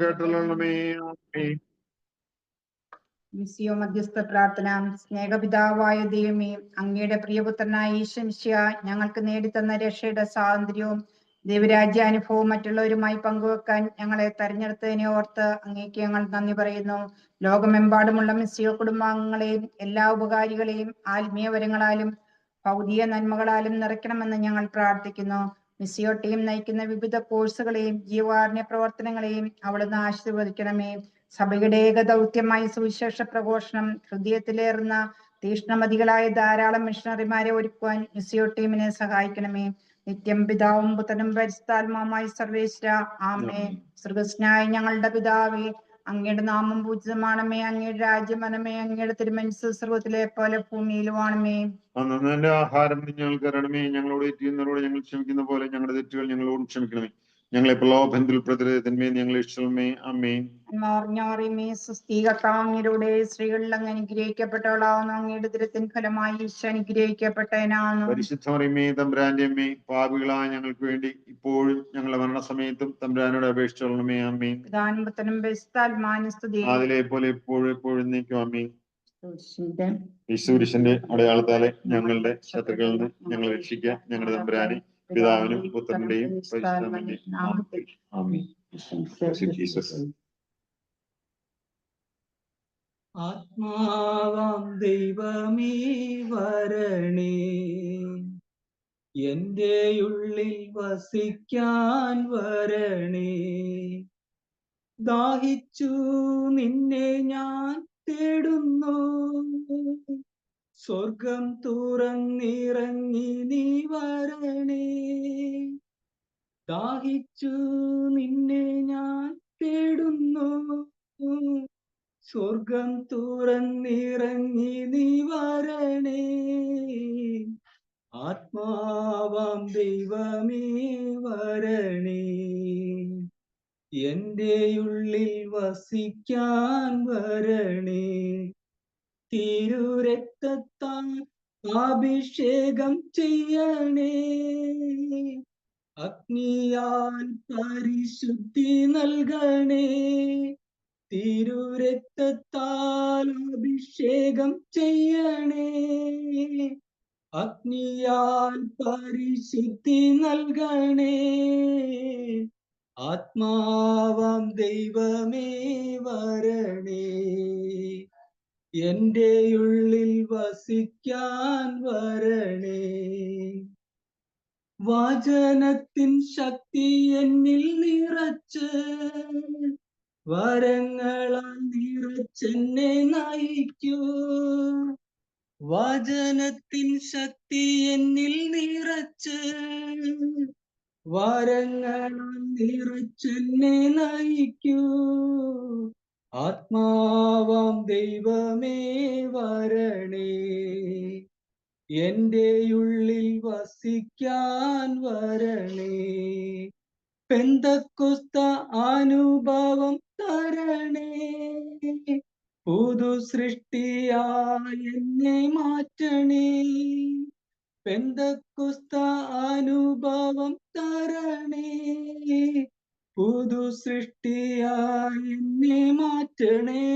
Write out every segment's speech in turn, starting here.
കേട്ടല്ലണമേ. മിസ്സിയോ മധ്യസ്ഥ പ്രാർത്ഥന. സ്നേഹപിതാവായ ദൈവമേ, അങ്ങയുടെ പ്രിയപുത്രനായ ഈശോമിശിഹാ ഞങ്ങൾക്ക് നേടിത്തന്ന രക്ഷയുടെ സ്വാതന്ത്ര്യവും ദൈവരാജ്യാനുഭവവും മറ്റുള്ളവരുമായി പങ്കുവെക്കാൻ ഞങ്ങളെ തെരഞ്ഞെടുത്തതിനെ ഓർത്ത് അങ്ങേക്ക് ഞങ്ങൾ നന്ദി പറയുന്നു. ലോകമെമ്പാടുമുള്ള മിസ്സിയോ കുടുംബാംഗങ്ങളെയും എല്ലാ ഉപകാരികളെയും ആത്മീയവരങ്ങളാലും ഭൗതിക നന്മകളാലും നിറയ്ക്കണമെന്ന് ഞങ്ങൾ പ്രാർത്ഥിക്കുന്നു. മിസ്സിയോ ടീം നയിക്കുന്ന വിവിധ കോഴ്സുകളെയും ജീവകാരുണ്യ പ്രവർത്തനങ്ങളെയും അവിടുന്ന് ആശീർവദിക്കണമേ. സഭയുടെ ഏക ദൗത്യമായി സുവിശേഷ പ്രഘോഷണം ഹൃദയത്തിലേറുന്ന തീഷ്ണമതികളായ ധാരാളം മിഷണറിമാരെ ഒരുക്കുവാൻ മിസ്സിയോ ടീമിനെ സഹായിക്കണമേ. നിത്യം പിതാവും പുത്രനും പരിശുദ്ധാത്മാവുമായി സർവേശ്വര ആമേൻ. സ്വർഗ്ഗസ്ഥനായ ഞങ്ങളുടെ പിതാവേ, അങ്ങയുടെ നാമം പൂജിതമാണമേ. അങ്ങയുടെ രാജ്യം വരണമേ. അങ്ങയുടെ തിരുമനസ്സ് സ്വർഗ്ഗത്തിലെ പോലെ ഭൂമിയിലുമാണമേ. അന്നത്തെ ആഹാരം ഞങ്ങൾക്ക് തരണമേ. ഞങ്ങളോട് തെറ്റുന്നവരോട് ഞങ്ങൾ ക്ഷമിക്കുന്ന പോലെ ഞങ്ങളുടെ തെറ്റുകൾ ഞങ്ങളോട് ക്ഷമിക്കണമേ. ഞങ്ങളെ പ്രലോഭനത്തിൽ ഉൾപ്പെടുത്തരുതേ, ഞങ്ങളെ രക്ഷിക്കണമേ. ആമേൻ. അങ്ങയുടെ സ്ത്രീകളിൽ അങ്ങ് അനുഗ്രഹിക്കപ്പെട്ടവളാവുന്നു. അങ്ങയുടെ ഉദരത്തിൻ ഫലമായി ഈശോ അനുഗ്രഹിക്കപ്പെട്ടവനാണ്. പരിശുദ്ധ മറിയമേ, തമ്പുരാന്റെ അമ്മേ, പാപികളായ ഞങ്ങൾക്ക് വേണ്ടി ഇപ്പോഴും ഞങ്ങളുടെ മരണസമയത്തും തമ്പുരാനോട് അപേക്ഷിച്ചോളണമേ. ആമേൻ. പിതാവിനും പുത്രനും പരിശുദ്ധാത്മാവിനും സ്തുതി. അതിലെ പോലെ എപ്പോഴും എപ്പോഴും നീക്കും. ആമേൻ. യേശുക്രിസ്തുവിന്റെ അടയാളത്താലെ ഞങ്ങളുടെ ശത്രുക്കളിൽ നിന്ന് ഞങ്ങളെ രക്ഷിക്കുക. ഞങ്ങളുടെ തമ്പുരാനെ, പിതാവിനും പുത്രന്റെയും പരിശുദ്ധാത്മാവിന്റെയും നാമത്തിൽ. ആമേൻ. ആത്മാവാം ദൈവമേ വരണേ, എൻ്റെ ഉള്ളിൽ വസിക്കാൻ വരണേ. ദാഹിച്ചു നിന്നെ ഞാൻ തേടുന്നു, സ്വർഗം തുറന്നിറങ്ങി നീ വരണേ. ദാഹിച്ചു നിന്നെ ഞാൻ തേടുന്നു, സ്വർഗം തുറന്നിറങ്ങി നീ വരണേ. ആത്മാവാം ദൈവമേ വരണേ, എൻ്റെ ഉള്ളിൽ വസിക്കാൻ വരണേ. തിരുരക്തത്താൽ അഭിഷേകം ചെയ്യണേ, അഗ്നിയാൽ പരിശുദ്ധി നൽകണേ. തിരുരക്തത്താൽ അഭിഷേകം ചെയ്യണേ, അഗ്നിയാൽ പരിശുദ്ധി നൽകണേ. ആത്മാവാം ദൈവമേ വരണേ, എൻ്റെ ഉള്ളിൽ വസിക്കാൻ വരണേ. വചനത്തിൻ ശക്തി എന്നിൽ നിറച്ച്, വരങ്ങളാൽ നിറച്ചെന്നെ നയിക്കൂ. വചനത്തിൻ ശക്തി എന്നിൽ നിറച്ച്, വരങ്ങളാൽ നിറച്ചെന്നെ നയിക്കൂ. ആത്മാവാം ദൈവമേ വരണേ, എൻ്റെ ഉള്ളിൽ വസിക്കാൻ വരണേ. പെന്തക്കോസ്ത അനുഭവം തരണേ, പുതു സൃഷ്ടിയായി എന്നെ മാറ്റണേ. പെന്തക്കോസ്ത അനുഭവം തരണേ, പുതു സൃഷ്ടിയായി എന്നെ മാറ്റണേ.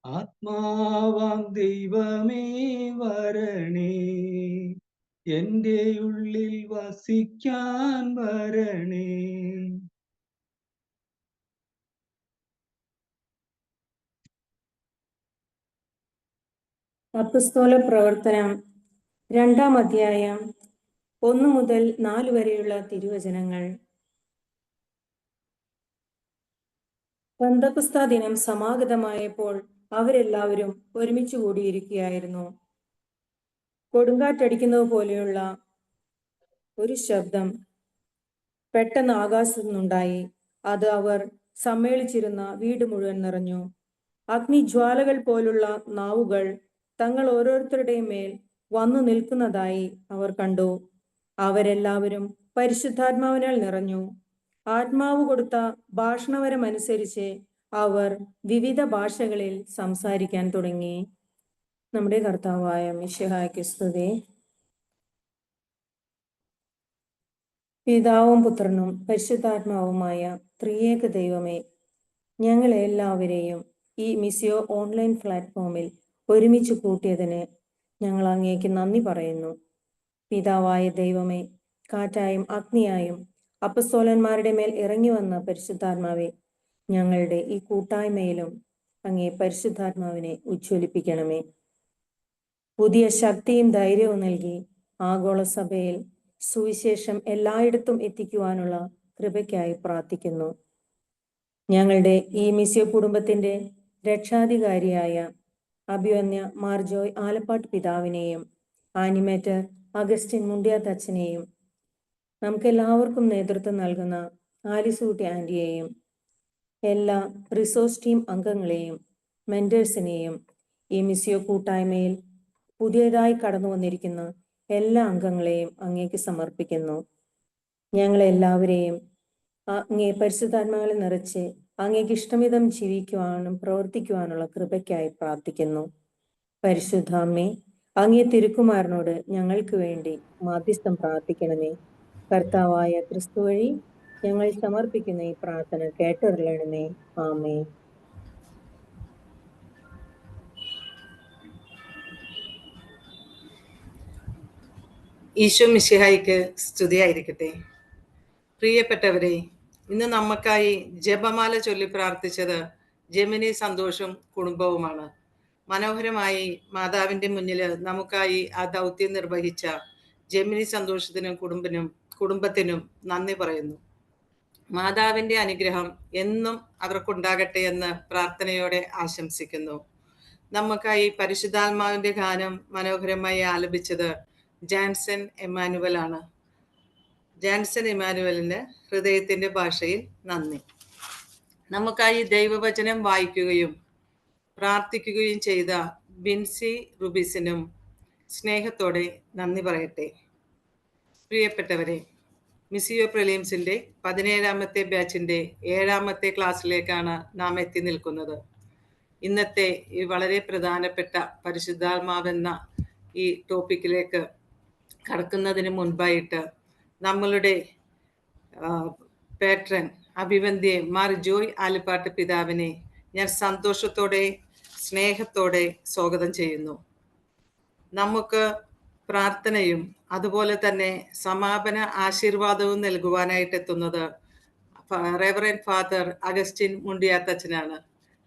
ആത്മാവാം ദൈവമേ വരണേ, എൻ്റെ ഉള്ളിൽ വസിക്കാൻ വരണേ. അപ്പസ്തോല പ്രവർത്തനം 2-ാം അധ്യായം 1 മുതൽ 4 വരെയുള്ള തിരുവചനങ്ങൾ. പെന്തക്കോസ്താ ദിനം സമാഗതമായപ്പോൾ അവരെല്ലാവരും ഒരുമിച്ച് കൂടിയിരിക്കുകയായിരുന്നു. കൊടുങ്കാറ്റടിക്കുന്നത് പോലെയുള്ള ഒരു ശബ്ദം പെട്ടെന്ന് ആകാശത്തു നിന്നുണ്ടായി. അത് അവർ സമ്മേളിച്ചിരുന്ന വീട് മുഴുവൻ നിറഞ്ഞു. അഗ്നിജ്വാലകൾ പോലുള്ള നാവുകൾ തങ്ങൾ ഓരോരുത്തരുടെയും മേൽ വന്നു നിൽക്കുന്നതായി അവർ കണ്ടു. അവരെല്ലാവരും പരിശുദ്ധാത്മാവിനാൽ നിറഞ്ഞു. ആത്മാവ് കൊടുത്ത ഭാഷണവരമനുസരിച്ച് അവർ വിവിധ ഭാഷകളിൽ സംസാരിക്കാൻ തുടങ്ങി. നമ്മുടെ കർത്താവായ മിശിഹായ്ക്ക് സ്തുതി. പിതാവും പുത്രനും പരിശുദ്ധാത്മാവുമായ ത്രിയേക ദൈവമേ, ഞങ്ങളെ എല്ലാവരെയും ഈ മിസിയോ ഓൺലൈൻ പ്ലാറ്റ്ഫോമിൽ ഒരുമിച്ച് കൂട്ടിയതിന് ഞങ്ങൾ അങ്ങേക്ക് നന്ദി പറയുന്നു. പിതാവായ ദൈവമേ, കാറ്റായും അഗ്നിയായും അപ്പസ്തോലന്മാരുടെ മേൽ ഇറങ്ങി വന്ന പരിശുദ്ധാത്മാവെ, ഞങ്ങളുടെ ഈ കൂട്ടായ്മയിലും അങ്ങേ പരിശുദ്ധാത്മാവിനെ ഉജ്ജ്വലിപ്പിക്കണമേ. പുതിയ ശക്തിയും ധൈര്യവും നൽകി ആഗോള സഭയിൽ സുവിശേഷം എല്ലായിടത്തും എത്തിക്കുവാനുള്ള കൃപയ്ക്കായി പ്രാർത്ഥിക്കുന്നു. ഞങ്ങളുടെ ഈ മിസിയോ കുടുംബത്തിന്റെ രക്ഷാധികാരിയായ അഭിവന്യ മാർജോയ് ആലപ്പാട്ട് പിതാവിനെയും ആനിമേറ്റർ അഗസ്റ്റിൻ മുണ്ടിയാത്തച്ഛനെയും നമുക്കെല്ലാവർക്കും നേതൃത്വം നൽകുന്ന ആലിസൂട്ടി ആൻറ്റിയെയും എല്ലാ റിസോഴ്സ് ടീം അംഗങ്ങളെയും മെന്റേഴ്സിനെയും ഈ മിസിയോ കൂട്ടായ്മയിൽ പുതിയതായി കടന്നു വന്നിരിക്കുന്ന എല്ലാ അംഗങ്ങളെയും അങ്ങേക്ക് സമർപ്പിക്കുന്നു. ഞങ്ങളെല്ലാവരെയും അങ്ങേ പരിശുദ്ധാത്മാവിൽ നിറച്ച് അങ്ങേക്ക് ഇഷ്ടമിതം ജീവിക്കുവാനും പ്രവർത്തിക്കുവാനുള്ള കൃപയ്ക്കായി പ്രാർത്ഥിക്കുന്നു. പരിശുദ്ധ അമ്മേ, അങ്ങേ തിരുക്കുമാരനോട് ഞങ്ങൾക്ക് വേണ്ടി മാധ്യസ്ഥം പ്രാർത്ഥിക്കണമേ. കർത്താവായ ക്രിസ്തു വഴി ഞങ്ങൾ സമർപ്പിക്കുന്ന ഈ പ്രാർത്ഥന കേട്ടറിയണമേ. ആമേൻ. ഈശോ മിശിഹായിക്ക് സ്തുതിയായിരിക്കട്ടെ. പ്രിയപ്പെട്ടവരെ, ഇന്ന് നമുക്കായി ജപമാല ചൊല്ലി പ്രാർത്ഥിച്ചത് ജെമിനി സന്തോഷും കുടുംബവുമാണ്. മനോഹരമായി മാതാവിൻ്റെ മുന്നിൽ നമുക്കായി ആ ദൗത്യം നിർവഹിച്ച ജെമിനി സന്തോഷത്തിനും കുടുംബത്തിനും നന്ദി പറയുന്നു. മാതാവിൻ്റെ അനുഗ്രഹം എന്നും അവർക്കുണ്ടാകട്ടെ എന്ന് പ്രാർത്ഥനയോടെ ആശംസിക്കുന്നു. നമുക്കായി പരിശുദ്ധാത്മാവിൻ്റെ ഗാനം മനോഹരമായി ആലപിച്ചത് ജാൻസൺ എമാനുവൽ ആണ്. ജാൻസൺ എമാനുവലിന് ഹൃദയത്തിൻ്റെ ഭാഷയിൽ നന്ദി. നമുക്കായി ദൈവവചനം വായിക്കുകയും പ്രാർത്ഥിക്കുകയും ചെയ്ത ബിൻസി റുബിസിനും സ്നേഹത്തോടെ നന്ദി പറയട്ടെ. പ്രിയപ്പെട്ടവരെ, മിസിയോ പ്രിലിംസിൻ്റെ 17ാമത്തെ ബാച്ചിൻ്റെ 7ാമത്തെ ക്ലാസ്സിലേക്കാണ് നാം എത്തി നിൽക്കുന്നത്. ഇന്നത്തെ ഈ വളരെ പ്രധാനപ്പെട്ട പരിശുദ്ധാത്മാവെന്ന ഈ ടോപ്പിക്കിലേക്ക് കടക്കുന്നതിന് മുൻപായിട്ട് നമ്മളുടെ പേട്രൻ അഭിവന്ദ്യ മാർ ജോയ് ആലപ്പാട്ട് പിതാവിനെ ഞാൻ സന്തോഷത്തോടെ സ്നേഹത്തോടെ സ്വാഗതം ചെയ്യുന്നു. നമുക്ക് പ്രാർത്ഥനയും അതുപോലെ തന്നെ സമാപന ആശീർവാദവും നൽകുവാനായിട്ട് എത്തുന്നത് റെവറൻഡ് ഫാദർ അഗസ്റ്റിൻ മുണ്ടിയാത്തച്ഛനാണ്.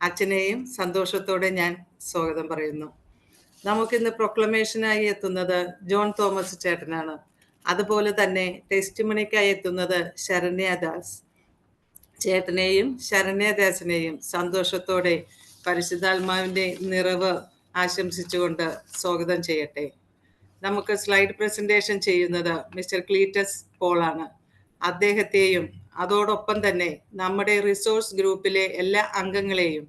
അച്ഛനെയും സന്തോഷത്തോടെ ഞാൻ സ്വാഗതം പറയുന്നു. നമുക്കിന്ന് പ്രൊക്ലമേഷനായി എത്തുന്നത് ജോൺ തോമസ് ചേട്ടനാണ്. അതുപോലെ തന്നെ ടെസ്റ്റിമണിക്കായി എത്തുന്നത് ശരണ്യദാസ്. ചേട്ടനെയും ശരണ്യദാസിനെയും സന്തോഷത്തോടെ പരിശുദ്ധാത്മാവിൻ്റെ നിറവ് ആശംസിച്ചുകൊണ്ട് സ്വാഗതം ചെയ്യട്ടെ. നമുക്ക് സ്ലൈഡ് പ്രസന്റേഷൻ ചെയ്യുന്നത് മിസ്റ്റർ ക്ലീറ്റസ് പോളാണ്. അദ്ദേഹത്തെയും അതോടൊപ്പം തന്നെ നമ്മുടെ റിസോഴ്സ് ഗ്രൂപ്പിലെ എല്ലാ അംഗങ്ങളെയും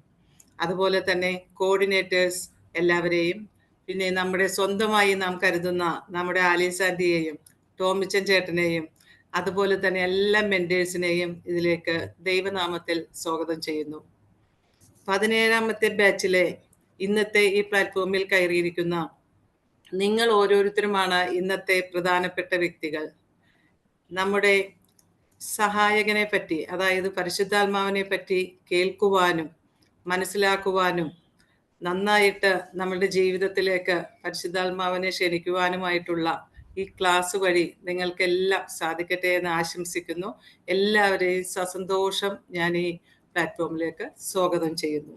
അതുപോലെ തന്നെ കോർഡിനേറ്റേഴ്സ് എല്ലാവരെയും പിന്നെ നമ്മുടെ സ്വന്തമായി നാം കരുതുന്ന നമ്മുടെ ആലീസാൻറ്റിയെയും ടോമിച്ചൻ ചേട്ടനെയും അതുപോലെ തന്നെ എല്ലാ മെൻറ്റേഴ്സിനെയും ഇതിലേക്ക് ദൈവനാമത്തിൽ സ്വാഗതം ചെയ്യുന്നു. 17ാമത്തെ ബാച്ചിലെ ഇന്നത്തെ ഈ പ്ലാറ്റ്ഫോമിൽ കയറിയിരിക്കുന്ന നിങ്ങൾ ഓരോരുത്തരുമാണ് ഇന്നത്തെ പ്രധാനപ്പെട്ട വ്യക്തികൾ. നമ്മുടെ സഹായകനെ പറ്റി, അതായത് പരിശുദ്ധാത്മാവിനെ പറ്റി കേൾക്കുവാനും മനസ്സിലാക്കുവാനും നന്നായിട്ട് നമ്മുടെ ജീവിതത്തിലേക്ക് പരിശുദ്ധാത്മാവിനെ ക്ഷണിക്കുവാനുമായിട്ടുള്ള ഈ ക്ലാസ് വഴി നിങ്ങൾക്കെല്ലാം സാധിക്കട്ടെ എന്ന് ആശംസിക്കുന്നു. എല്ലാവരെയും സസന്തോഷം ഞാൻ ഈ പ്ലാറ്റ്ഫോമിലേക്ക് സ്വാഗതം ചെയ്യുന്നു.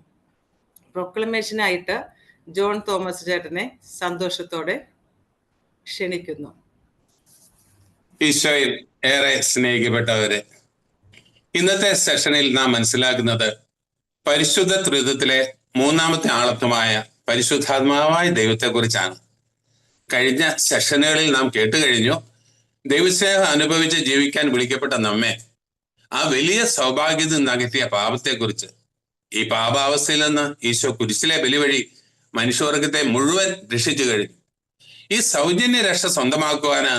പ്രൊക്ലമേഷനായിട്ട് ജോൺ തോമസ് ചേട്ടനെ സന്തോഷത്തോടെ ക്ഷണിക്കുന്നു. ഈശോയിൽ ഏറെ സ്നേഹിക്കപ്പെട്ടവരെ, ഇന്നത്തെ സെഷനിൽ നാം മനസ്സിലാക്കുന്നത് പരിശുദ്ധ ത്രിത്വത്തിലെ 3ാമത്തെ ആളത്വമായ പരിശുദ്ധാത്മാവായ ദൈവത്തെക്കുറിച്ചാണ്. കഴിഞ്ഞ സെഷനുകളിൽ നാം കേട്ടുകഴിഞ്ഞു. ദൈവസ്നേഹം അനുഭവിച്ച് ജീവിക്കാൻ വിളിക്കപ്പെട്ട നമ്മെ ആ വലിയ സൗഭാഗ്യത്തിൽ നിന്ന് അകറ്റിയ പാപത്തെക്കുറിച്ച്, ഈ പാപാവസ്ഥയിൽ നിന്ന് ഈശോ കുരിശിലെ ബലി വഴി മനുഷ്യവർഗത്തെ മുഴുവൻ രക്ഷിച്ചു കഴിഞ്ഞു. ഈ സൗജന്യ രക്ഷ സ്വന്തമാക്കുവാന്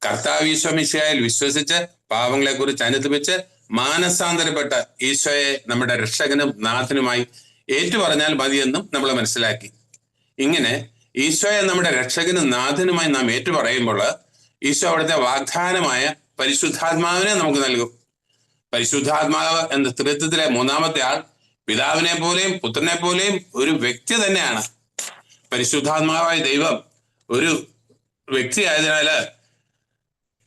കർത്താവ് ഈശോ മിശിഹായിൽ വിശ്വസിച്ച് പാപങ്ങളെക്കുറിച്ച് അനുദപിച്ച് മാനസാന്തരപ്പെട്ട ഈശോയെ നമ്മുടെ രക്ഷകനും നാഥനുമായി ഏറ്റുപറഞ്ഞാൽ മതിയെന്നും നമ്മൾ മനസ്സിലാക്കി. ഇങ്ങനെ ഈശോയെ നമ്മുടെ രക്ഷകനും നാഥനുമായി നാം ഏറ്റുപറയുമ്പോൾ ഈശോ അവിടുത്തെ വാഗ്ദാനമായ പരിശുദ്ധാത്മാവിനെ നമുക്ക് നൽകും. പരിശുദ്ധാത്മാവ് എന്ന ത്രിത്വത്തിലെ മൂന്നാമത്തെ ആൾ പിതാവിനെ പോലെയും പുത്രനെ പോലെയും ഒരു വ്യക്തി തന്നെയാണ്. പരിശുദ്ധാത്മാവായ ദൈവം ഒരു വ്യക്തി ആയതിനാല്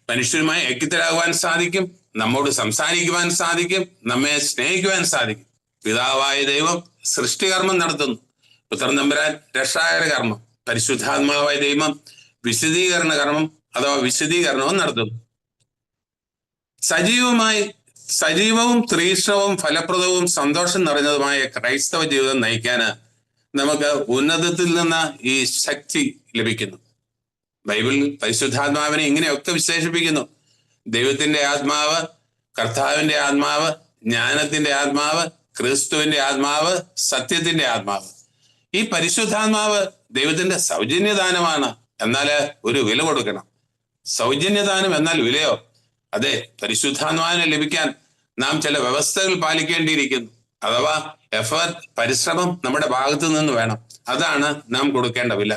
മനുഷ്യരുമായി ഐക്യത്തിലാകുവാൻ സാധിക്കും, നമ്മോട് സംസാരിക്കുവാൻ സാധിക്കും, നമ്മെ സ്നേഹിക്കുവാൻ സാധിക്കും. പിതാവായ ദൈവം സൃഷ്ടികർമ്മം നടത്തുന്നു, പുത്രൻ തമ്പുരാൻ രക്ഷാകര കർമ്മം, പരിശുദ്ധാത്മാവായ ദൈവം വിശദീകരണ കർമ്മം അഥവാ വിശദീകരണവും നടത്തുന്നു. സജീവവും തീക്ഷ്ണവും ഫലപ്രദവും സന്തോഷം നിറഞ്ഞതുമായ ക്രൈസ്തവ ജീവിതം നയിക്കാന് നമുക്ക് ഉന്നതത്തിൽ നിന്ന് ഈ ശക്തി ലഭിക്കുന്നു. ബൈബിളിൽ പരിശുദ്ധാത്മാവിനെ ഇങ്ങനെയൊക്കെ വിശേഷിപ്പിക്കുന്നു: ദൈവത്തിന്റെ ആത്മാവ്, കർത്താവിന്റെ ആത്മാവ്, ജ്ഞാനത്തിന്റെ ആത്മാവ്, ക്രിസ്തുവിന്റെ ആത്മാവ്, സത്യത്തിന്റെ ആത്മാവ്. ഈ പരിശുദ്ധാത്മാവ് ദൈവത്തിന്റെ സൗജന്യദാനമാണ്. എന്നാല് ഒരു വില കൊടുക്കണം. സൗജന്യദാനം എന്നാൽ വിലയോ? അതെ, പരിശുദ്ധാത്മാവിനെ ലഭിക്കാൻ നാം ചില വ്യവസ്ഥകൾ പാലിക്കേണ്ടിയിരിക്കുന്നു. അഥവാ പരിശ്രമം നമ്മുടെ ഭാഗത്തു നിന്ന് വേണം. അതാണ് നാം കൊടുക്കേണ്ട വില.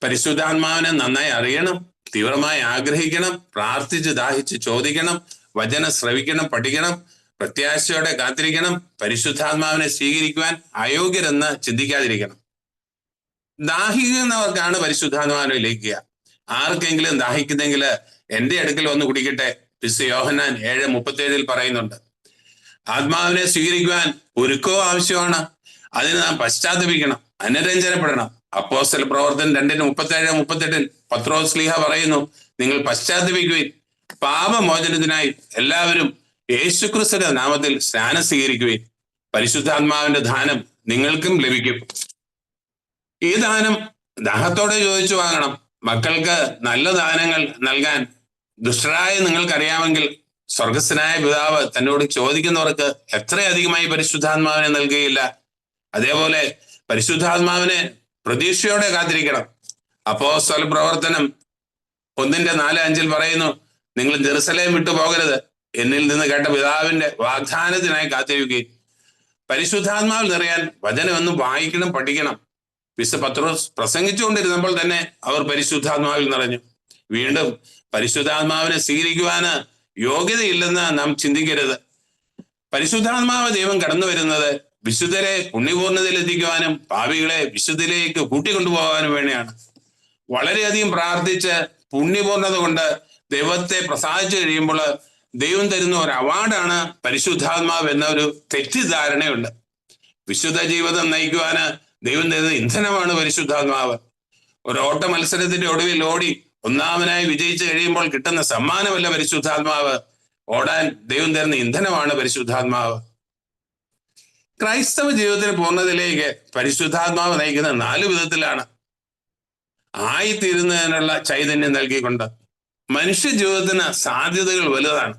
പരിശുദ്ധാത്മാവിനെ നന്നായി അറിയണം, തീവ്രമായി ആഗ്രഹിക്കണം, പ്രാർത്ഥിച്ച് ദാഹിച്ച് ചോദിക്കണം, വചനം ശ്രവിക്കണം, പഠിക്കണം, പ്രത്യാശയോടെ കാത്തിരിക്കണം. പരിശുദ്ധാത്മാവിനെ സ്വീകരിക്കുവാൻ അയോഗ്യരെന്ന് ചിന്തിക്കാതിരിക്കണം. ദാഹിക്കുന്നവർക്കാണ് പരിശുദ്ധാത്മാവിനെ ലഭിക്കുക. ആർക്കെങ്കിലും ദാഹിക്കുന്നെങ്കിൽ എന്റെ അടുക്കൽ വന്ന് കുടിക്കട്ടെ. യോഹന്നാൻ 7:37 പറയുന്നുണ്ട്. ആത്മാവിനെ സ്വീകരിക്കുവാൻ ഒരുക്കവും ആവശ്യമാണ്. അതിന് നാം പശ്ചാത്തപിക്കണം, അനുരഞ്ജനപ്പെടണം. അപ്പോസ്തല പ്രവർത്തനം 2:37-38 പത്രോസ് ശ്ലീഹ പറയുന്നു, നിങ്ങൾ പശ്ചാത്തപിക്കുകയും പാപമോചനത്തിനായി എല്ലാവരും യേശുക്രിസ്തുവിന്റെ നാമത്തിൽ സ്നാനം സ്വീകരിക്കുകയും പരിശുദ്ധാത്മാവിന്റെ ദാനം നിങ്ങൾക്കും ലഭിക്കും. ഈ ദാനം ദാഹത്തോടെ ചോദിച്ചു വാങ്ങണം. മക്കൾക്ക് നല്ല ദാനങ്ങൾ നൽകാൻ ദുഷ്ടരായ നിങ്ങൾക്കറിയാമെങ്കിൽ സ്വർഗസ്ഥനായ പിതാവ് തന്നോട് ചോദിക്കുന്നവർക്ക് എത്രയധികമായി പരിശുദ്ധാത്മാവിനെ നൽകുകയില്ല. അതേപോലെ പരിശുദ്ധാത്മാവിനെ പ്രതീക്ഷയോടെ കാത്തിരിക്കണം. അപ്പോസ്തല പ്രവർത്തനം 1:4-5 പറയുന്നു, നിങ്ങൾ ജെറുസലേം വിട്ടു പോകരുത്, എന്നിൽ നിന്ന് കേട്ട പിതാവിന്റെ വാഗ്ദാനത്തിനായി കാത്തിരിക്കുകയും. പരിശുദ്ധാത്മാവിൽ നിറയാൻ വചനമെന്നും വായിക്കണം, പഠിക്കണം. പത്രോസ് പ്രസംഗിച്ചുകൊണ്ടിരുന്നപ്പോൾ തന്നെ അവർ പരിശുദ്ധാത്മാവിൽ നിറഞ്ഞു. വീണ്ടും പരിശുദ്ധാത്മാവിനെ സ്വീകരിക്കുവാന് യോഗ്യതയില്ലെന്ന് നാം ചിന്തിക്കരുത്. പരിശുദ്ധാത്മാവ് ദൈവം കടന്നു വരുന്നത് വിശുദ്ധരെ പുണ്യപൂർണ്ണതയിൽ എത്തിക്കുവാനും പാപികളെ വിശുദ്ധിയിലേക്ക് കൂട്ടിക്കൊണ്ടുപോകാനും വേണ്ടിയാണ്. വളരെയധികം പ്രാർത്ഥിച്ച് പുണ്യപൂർണ്ണത കൊണ്ട് ദൈവത്തെ പ്രസാദിച്ചു കഴിയുമ്പോൾ ദൈവം തരുന്ന ഒരു അവാർഡാണ് പരിശുദ്ധാത്മാവ് എന്ന ഒരു തെറ്റിദ്ധാരണയുണ്ട്. വിശുദ്ധ ജീവിതം നയിക്കുവാന് ദൈവം തരുന്ന ഇന്ധനമാണ് പരിശുദ്ധാത്മാവ്. ഒരു ഓട്ട മത്സരത്തിന്റെ ഒടുവിൽ ഓടി ഒന്നാമനായി വിജയിച്ചു കഴിയുമ്പോൾ കിട്ടുന്ന സമ്മാനമല്ല പരിശുദ്ധാത്മാവ്. ഓടാൻ ദൈവം തരുന്ന ഇന്ധനമാണ് പരിശുദ്ധാത്മാവ്. ക്രൈസ്തവ ജീവിതത്തിന് പൂർണ്ണതയിലേക്ക് പരിശുദ്ധാത്മാവ് നയിക്കുന്ന 4 വിധത്തിലാണ്. ആയിത്തീരുന്നതിനുള്ള ചൈതന്യം നൽകിക്കൊണ്ട്. മനുഷ്യ ജീവിതത്തിന് സാധ്യതകൾ വലുതാണ്.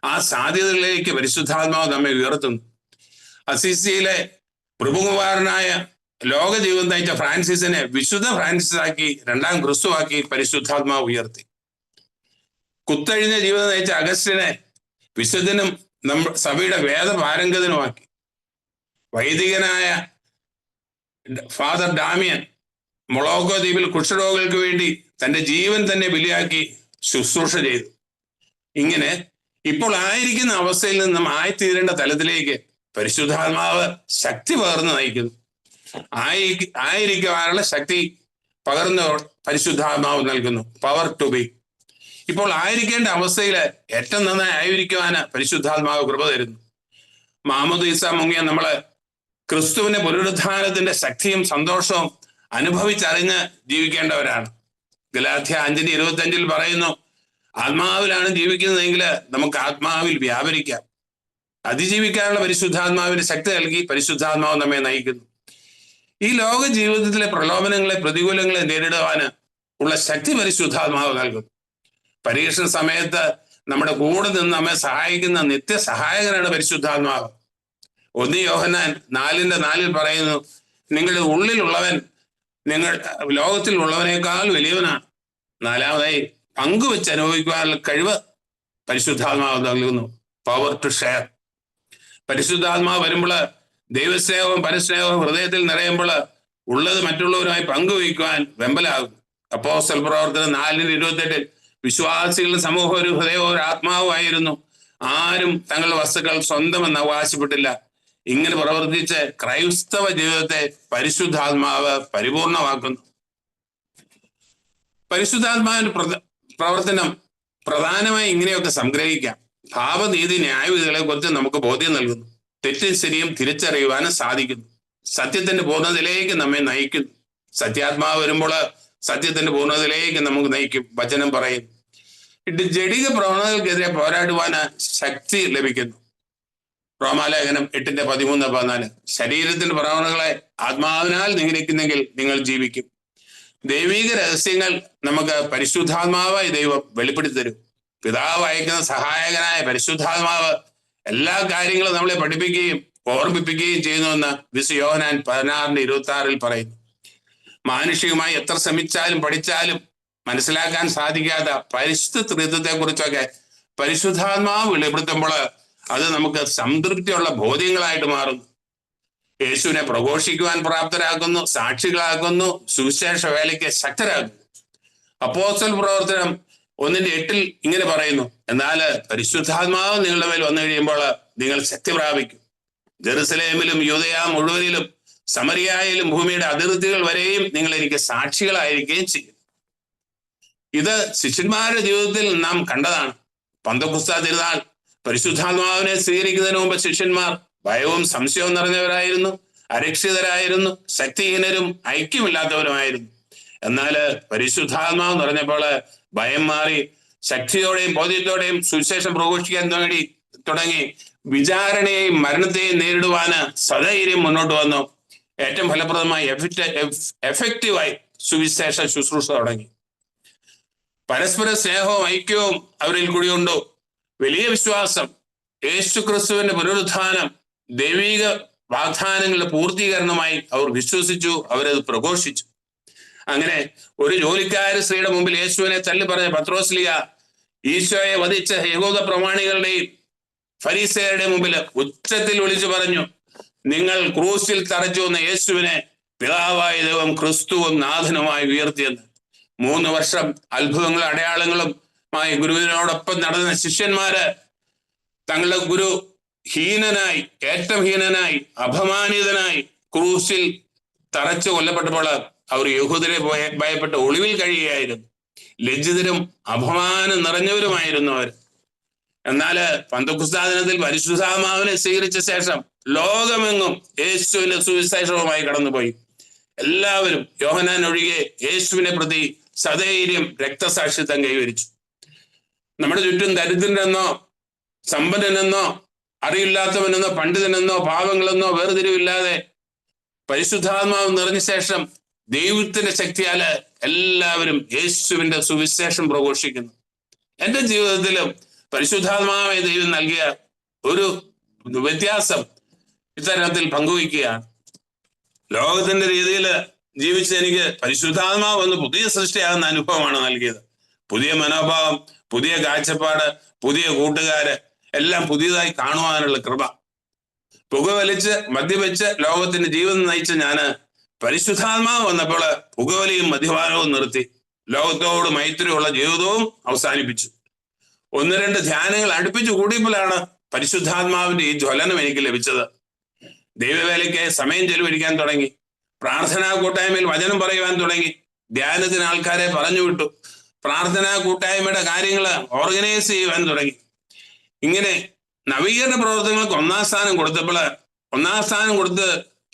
ആ സാധ്യതകളിലേക്ക് പരിശുദ്ധാത്മാവ് നമ്മെ ഉയർത്തുന്നു. അസിസിയിലെ പ്രഭുകുമാരനായ ലോക ജീവിതം നയിച്ച ഫ്രാൻസിസിനെ വിശുദ്ധ ഫ്രാൻസിസ് ആക്കി, 2ാം ക്രിസ്തുവാക്കി പരിശുദ്ധാത്മാവ് ഉയർത്തി. കുത്തഴിഞ്ഞ ജീവിതം നയിച്ച അഗസ്റ്റിനെ വിശുദ്ധനും സഭയുടെ വേദപാരംഗതനുമാക്കി. വൈദികനായ ഫാദർ ഡാമിയൻ മൊളോക്കോ ദ്വീപിൽ കുഷ്ഠരോഗികൾക്ക് വേണ്ടി തന്റെ ജീവൻ തന്നെ ബലിയാക്കി ശുശ്രൂഷ ചെയ്തു. ഇങ്ങനെ ഇപ്പോൾ ആയിരിക്കുന്ന അവസ്ഥയിൽ നിന്നും ആയിത്തീരേണ്ട തലത്തിലേക്ക് പരിശുദ്ധാത്മാവ് ശക്തി പകർന്ന് നയിക്കുന്നു. ആയിരിക്കുവാനുള്ള ശക്തി പകർന്ന് പരിശുദ്ധാത്മാവ് നൽകുന്നു. Power to be. ഇപ്പോൾ ആയിരിക്കേണ്ട അവസ്ഥയിൽ ഏറ്റവും നന്നായി ആയിരിക്കുവാന് പരിശുദ്ധാത്മാവ് കൃപ തരുന്നു. മാമോദീസ മുങ്ങിയ നമ്മള് ക്രിസ്തുവിന്റെ പുനരുദ്ധാനത്തിന്റെ ശക്തിയും സന്തോഷവും അനുഭവിച്ചറിഞ്ഞ് ജീവിക്കേണ്ടവരാണ്. ഗലാത്യ 5:25 പറയുന്നു, ആത്മാവിലാണ് ജീവിക്കുന്നതെങ്കിൽ നമുക്ക് ആത്മാവിൽ വ്യാപരിക്കാം. അതിജീവിക്കാനുള്ള പരിശുദ്ധാത്മാവിന്റെ ശക്തി നൽകി പരിശുദ്ധാത്മാവ് നമ്മെ നയിക്കുന്നു. ഈ ലോക ജീവിതത്തിലെ പ്രലോഭനങ്ങളെ, പ്രതികൂലങ്ങളെ നേരിടുവാന് ഉള്ള ശക്തി പരിശുദ്ധാത്മാവ് നൽകുന്നു. പരീക്ഷണ സമയത്ത് നമ്മുടെ കൂടെ നിന്ന് നമ്മെ സഹായിക്കുന്ന നിത്യസഹായകനാണ് പരിശുദ്ധാത്മാവ്. 1 യോഹന്നാൻ 4:4 പറയുന്നു, നിങ്ങളുടെ ഉള്ളിലുള്ളവൻ നിങ്ങൾ ലോകത്തിൽ ഉള്ളവനേക്കാൾ വലിയവനാണ്. 4ാമതായി പങ്കുവെച്ച് അനുഭവിക്കുവാനുള്ള കഴിവ് പരിശുദ്ധാത്മാവ് നൽകുന്നു. Power to share. പരിശുദ്ധാത്മാവ് വരുമ്പോൾ ദൈവസ്നേഹവും പരസ്നേഹവും ഹൃദയത്തിൽ നിറയുമ്പോൾ ഉള്ളത് മറ്റുള്ളവരുമായി പങ്കുവയ്ക്കുവാൻ വെമ്പലാകും. അപ്പോസ്തല പ്രവർത്തനം 4:28 വിശ്വാസികളുടെ സമൂഹം ഒരു ഹൃദയവും ഒരു ആത്മാവുമായിരുന്നു. ആരും തങ്ങളുടെ വസ്തുക്കൾ സ്വന്തമെന്ന് അവകാശപ്പെട്ടില്ല. ഇങ്ങനെ പ്രവർത്തിച്ച് ക്രൈസ്തവ ജീവിതത്തെ പരിശുദ്ധാത്മാവ് പരിപൂർണമാക്കുന്നു. പരിശുദ്ധാത്മാവിന്റെ പ്രവർത്തനം പ്രധാനമായി ഇങ്ങനെയൊക്കെ സംഗ്രഹിക്കാം. പാപനീതി ന്യായവിധികളെ കുറിച്ച് നമുക്ക് ബോധ്യം നൽകുന്നു. തെറ്റും ശരിയും തിരിച്ചറിയുവാനും സാധിക്കുന്നു. സത്യത്തിന്റെ പൂർണ്ണതയിലേക്ക് നമ്മെ നയിക്കുന്നു. സത്യാത്മാവ് വരുമ്പോൾ സത്യത്തിന്റെ പൂർണ്ണതയിലേക്ക് നമുക്ക് നയിക്കും. വചനം പറയും, ജഡിക പ്രവണതകൾക്കെതിരെ പോരാടുവാന് ശക്തി ലഭിക്കുന്നു. റോമാലേഖനം 8:13-14. ശരീരത്തിന്റെ പ്രവണതകളെ ആത്മാവിനാൽ നിഗ്രഹിക്കുന്നെങ്കിൽ നിങ്ങൾ ജീവിക്കും. ദൈവിക രഹസ്യങ്ങൾ നമുക്ക് പരിശുദ്ധാത്മാവായി ദൈവം വെളിപ്പെടുത്തി തരും. പിതാവ് അയക്കുന്ന സഹായകനായ പരിശുദ്ധാത്മാവ് എല്ലാ കാര്യങ്ങളും നമ്മളെ പഠിപ്പിക്കുകയും ഓർമ്മിപ്പിക്കുകയും ചെയ്യുന്നുവെന്ന് വിശുദ്ധ യോഹന്നാൻ 16:26 പറയുന്നു. മാനുഷികമായി എത്ര ശ്രമിച്ചാലും പഠിച്ചാലും മനസ്സിലാക്കാൻ സാധിക്കാത്ത പരിശുദ്ധ ത്രിത്വത്തെ കുറിച്ചൊക്കെ പരിശുദ്ധാത്മാവ് വെളിപ്പെടുത്തുമ്പോൾ അത് നമുക്ക് സംതൃപ്തിയുള്ള ബോധ്യങ്ങളായിട്ട് മാറുന്നു. യേശുവിനെ പ്രഘോഷിക്കുവാൻ പ്രാപ്തരാക്കുന്നു, സാക്ഷികളാക്കുന്നു, സുവിശേഷ വേലയ്ക്ക് ശക്തരാക്കുന്നു. അപ്പോസ്തല പ്രവർത്തനം 1:8 ഇങ്ങനെ പറയുന്നു, എന്നാൽ പരിശുദ്ധാത്മാവ് നിങ്ങളുടെ മേൽ വന്നു കഴിയുമ്പോൾ നിങ്ങൾ ശക്തി പ്രാപിക്കും. ജെറുസലേമിലും യൂദയ മുഴുവനിലും സമരിയായാലും ഭൂമിയുടെ അതിർത്തികൾ വരെയും നിങ്ങൾ എനിക്ക് സാക്ഷികളായിരിക്കുകയും ചെയ്യും. ഇത് ശിഷ്യന്മാരുടെ ജീവിതത്തിൽ നാം കണ്ടതാണ്. പന്തക്കുസ്ത തിരുനാൾ പരിശുദ്ധാത്മാവിനെ സ്വീകരിക്കുന്നതിന് മുമ്പ് ശിഷ്യന്മാർ ഭയവും സംശയവും നിറഞ്ഞവരായിരുന്നു, അരക്ഷിതരായിരുന്നു, ശക്തിഹീനരും ഐക്യമില്ലാത്തവരുമായിരുന്നു. എന്നാൽ പരിശുദ്ധാത്മാവ് നിറഞ്ഞപ്പോൾ ഭയം മാറി ശക്തിയോടെയും ബോധ്യത്തോടെയും സുവിശേഷം പ്രഘോഷിക്കാൻ തുടങ്ങി. വിചാരണയെയും മരണത്തെയും നേരിടുവാന് സധൈര്യം മുന്നോട്ട് വന്നു. ഏറ്റവും ഫലപ്രദമായി എഫക്റ്റീവായി സുവിശേഷ ശുശ്രൂഷ തുടങ്ങി. പരസ്പര സ്നേഹവും ഐക്യവും അവരിൽ കൂടിയുണ്ടോ. വലിയ വിശ്വാസം, യേശു ക്രിസ്തുവിന്റെ പുനരുത്ഥാനം ദൈവിക വാഗ്ദാനങ്ങളുടെ പൂർത്തീകരണമായി അവർ വിശ്വസിച്ചു, അവരത് പ്രഘോഷിച്ചു. അങ്ങനെ ഒരു ജോലിക്കാരി സ്ത്രീയുടെ മുമ്പിൽ യേശുവിനെ തള്ളി പറഞ്ഞ പത്രോസ്ലിയ ഈശോയെ വധിച്ച യഹൂദ പ്രമാണികളുടെയും ഫരീസയരുടെ മുമ്പിൽ ഉച്ചത്തിൽ വിളിച്ചു പറഞ്ഞു, നിങ്ങൾ ക്രൂശിൽ തറച്ചു വന്ന യേശുവിനെ പിതാവായ ദൈവം ക്രിസ്തുവും നാഥനുമായി ഉയർത്തിയെന്ന്. 3 വർഷം അത്ഭുതങ്ങളും അടയാളങ്ങളുമായി ഗുരുവിനോടൊപ്പം നടന്ന ശിഷ്യന്മാര് തങ്ങളുടെ ഗുരു ഹീനനായി, ഏറ്റവും ഹീനനായി, അപമാനിതനായി ക്രൂശിൽ തറച്ചു കൊല്ലപ്പെട്ടപ്പോൾ അവർ യഹൂദരെ ഭയപ്പെട്ട് ഒളിവിൽ കഴിയുകയായിരുന്നു. ലജ്ജിതരും അപമാനം നിറഞ്ഞവരുമായിരുന്നു അവർ. എന്നാൽ പന്തക്കുസ്താ ദിനത്തിൽ പരിശുദ്ധാത്മാവിനെ സ്വീകരിച്ച ശേഷം ലോകമെങ്ങും യേശുവിന്റെ സുവിശേഷവുമായി കടന്നുപോയി. എല്ലാവരും യോഹന്നാൻ ഒഴികെ യേശുവിനെ പ്രതി സധൈര്യം രക്തസാക്ഷിത്വം കൈവരിച്ചു. നമ്മുടെ ചുറ്റും ദരിദ്രനെന്നോ സമ്പന്നനെന്നോ അറിയില്ലാത്തവനെന്നോ പണ്ഡിതനെന്നോ പാവങ്ങളെന്നോ വേർതിരിവില്ലാതെ പരിശുദ്ധാത്മാവ് നിറഞ്ഞ ശേഷം ദൈവത്തിന്റെ ശക്തിയാല് എല്ലാവരും യേശുവിന്റെ സുവിശേഷം പ്രഘോഷിക്കുന്നു. എന്റെ ജീവിതത്തിലും പരിശുദ്ധാത്മാവായ ദൈവം നൽകിയ ഒരു വ്യത്യാസം ഇത്തരത്തിൽ പങ്കുവയ്ക്കുകയാണ്. ലോകത്തിന്റെ രീതിയിൽ ജീവിച്ച എനിക്ക് പരിശുദ്ധാത്മാവ് ഒന്ന് പുതിയ സൃഷ്ടിയാകുന്ന അനുഭവമാണ് നൽകിയത്. പുതിയ മനോഭാവം, പുതിയ കാഴ്ചപ്പാട്, പുതിയ കൂട്ടുകാര് എല്ലാം പുതിയതായി കാണുവാനുള്ള കൃപ. പുകവലിച്ച് മദ്യപിച്ച് ലോകത്തിന്റെ ജീവിതം നയിച്ച ഞാന് പരിശുദ്ധാത്മാവ് വന്നപ്പോൾ പുകവലിയും മദ്യപാനവും നിർത്തി ലോകത്തോട് മൈത്രിയുള്ള ജീവിതവും അവസാനിപ്പിച്ചു. 1-2 ധ്യാനങ്ങൾ അടുപ്പിച്ചു കൂടിയപ്പോഴാണ് പരിശുദ്ധാത്മാവിന്റെ ഈ ജ്വലനം എനിക്ക് ലഭിച്ചത്. ദൈവവേലയ്ക്ക് സമയം ചെലവഴിക്കാൻ തുടങ്ങി. പ്രാർത്ഥനാ കൂട്ടായ്മയിൽ വചനം പറയുവാൻ തുടങ്ങി. ധ്യാനത്തിന് ആൾക്കാരെ പറഞ്ഞു വിട്ടു. പ്രാർത്ഥനാ കൂട്ടായ്മയുടെ കാര്യങ്ങൾ ഓർഗനൈസ് ചെയ്യുവാൻ തുടങ്ങി. ഇങ്ങനെ നവീകരണ പ്രവർത്തനങ്ങൾക്ക് 1-ാം സ്ഥാനം കൊടുത്ത്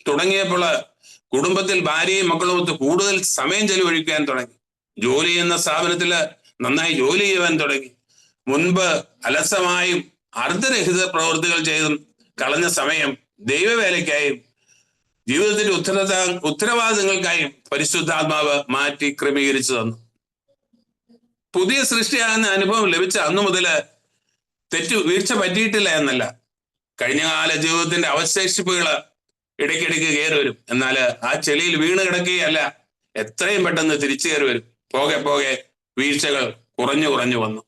തുടങ്ങിയപ്പോൾ കുടുംബത്തിൽ ഭാര്യയും മക്കളുമൊത്ത് കൂടുതൽ സമയം ചെലവഴിക്കാൻ തുടങ്ങി. ജോലി എന്ന സ്ഥാപനത്തില് നന്നായി ജോലി ചെയ്യുവാൻ തുടങ്ങി. മുൻപ് അലസമായും അർദ്ധരഹിത പ്രവൃത്തികൾ ചെയ്തും കളഞ്ഞ സമയം ദൈവവേലയ്ക്കായും ജീവിതത്തിന്റെ ഉത്തരവാദിത്തങ്ങൾക്കായും പരിശുദ്ധാത്മാവ് മാറ്റി ക്രമീകരിച്ചു തന്നു. പുതിയ സൃഷ്ടിയാകുന്ന അനുഭവം ലഭിച്ച അന്നു മുതല് വീഴ്ച പറ്റിയിട്ടില്ല എന്നല്ല, കഴിഞ്ഞകാല ജീവിതത്തിന്റെ അവശേഷിപ്പുകള് ഇടയ്ക്കിടയ്ക്ക് കയറി വരും. എന്നാൽ ആ ചെളിയിൽ വീണ് കിടക്കുകയല്ല, എത്രയും പെട്ടെന്ന് തിരിച്ചു കയറി വരും. പോകെ പോകെ വീഴ്ചകൾ കുറഞ്ഞു വന്നു.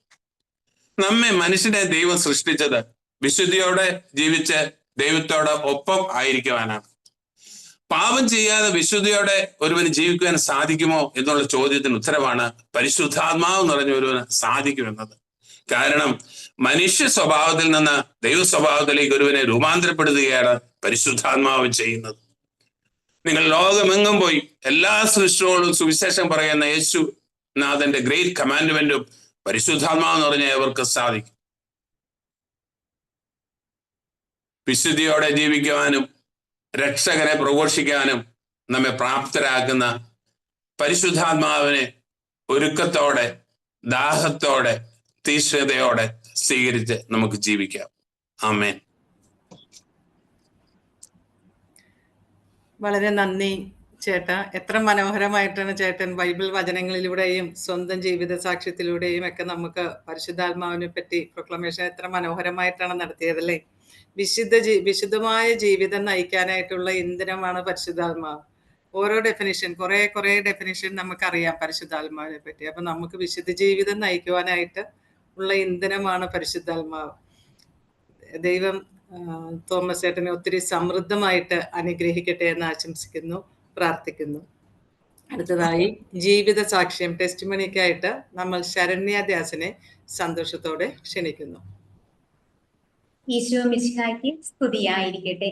നമ്മെ മനുഷ്യനെ ദൈവം സൃഷ്ടിച്ചത് വിശുദ്ധിയോടെ ജീവിച്ച് ദൈവത്തോട് ഒപ്പം ആയിരിക്കുവാനാണ്. പാപം ചെയ്യാതെ വിശുദ്ധിയോടെ ഒരുവന് ജീവിക്കുവാൻ സാധിക്കുമോ എന്നുള്ള ചോദ്യത്തിന് ഉത്തരവാണ് പരിശുദ്ധാത്മാവ് നിറഞ്ഞ ഒരുവന് സാധിക്കുമെന്നത്. കാരണം മനുഷ്യ സ്വഭാവത്തിൽ നിന്ന് ദൈവ സ്വഭാവത്തിലേക്ക് ഒരുവനെ രൂപാന്തരപ്പെടുത്തുകയാണ് പരിശുദ്ധാത്മാവ് ചെയ്യുന്നത്. നിങ്ങൾ ലോകമെങ്ങും പോയി എല്ലാ സൃഷ്ടികളോടും സുവിശേഷം പറയുന്ന യേശു നാഥന്റെ ഗ്രേറ്റ് കമാൻഡ്മെന്റും പരിശുദ്ധാത്മാവ് എന്ന് പറഞ്ഞാൽ അവർക്ക് സാധിക്കും. വിശുദ്ധിയോടെ ജീവിക്കുവാനും രക്ഷകനെ പ്രഘോഷിക്കാനും നമ്മെ പ്രാപ്തരാക്കുന്ന പരിശുദ്ധാത്മാവിനെ ഒരുക്കത്തോടെ, ദാഹത്തോടെ, തീക്ഷ്ണതയോടെ സ്വീകരിച്ച് നമുക്ക് ജീവിക്കാം. ആമേൻ. വളരെ നന്ദി ചേട്ടാ. എത്ര മനോഹരമായിട്ടാണ് ചേട്ടൻ ബൈബിൾ വചനങ്ങളിലൂടെയും സ്വന്തം ജീവിത സാക്ഷ്യത്തിലൂടെയും ഒക്കെ നമുക്ക് പരിശുദ്ധാത്മാവിനെ പറ്റി പ്രൊക്ലമേഷൻ എത്ര മനോഹരമായിട്ടാണ് നടത്തിയതല്ലേ. വിശുദ്ധമായ ജീവിതം നയിക്കാനായിട്ടുള്ള ഇന്ധനമാണ് പരിശുദ്ധാത്മാവ്. ഓരോ ഡെഫിനിഷൻ, കുറെ ഡെഫിനിഷൻ നമുക്കറിയാം പരിശുദ്ധാത്മാവിനെ പറ്റി. അപ്പൊ നമുക്ക് വിശുദ്ധ ജീവിതം നയിക്കുവാനായിട്ട് ഉള്ള ഇന്ധനമാണ് പരിശുദ്ധാത്മാവ്. ദൈവം തോമസ് ചേട്ടനെ ഒത്തിരി സമൃദ്ധമായിട്ട് അനുഗ്രഹിക്കട്ടെ എന്ന് ആശംസിക്കുന്നു, പ്രാർത്ഥിക്കുന്നു. അടുത്തതായി ജീവിത സാക്ഷ്യം ടെസ്റ്റിമണിക്കായിട്ട് നമ്മൾ ശരണ്യദാസിനെ സന്തോഷത്തോടെ ക്ഷണിക്കുന്നു. ഈശോ മിശിഹായ്ക്ക് സ്തുതിയായിരിക്കട്ടെ.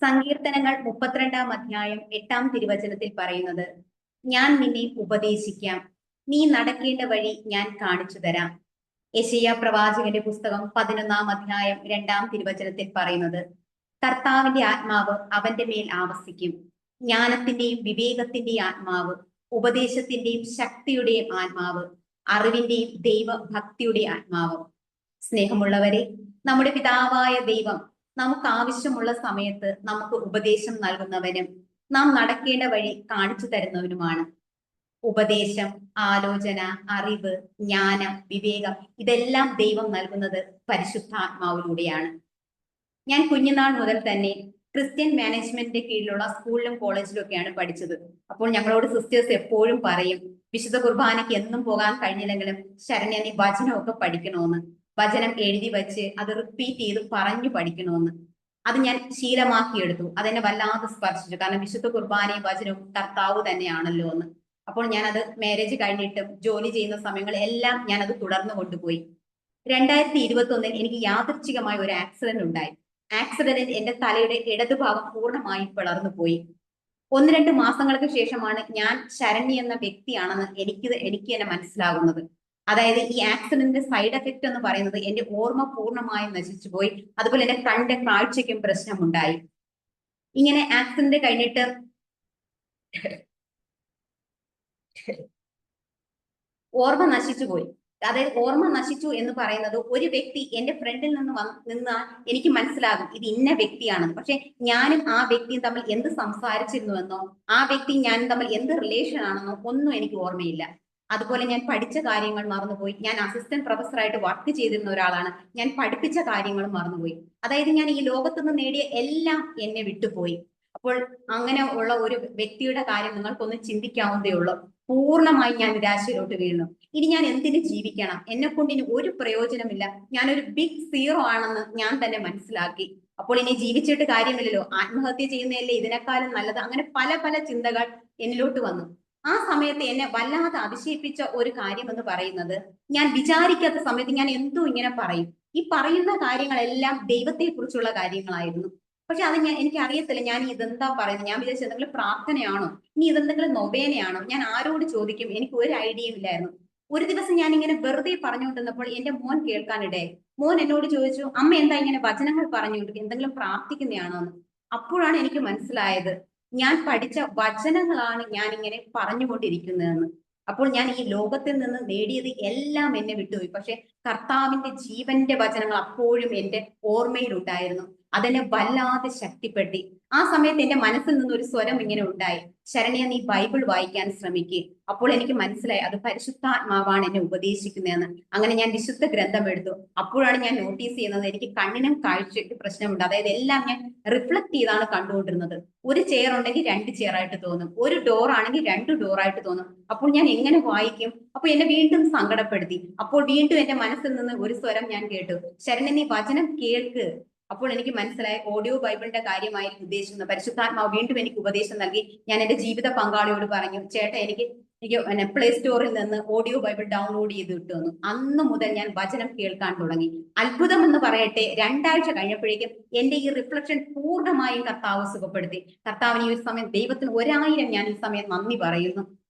സങ്കീർത്തനങ്ങൾ 32-ാം അധ്യായം 8-ാം തിരുവചനത്തിൽ പറയുന്നത്, ഞാൻ നിന്നെ ഉപദേശിക്കാം, നീ നടക്കേണ്ട വഴി ഞാൻ കാണിച്ചു തരാം. യെശയ്യാ പ്രവാചകന്റെ പുസ്തകം 11-ാം അധ്യായം 2-ാം തിരുവചനത്തിൽ പറയുന്നത്, കർത്താവിന്റെ ആത്മാവ് അവന്റെ മേൽ ആവസിക്കും, ജ്ഞാനത്തിന്റെയും വിവേകത്തിന്റെയും ആത്മാവ്, ഉപദേശത്തിന്റെയും ശക്തിയുടെയും ആത്മാവ്, അറിവിന്റെയും ദൈവഭക്തിയുടെ ആത്മാവ്. സ്നേഹമുള്ളവരെ, നമ്മുടെ പിതാവായ ദൈവം നമുക്ക് ആവശ്യമുള്ള സമയത്ത് നമുക്ക് ഉപദേശം നൽകുന്നവനും നാം നടക്കേണ്ട വഴി കാണിച്ചു തരുന്നവനുമാണ്. ഉപദേശം, ആലോചന, അറിവ്, ജ്ഞാനം, വിവേകം ഇതെല്ലാം ദൈവം നൽകുന്നത് പരിശുദ്ധാത്മാവിലൂടെയാണ്. ഞാൻ കുഞ്ഞുനാൾ മുതൽ തന്നെ ക്രിസ്ത്യൻ മാനേജ്മെന്റിന്റെ കീഴിലുള്ള സ്കൂളിലും കോളേജിലും ഒക്കെയാണ് പഠിച്ചത്. അപ്പോൾ ഞങ്ങളോട് സിസ്റ്റേഴ്സ് എപ്പോഴും പറയും, വിശുദ്ധ കുർബാനയ്ക്ക് എന്നും പോകാൻ കഴിഞ്ഞില്ലെങ്കിലും ശരണ്യ നീ വചനമൊക്കെ പഠിക്കണമെന്ന്. വചനം എഴുതി വെച്ച് അത് റിപ്പീറ്റ് ചെയ്ത് പറഞ്ഞു പഠിക്കണമെന്ന്. അത് ഞാൻ ശീലമാക്കിയെടുത്തു. അതെന്നെ വല്ലാതെ സ്പർശിച്ചു. കാരണം വിശുദ്ധ കുർബാനയും വചനവും കർത്താവ് തന്നെയാണല്ലോ എന്ന്. അപ്പോൾ ഞാനത് മാരേജ് കഴിഞ്ഞിട്ടും ജോലി ചെയ്യുന്ന സമയങ്ങളെല്ലാം ഞാനത് തുടർന്നു കൊണ്ടുപോയി. 2021 എനിക്ക് യാദൃച്ഛികമായ ഒരു ആക്സിഡന്റ് ഉണ്ടായി. ആക്സിഡന്റിൽ എന്റെ തലയുടെ ഇടതുഭാഗം പൂർണ്ണമായും പിളർന്നു പോയി. 1-2 മാസങ്ങൾക്ക് ശേഷമാണ് ഞാൻ ശരണ്യ എന്ന വ്യക്തിയാണെന്ന് എനിക്ക് തന്നെ മനസ്സിലാകുന്നത്. അതായത് ഈ ആക്സിഡന്റിന്റെ സൈഡ് എഫക്റ്റ് എന്ന് പറയുന്നത് എന്റെ ഓർമ്മ പൂർണ്ണമായും നശിച്ചു പോയി. അതുപോലെ എന്റെ കണ്ണിന്റെ കാഴ്ചയ്ക്കും പ്രശ്നമുണ്ടായി. ഇങ്ങനെ ആക്സിഡന്റ് കഴിഞ്ഞിട്ട് ഓർമ്മ നശിച്ചു പോയി. അതായത് ഓർമ്മ നശിച്ചു എന്ന് പറയുന്നത് ഒരു വ്യക്തി എന്റെ ഫ്രണ്ടിൽ നിന്ന് നിന്നാൽ എനിക്ക് മനസ്സിലാകും ഇത് ഇന്ന വ്യക്തിയാണെന്ന്. പക്ഷെ ഞാനും ആ വ്യക്തിയും തമ്മിൽ എന്ത് സംസാരിച്ചിരുന്നുവെന്നോ ആ വ്യക്തി ഞാനും തമ്മിൽ എന്ത് റിലേഷൻ ആണെന്നോ ഒന്നും എനിക്ക് ഓർമ്മയില്ല. അതുപോലെ ഞാൻ പഠിച്ച കാര്യങ്ങൾ മറന്നുപോയി. ഞാൻ അസിസ്റ്റന്റ് പ്രൊഫസറായിട്ട് വർക്ക് ചെയ്തിരുന്ന ഒരാളാണ്. ഞാൻ പഠിപ്പിച്ച കാര്യങ്ങളും മറന്നുപോയി. അതായത് ഞാൻ ഈ ലോകത്തുനിന്ന് നേടിയ എല്ലാം എന്നെ വിട്ടുപോയി. അപ്പോൾ അങ്ങനെ ഉള്ള ഒരു വ്യക്തിയുടെ കാര്യം നിങ്ങൾക്കൊന്ന് ചിന്തിക്കാവുന്നതേ ഉള്ളൂ. പൂർണ്ണമായി ഞാൻ നിരാശയിലോട്ട് വീണു. ഇനി ഞാൻ എന്തിന് ജീവിക്കണം? എന്നെ കൊണ്ട് ഇനി ഒരു പ്രയോജനമില്ല. ഞാനൊരു ബിഗ് സീറോ ആണെന്ന് ഞാൻ തന്നെ മനസ്സിലാക്കി. അപ്പോൾ ഇനി ജീവിച്ചിട്ട് കാര്യമില്ലല്ലോ, ആത്മഹത്യ ചെയ്യുന്നതല്ലേ ഇതിനേക്കാളും നല്ലത്. അങ്ങനെ പല പല ചിന്തകൾ എന്നിലോട്ട് വന്നു. ആ സമയത്ത് എന്നെ വല്ലാതെ അതിശയിപ്പിച്ച ഒരു കാര്യം എന്ന് പറയുന്നത്, ഞാൻ വിചാരിക്കാത്ത സമയത്ത് ഞാൻ എന്തോ ഇങ്ങനെ പറയും. ഈ പറയുന്ന കാര്യങ്ങളെല്ലാം ദൈവത്തെ കുറിച്ചുള്ള കാര്യങ്ങളായിരുന്നു. പക്ഷെ അത് എനിക്ക് അറിയത്തില്ല ഞാൻ ഇതെന്താ പറയുന്നത്. ഞാൻ വിചാരിച്ചു എന്തെങ്കിലും പ്രാർത്ഥനയാണോ, ഇനി ഇതെന്തെങ്കിലും നൊവേനയാണോ, ഞാൻ ആരോട് ചോദിക്കും, എനിക്ക് ഒരു ഐഡിയയും ഇല്ലായിരുന്നു. ഒരു ദിവസം ഞാൻ ഇങ്ങനെ വെറുതെ പറഞ്ഞുകൊണ്ടിരുന്നപ്പോൾ എന്റെ മോൻ കേൾക്കാനിടയായി. മോൻ എന്നോട് ചോദിച്ചു, അമ്മ എന്താ ഇങ്ങനെ വചനങ്ങൾ പറഞ്ഞുകൊണ്ട് എന്തെങ്കിലും പ്രാർത്ഥിക്കുന്നതാണോ എന്ന്. അപ്പോഴാണ് എനിക്ക് മനസ്സിലായത് ഞാൻ പഠിച്ച വചനങ്ങളാണ് ഞാൻ ഇങ്ങനെ പറഞ്ഞുകൊണ്ടിരിക്കുന്നതെന്ന്. അപ്പോൾ ഞാൻ ഈ ലോകത്തിൽ നിന്ന് നേടിയത് എല്ലാം എന്നെ വിട്ടുപോയി. പക്ഷെ കർത്താവിന്റെ ജീവന്റെ വചനങ്ങൾ അപ്പോഴും എന്റെ ഓർമ്മയിലുണ്ടായിരുന്നു. അതെന്നെ വല്ലാതെ ശക്തിപ്പെടുത്തി. ആ സമയത്ത് എന്റെ മനസ്സിൽ നിന്ന് ഒരു സ്വരം ഇങ്ങനെ ഉണ്ടായി, ശരണ്യ നീ ബൈബിൾ വായിക്കാൻ ശ്രമിക്കുക. അപ്പോൾ എനിക്ക് മനസ്സിലായി അത് പരിശുദ്ധാത്മാവാണ് എന്നെ ഉപദേശിക്കുന്നതെന്ന്. അങ്ങനെ ഞാൻ വിശുദ്ധ ഗ്രന്ഥം എടുത്തു. അപ്പോഴാണ് ഞാൻ നോട്ടീസ് ചെയ്യുന്നത് എനിക്ക് കണ്ണിനും കാഴ്ചയ്ക്ക് പ്രശ്നമുണ്ട്. അതായത് എല്ലാം ഞാൻ റിഫ്ലക്ട് ചെയ്താണ് കണ്ടുകൊണ്ടിരുന്നത്. ഒരു ചെയർ ഉണ്ടെങ്കിൽ 2 ചെയറായിട്ട് തോന്നും, ഒരു ഡോർ ആണെങ്കിൽ 2 ഡോറായിട്ട് തോന്നും. അപ്പോൾ ഞാൻ എങ്ങനെ വായിക്കും? അപ്പൊ എന്നെ വീണ്ടും സങ്കടപ്പെടുത്തി. അപ്പോൾ വീണ്ടും എന്റെ മനസ്സിൽ നിന്ന് ഒരു സ്വരം ഞാൻ കേട്ടു, ശരണ്യ നീ വചനം കേൾക്ക്. അപ്പോൾ എനിക്ക് മനസ്സിലായി ഓഡിയോ ബൈബിളിന്റെ കാര്യമായിരിക്കും ഉദ്ദേശിക്കുന്നത്. പരിശുദ്ധാത്മാവ് വീണ്ടും എനിക്ക് ഉപദേശം നൽകി. ഞാൻ എന്റെ ജീവിത പങ്കാളിയോട് പറഞ്ഞു, ചേട്ടാ എനിക്ക് എനിക്ക് പ്ലേ സ്റ്റോറിൽ നിന്ന് ഓഡിയോ ബൈബിൾ ഡൗൺലോഡ് ചെയ്ത് കിട്ടുന്നു. അന്ന് മുതൽ ഞാൻ വചനം കേൾക്കാൻ തുടങ്ങി. അത്ഭുതം എന്ന് പറയട്ടെ, 2 ആഴ്ച കഴിഞ്ഞപ്പോഴേക്കും എന്റെ ഈ റിഫ്ലക്ഷൻ പൂർണ്ണമായും കർത്താവ് സുഖപ്പെടുത്തി. കർത്താവിന് ഈ ഒരു സമയം, ദൈവത്തിന് 1000 ഞാൻ ഈ സമയം നന്ദി പറയുന്നു.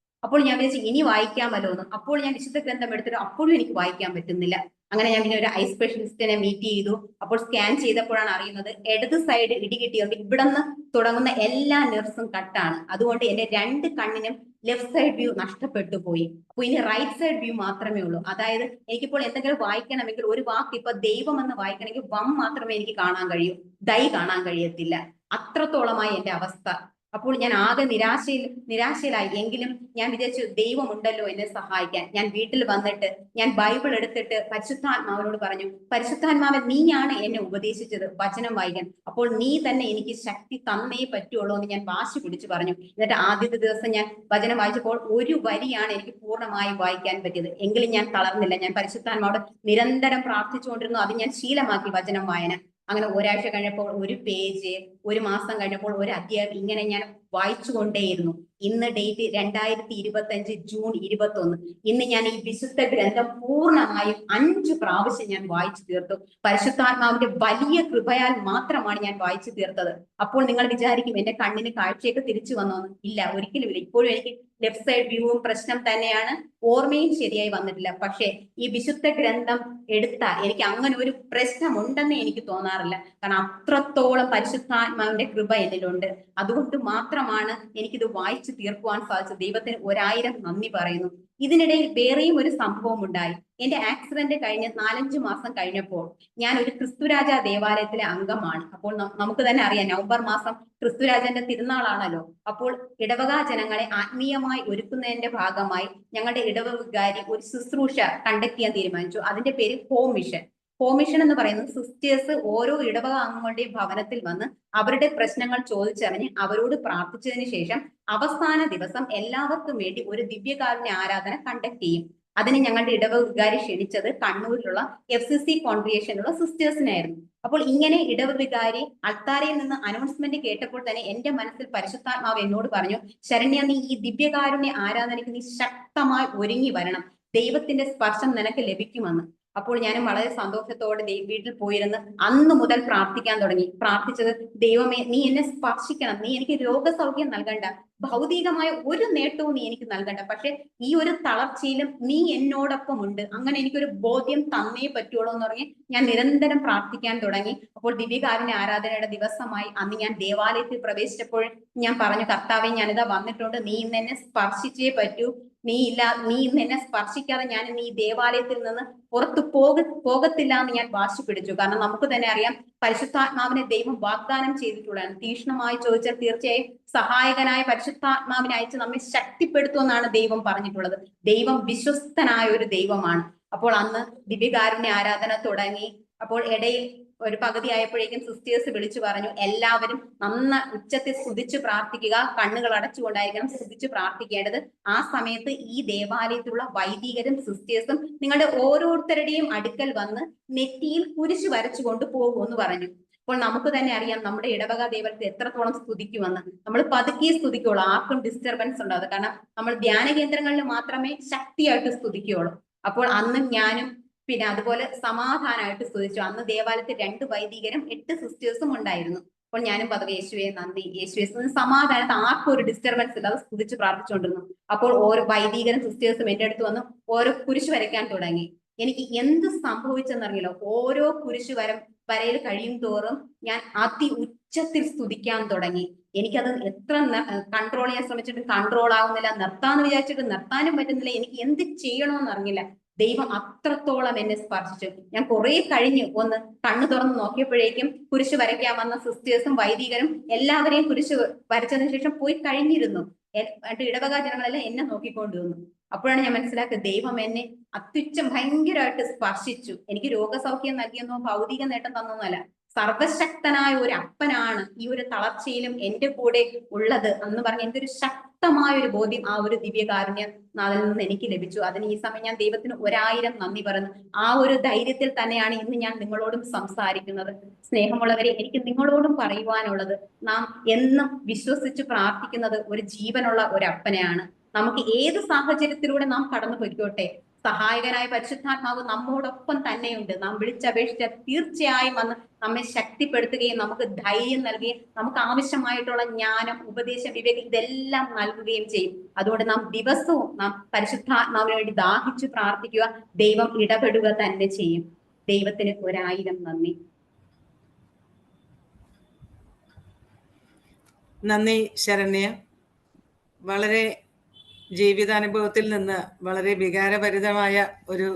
അപ്പോൾ ഞാൻ വിചാരിച്ചു ഇനി വായിക്കാമല്ലോ എന്ന്. അപ്പോൾ ഞാൻ വിശുദ്ധ ഗ്രന്ഥം എടുത്തിട്ട് അപ്പോഴും എനിക്ക് വായിക്കാൻ പറ്റുന്നില്ല. അങ്ങനെ ഞാൻ പിന്നെ ഒരു ഐ സ്പെഷ്യലിസ്റ്റിനെ മീറ്റ് ചെയ്തു. അപ്പോൾ സ്കാൻ ചെയ്തപ്പോഴാണ് അറിയുന്നത് ഇടത് സൈഡ് ഇടികിട്ടിയുണ്ട്. ഇവിടെ നിന്ന് തുടങ്ങുന്ന എല്ലാ നെർവ്സും കട്ടാണ്. അതുകൊണ്ട് എന്റെ 2 കണ്ണിനും ലെഫ്റ്റ് സൈഡ് വ്യൂ നഷ്ടപ്പെട്ടു പോയി. അപ്പൊ ഇനി റൈറ്റ് സൈഡ് വ്യൂ മാത്രമേ ഉള്ളൂ. അതായത് എനിക്കിപ്പോൾ എന്തെങ്കിലും വായിക്കണമെങ്കിൽ ഒരു വാക്ക് ഇപ്പൊ ദൈവം എന്ന് വായിക്കണമെങ്കിൽ വം മാത്രമേ എനിക്ക് കാണാൻ കഴിയൂ, ദൈ കാണാൻ കഴിയത്തില്ല. അത്രത്തോളമായി എന്റെ അവസ്ഥ. അപ്പോൾ ഞാൻ ആകെ നിരാശയിലായി. എങ്കിലും ഞാൻ വിചാരിച്ചു ദൈവം ഉണ്ടല്ലോ എന്നെ സഹായിക്കാൻ. ഞാൻ വീട്ടിൽ വന്നിട്ട് ഞാൻ ബൈബിൾ എടുത്തിട്ട് പരിശുദ്ധാത്മാവിനോട് പറഞ്ഞു, പരിശുദ്ധാത്മാവൻ നീയാണ് എന്നെ ഉപദേശിച്ചത് വചനം വായിക്കാൻ, അപ്പോൾ നീ തന്നെ എനിക്ക് ശക്തി തന്നേ പറ്റുള്ളൂ എന്ന് ഞാൻ വാശി പിടിച്ചു പറഞ്ഞു. എന്നിട്ട് ആദ്യത്തെ ദിവസം ഞാൻ വചനം വായിച്ചപ്പോൾ ഒരു വരിയാണ് എനിക്ക് പൂർണ്ണമായി വായിക്കാൻ പറ്റിയത്. എങ്കിലും ഞാൻ തളർന്നില്ല. ഞാൻ പരിശുദ്ധാത്മാവോട് നിരന്തരം പ്രാർത്ഥിച്ചുകൊണ്ടിരുന്നു. അത് ഞാൻ ശീലമാക്കി വചനം വായന. അങ്ങനെ ഒരാഴ്ച കഴിഞ്ഞപ്പോൾ 1 പേജ്, 1 മാസം കഴിഞ്ഞപ്പോൾ 1 അധ്യായം, ഇങ്ങനെ ഞാൻ വായിച്ചുകൊണ്ടേയിരുന്നു. ഇന്ന് ഡേറ്റ് 2025 ജൂൺ 21. ഇന്ന് ഞാൻ ഈ വിശുദ്ധ ഗ്രന്ഥം പൂർണ്ണമായും 5 പ്രാവശ്യം ഞാൻ വായിച്ചു തീർത്തു. പരിശുദ്ധാത്മാവിന്റെ വലിയ കൃപയാൽ മാത്രമാണ് ഞാൻ വായിച്ചു തീർത്തത്. അപ്പോൾ നിങ്ങൾ വിചാരിക്കും എന്റെ കണ്ണിന് കാഴ്ചയൊക്കെ തിരിച്ചു വന്നോന്ന്. ഇല്ല, ഒരിക്കലുമില്ല. ഇപ്പോഴും എനിക്ക് ലെഫ്റ്റ് സൈഡ് വ്യൂവും പ്രശ്നം തന്നെയാണ്, ഓർമ്മയും ശരിയായി വന്നിട്ടില്ല. പക്ഷേ ഈ വിശുദ്ധ ഗ്രന്ഥം എടുത്താൽ എനിക്ക് അങ്ങനെ ഒരു പ്രശ്നം ഉണ്ടെന്ന് എനിക്ക് തോന്നാറില്ല. കാരണം അത്രത്തോളം പരിശുദ്ധാത്മാവിന്റെ കൃപ എന്നിലുണ്ട്. അതുകൊണ്ട് മാത്രമാണ് എനിക്കിത് വായിച്ചു തീർക്കുവാൻ സാധിച്ചത്. ദൈവത്തിന് 1000 നന്ദി പറയുന്നു. ഇതിനിടയിൽ വേറെയും ഒരു സംഭവം ഉണ്ടായി. എന്റെ ആക്സിഡന്റ് കഴിഞ്ഞ് 4-5 മാസം കഴിഞ്ഞപ്പോൾ ഞാൻ ഒരു ക്രിസ്തുരാജ ദേവാലയത്തിലെ അംഗമാണ്. അപ്പോൾ നമുക്ക് തന്നെ അറിയാം, നവംബർ മാസം ക്രിസ്തുരാജന്റെ തിരുനാളാണല്ലോ. അപ്പോൾ ഇടവക ജനങ്ങളെ ആത്മീയമായി ഒരുക്കുന്നതിന്റെ ഭാഗമായി ഞങ്ങളുടെ ഇടവക വികാരി ഒരു ശുശ്രൂഷ കണ്ടക്ട് ചെയ്യാൻ തീരുമാനിച്ചു. അതിന്റെ പേര് ഹോം മിഷൻ. ഹോം മിഷൻ എന്ന് പറയുന്നത് സിസ്റ്റേഴ്സ് ഓരോ ഇടവക അംഗങ്ങളുടെയും ഭവനത്തിൽ വന്ന് അവരുടെ പ്രശ്നങ്ങൾ ചോദിച്ചറിഞ്ഞ് അവരോട് പ്രാർത്ഥിച്ചതിന് ശേഷം അവസാന ദിവസം എല്ലാവർക്കും വേണ്ടി ഒരു ദിവ്യകാരുണ്യ ആരാധന കണ്ടക്ട് ചെയ്യും. അതിന് ഞങ്ങളുടെ ഇടവക വികാരി ക്ഷണിച്ചത് കണ്ണൂരിലുള്ള FCC കോൺഗ്രിഗേഷനിലുള്ള സിസ്റ്റേഴ്സിനായിരുന്നു. അപ്പോൾ ഇങ്ങനെ ഇടവക വികാരി അൾത്താരയിൽ നിന്ന് അനൗൺസ്മെന്റ് കേട്ടപ്പോൾ തന്നെ എന്റെ മനസ്സിൽ പരിശുദ്ധാത്മാവ് എന്നോട് പറഞ്ഞു, ശരണ്യ, നീ ഈ ദിവ്യകാരുണ്യ ആരാധനയ്ക്ക് നീ ശക്തമായി ഒരുങ്ങി വരണം, ദൈവത്തിന്റെ സ്പർശം നിനക്ക് ലഭിക്കുമെന്ന്. അപ്പോൾ ഞാനും വളരെ സന്തോഷത്തോടെ വീട്ടിൽ പോയിരുന്ന് അന്ന് മുതൽ പ്രാർത്ഥിക്കാൻ തുടങ്ങി. പ്രാർത്ഥിച്ചത്, ദൈവമേ നീ എന്നെ സ്പർശിക്കണം, നീ എനിക്ക് രോഗസൗഖ്യം നൽകണ്ട, ഭൗതികമായ ഒരു നേട്ടവും നീ എനിക്ക് നൽകണ്ട, പക്ഷെ ഈ ഒരു തളർച്ചയിലും നീ എന്നോടൊപ്പം ഉണ്ട്, അങ്ങനെ എനിക്കൊരു ബോധ്യം തന്നേ പറ്റുള്ളൂ എന്ന് പറഞ്ഞ് ഞാൻ നിരന്തരം പ്രാർത്ഥിക്കാൻ തുടങ്ങി. അപ്പോൾ ദിവ്യകാരുണ്യ ആരാധനയുടെ ദിവസമായി അന്ന് ഞാൻ ദേവാലയത്തിൽ പ്രവേശിച്ചപ്പോൾ ഞാൻ പറഞ്ഞു, കർത്താവെ ഞാനിതാ വന്നിട്ടുണ്ട്, നീ ഇന്ന് എന്നെ സ്പർശിച്ചേ പറ്റൂ, നീ ഇന്ന് എന്നെ സ്പർശിക്കാതെ ഞാൻ ഇന്ന് ഈ ദേവാലയത്തിൽ നിന്ന് പുറത്തു പോകത്തില്ല എന്ന് ഞാൻ വാശി പിടിച്ചു. കാരണം നമുക്ക് തന്നെ അറിയാം, പരിശുദ്ധാത്മാവിനെ ദൈവം വാഗ്ദാനം ചെയ്തിട്ടുള്ളതാണ്. തീക്ഷ്ണമായി ചോദിച്ചാൽ തീർച്ചയായും സഹായകനായ പരിശുദ്ധാത്മാവിനെ അയച്ച് നമ്മെ ശക്തിപ്പെടുത്തുമെന്നാണ് ദൈവം പറഞ്ഞിട്ടുള്ളത്. ദൈവം വിശ്വസ്തനായ ഒരു ദൈവമാണ്. അപ്പോൾ അന്ന് ദിവ്യകാരുണ്യ ആരാധന തുടങ്ങി. അപ്പോൾ ഇടയിൽ ഒരു പകുതി ആയപ്പോഴേക്കും സിസ്റ്റേഴ്സ് വിളിച്ചു പറഞ്ഞു, എല്ലാവരും ഉച്ചത്തിൽ സ്തുതിച്ചു പ്രാർത്ഥിക്കുക, കണ്ണുകൾ അടച്ചുകൊണ്ടായിരിക്കണം സ്തുതിച്ചു പ്രാർത്ഥിക്കേണ്ടത്. ആ സമയത്ത് ഈ ദേവാലയത്തിലുള്ള വൈദികരും സിസ്റ്റേഴ്സും നിങ്ങളുടെ ഓരോരുത്തരുടെയും അടുക്കൽ വന്ന് നെറ്റിയിൽ കുരിശ് വരച്ചുകൊണ്ട് പോകുമെന്ന് പറഞ്ഞു. അപ്പോൾ നമുക്ക് തന്നെ അറിയാം നമ്മുടെ ഇടവക ദൈവത്തെ എത്രത്തോളം സ്തുതിക്കുമെന്ന്. നമ്മൾ പതുക്കെ സ്തുതിക്കുള്ളൂ, ആർക്കും ഡിസ്റ്റർബൻസ് ഉണ്ടാവും. കാരണം നമ്മൾ ധ്യാന കേന്ദ്രങ്ങളിൽ മാത്രമേ ശക്തിയായിട്ട് സ്തുതിക്കുകയുള്ളൂ. അപ്പോൾ അന്നും ഞാനും പിന്നെ അതുപോലെ സമാധാനമായിട്ട് സ്തുതിച്ചു. അന്ന് ദേവാലയത്തിൽ 2 വൈദികരും 8 സിസ്റ്റേഴ്സും ഉണ്ടായിരുന്നു. അപ്പോൾ ഞാനും പതുക്കെ യേശുവെ നന്ദി, യേശുവെ സമാധാനത്ത് ആർക്കും ഒരു ഡിസ്റ്റർബൻസ് ഇല്ലാതെ സ്തുതിച്ച് പ്രാർത്ഥിച്ചുകൊണ്ടിരുന്നു. അപ്പോൾ ഓരോ വൈദികരും സിസ്റ്റേഴ്സും എന്റെ അടുത്ത് വന്ന് ഓരോ കുരിശ് വരയ്ക്കാൻ തുടങ്ങി. എനിക്ക് എന്ത് സംഭവിച്ചെന്നറിയില്ല, ഓരോ കുരിശ് വരയിൽ കഴിയും തോറും ഞാൻ ഉച്ചത്തിൽ സ്തുതിക്കാൻ തുടങ്ങി. എനിക്കത് എത്ര കൺട്രോൾ ചെയ്യാൻ ശ്രമിച്ചിട്ട് കൺട്രോൾ ആവുന്നില്ല, നിർത്താന്ന് വിചാരിച്ചിട്ട് നിർത്താനും പറ്റുന്നില്ല. എനിക്ക് എന്ത് ചെയ്യണമെന്ന് അറിഞ്ഞില്ല. ദൈവം അത്രത്തോളം എന്നെ സ്പർശിച്ചു. ഞാൻ കുറെ കഴിഞ്ഞ് ഒന്ന് കണ്ണു തുറന്ന് നോക്കിയപ്പോഴേക്കും കുരിശ് വരയ്ക്കാൻ വന്ന സിസ്റ്റേഴ്സും വൈദികരും എല്ലാവരെയും കുരിശ് വരച്ചതിന് ശേഷം പോയി കഴിഞ്ഞിരുന്നു. ഇടവക ജനങ്ങളെല്ലാം എന്നെ നോക്കിക്കൊണ്ടിരുന്നു. അപ്പോഴാണ് ഞാൻ മനസ്സിലാക്കിയത് ദൈവം എന്നെ അത്യുച്ചം ഭയങ്കരമായിട്ട് സ്പർശിച്ചു. എനിക്ക് രോഗസൗഖ്യം നൽകിയെന്നോ ഭൗതിക നേട്ടം തന്നൊന്നുമല്ല, സർവശക്തനായ ഒരു അപ്പനാണ് ഈ ഒരു തളർച്ചയിലും എന്റെ കൂടെ ഉള്ളത് എന്ന് പറഞ്ഞ് എന്തൊരു ശക്തമായ ഒരു ബോധ്യം ആ ഒരു ദിവ്യകാരുണ്യ നാളിൽ നിന്ന് എനിക്ക് ലഭിച്ചു. അതിന് ഈ സമയം ഞാൻ ദൈവത്തിന് 1000 നന്ദി പറയുന്നു. ആ ഒരു ധൈര്യത്തിൽ തന്നെയാണ് ഇന്ന് ഞാൻ നിങ്ങളോടും സംസാരിക്കുന്നത്. സ്നേഹമുള്ളവരെ, എനിക്ക് നിങ്ങളോടും പറയുവാനുള്ളത്, നാം എന്നും വിശ്വസിച്ച് പ്രാർത്ഥിക്കുന്നത് ഒരു ജീവനുള്ള ഒരു അപ്പനെയാണ്. നമുക്ക് ഏത് സാഹചര്യത്തിലൂടെ നാം കടന്നു പൊയ്ക്കോട്ടെ, സഹായകനായ പരിശുദ്ധാത്മാവ് നമ്മോടൊപ്പം തന്നെയുണ്ട്. നാം വിളിച്ചപേക്ഷിച്ച തീർച്ചയായും വന്ന് നമ്മെ ശക്തിപ്പെടുത്തുകയും നമുക്ക് ധൈര്യം നൽകുകയും നമുക്ക് ആവശ്യമായിട്ടുള്ള ജ്ഞാനം, ഉപദേശം, വിവേകം ഇതെല്ലാം നൽകുകയും ചെയ്യും. അതുകൊണ്ട് നാം ദിവസവും നാം പരിശുദ്ധാത്മാവിന് വേണ്ടി ദാഹിച്ചു പ്രാർത്ഥിക്കുക. ദൈവം ഇടപെടുക തന്നെ ചെയ്യും. ദൈവത്തിന് 1000 നന്ദി. നന്ദി ശരണ്യ. വളരെ ജീവിതാനുഭവത്തിൽ നിന്ന് വളരെ വികാരഭരിതമായ ഒരു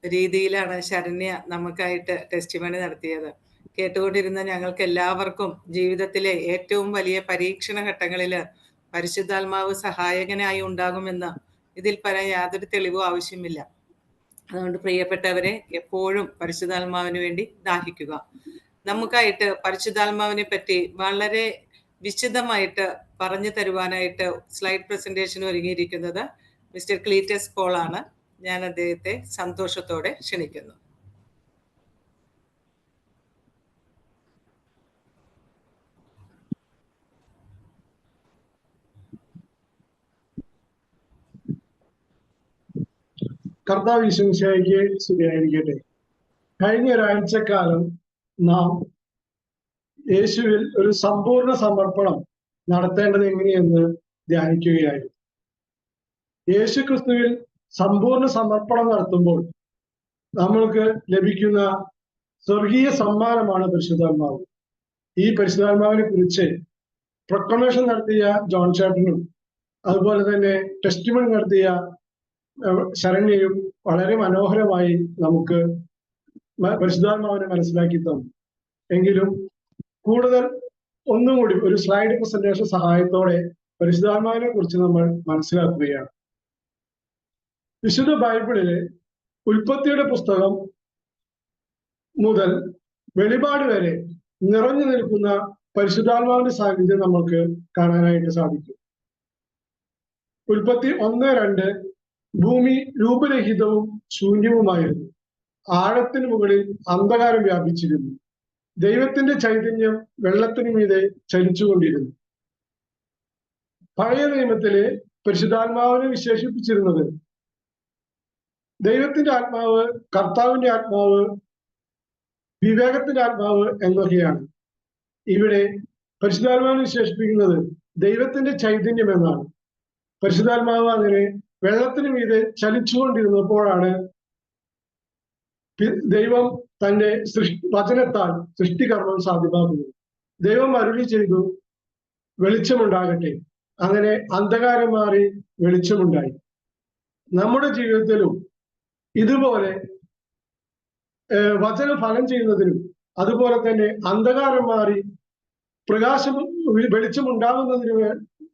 രീതിയിലാണ് ശരണ്യ നമുക്കായിട്ട് ടെസ്റ്റിമണി നടത്തിയത്. കേട്ടുകൊണ്ടിരുന്ന ഞങ്ങൾക്ക് എല്ലാവർക്കും ജീവിതത്തിലെ ഏറ്റവും വലിയ പരീക്ഷണ ഘട്ടങ്ങളിൽ പരിശുദ്ധാത്മാവ് സഹായകനായി ഉണ്ടാകുമെന്ന് ഇതിൽ പറയാൻ യാതൊരു തെളിവും ആവശ്യമില്ല. അതുകൊണ്ട് പ്രിയപ്പെട്ടവരെ, എപ്പോഴും പരിശുദ്ധാത്മാവിന് വേണ്ടി ദാഹിക്കുക. നമുക്കായിട്ട് പരിശുദ്ധാത്മാവിനെ പറ്റി വളരെ വിശദമായിട്ട് പറഞ്ഞു തരുവാനായിട്ട് സ്ലൈഡ് പ്രസന്റേഷൻ ഒരുങ്ങിയിരിക്കുന്നത് മിസ്റ്റർ ക്ലീറ്റസ് പോൾ ആണ്. ഞാൻ അദ്ദേഹത്തെ സന്തോഷത്തോടെ ക്ഷണിക്കുന്നു. കർത്താവ് ഈശോമിശിഹായ്ക്ക് സ്തുതിയായിരിക്കട്ടെ. കഴിഞ്ഞ ഒരാഴ്ചക്കാലം നാം യേശുവിൽ ഒരു സമ്പൂർണ്ണ സമർപ്പണം നടത്തേണ്ടത് എങ്ങനെയെന്ന് ധ്യാനിക്കുകയായിരുന്നു. യേശു ക്രിസ്തുവിൽ സമ്പൂർണ്ണ സമർപ്പണം നടത്തുമ്പോൾ നമ്മൾക്ക് ലഭിക്കുന്ന സ്വർഗീയ സമ്മാനമാണ് പരിശുദ്ധാത്മാവ്. ഈ പരിശുദ്ധാത്മാവിനെ കുറിച്ച് പ്രൊക്ലമേഷൻ നടത്തിയ ജോൺ ചേട്ടനും അതുപോലെ തന്നെ ടെസ്റ്റിമണി നടത്തിയ ശരണ്യയും വളരെ മനോഹരമായി നമുക്ക് പരിശുദ്ധാത്മാവിനെ മനസ്സിലാക്കി തന്നു. എങ്കിലും കൂടുതൽ ഒന്നും കൂടി ഒരു സ്ലൈഡ് പ്രസന്റേഷൻ സഹായത്തോടെ പരിശുദ്ധാത്മാവിനെ കുറിച്ച് നമ്മൾ മനസ്സിലാക്കുകയാണ്. വിശുദ്ധ ബൈബിളിലെ ഉൽപ്പത്തിയുടെ പുസ്തകം മുതൽ വെളിപാട് വരെ നിറഞ്ഞു നിൽക്കുന്ന പരിശുദ്ധാത്മാവിന്റെ സാന്നിധ്യം നമുക്ക് കാണാനായിട്ട് സാധിക്കും. ഉൽപ്പത്തി 1:2 ഭൂമി രൂപരഹിതവും ശൂന്യവുമായിരുന്നു, ആഴത്തിന് മുകളിൽ അന്ധകാരം വ്യാപിച്ചിരുന്നു, ദൈവത്തിന്റെ ചൈതന്യം വെള്ളത്തിനു മീതെ ചലിച്ചുകൊണ്ടിരുന്നു. പഴയ നിയമത്തിലെ പരിശുദ്ധാത്മാവിനെ വിശേഷിപ്പിച്ചിരുന്നത് ദൈവത്തിന്റെ ആത്മാവ്, കർത്താവിന്റെ ആത്മാവ്, വിവേകത്തിന്റെ ആത്മാവ് എന്നൊക്കെയാണ്. ഇവിടെ പരിശുദ്ധാത്മാവിനെ വിശേഷിപ്പിക്കുന്നത് ദൈവത്തിന്റെ ചൈതന്യം എന്നാണ്. പരിശുദ്ധാത്മാവ് അങ്ങനെ വെള്ളത്തിന് മീതെ ചലിച്ചുകൊണ്ടിരുന്നപ്പോഴാണ് ദൈവം തന്റെ വചനത്താൽ സൃഷ്ടികർമ്മം സാധ്യമാക്കുന്നത്. ദൈവം അരുളി ചെയ്തു, വെളിച്ചമുണ്ടാകട്ടെ. അങ്ങനെ അന്ധകാരം മാറി വെളിച്ചമുണ്ടായി. നമ്മുടെ ജീവിതത്തിലും ഇതുപോലെ വചനം ഫലം ചെയ്യുന്നതിനും അതുപോലെ തന്നെ അന്ധകാരം മാറി പ്രകാശം വെളിച്ചമുണ്ടാകുന്നതിനും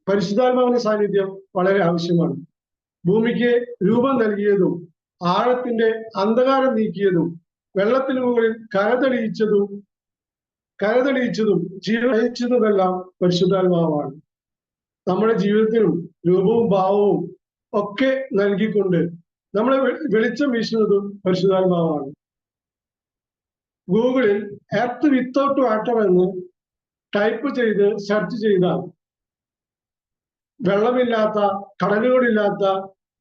പരിശുദ്ധാത്മാവിന്റെ സാന്നിധ്യം വളരെ ആവശ്യമാണ്. ഭൂമിക്ക് രൂപം നൽകിയതും ആഴത്തിന്റെ അന്ധകാരം നീക്കിയതും വെള്ളത്തിന് മുകളിൽ കരതെളിയിച്ചതും ജീവനയിച്ചതുമെല്ലാം പരിശുദ്ധാത്മാവാണ്. നമ്മുടെ ജീവിതത്തിലും രൂപവും ഭാവവും ഒക്കെ നൽകിക്കൊണ്ട് നമ്മളെ വെളിച്ചം വീശുന്നതും പരിശുദ്ധാത്മാവാണ്. ഗൂഗിളിൽ എർത്ത് വിത്തൗട്ട് വാട്ടർ എന്ന് ടൈപ്പ് ചെയ്ത് സെർച്ച് ചെയ്താൽ വെള്ളമില്ലാത്ത, കടലുകളില്ലാത്ത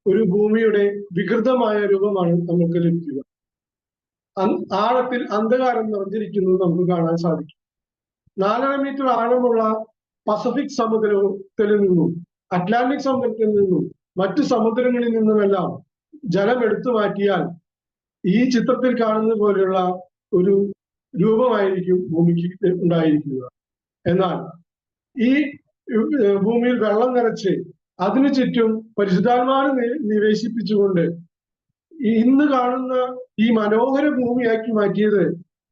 ഒരു ഭൂമിയുടെ വികൃതമായ രൂപമാണ് നമുക്ക് ലഭിക്കുക. ആഴത്തിൽ അന്ധകാരം നിറഞ്ഞിരിക്കുന്നത് നമുക്ക് കാണാൻ സാധിക്കും. 4.5 മീറ്റർ ആഴമുള്ള പസഫിക് സമുദ്രത്തിൽ നിന്നും അറ്റ്ലാന്റിക് സമുദ്രത്തിൽ നിന്നും മറ്റു സമുദ്രങ്ങളിൽ നിന്നുമെല്ലാം ജലം എടുത്തു മാറ്റിയാൽ ഈ ചിത്രത്തിൽ കാണുന്നത് പോലെയുള്ള ഒരു രൂപമായിരിക്കും ഭൂമിക്ക് ഉണ്ടായിരിക്കുക. എന്നാൽ ഈ ഭൂമിയിൽ വെള്ളം നിറച്ച് അതിനു ചുറ്റും പരിശുദ്ധാത്മാവിനെ നിവേശിപ്പിച്ചുകൊണ്ട് ഇന്ന് കാണുന്ന ഈ മനോഹര ഭൂമിയാക്കി മാറ്റിയത്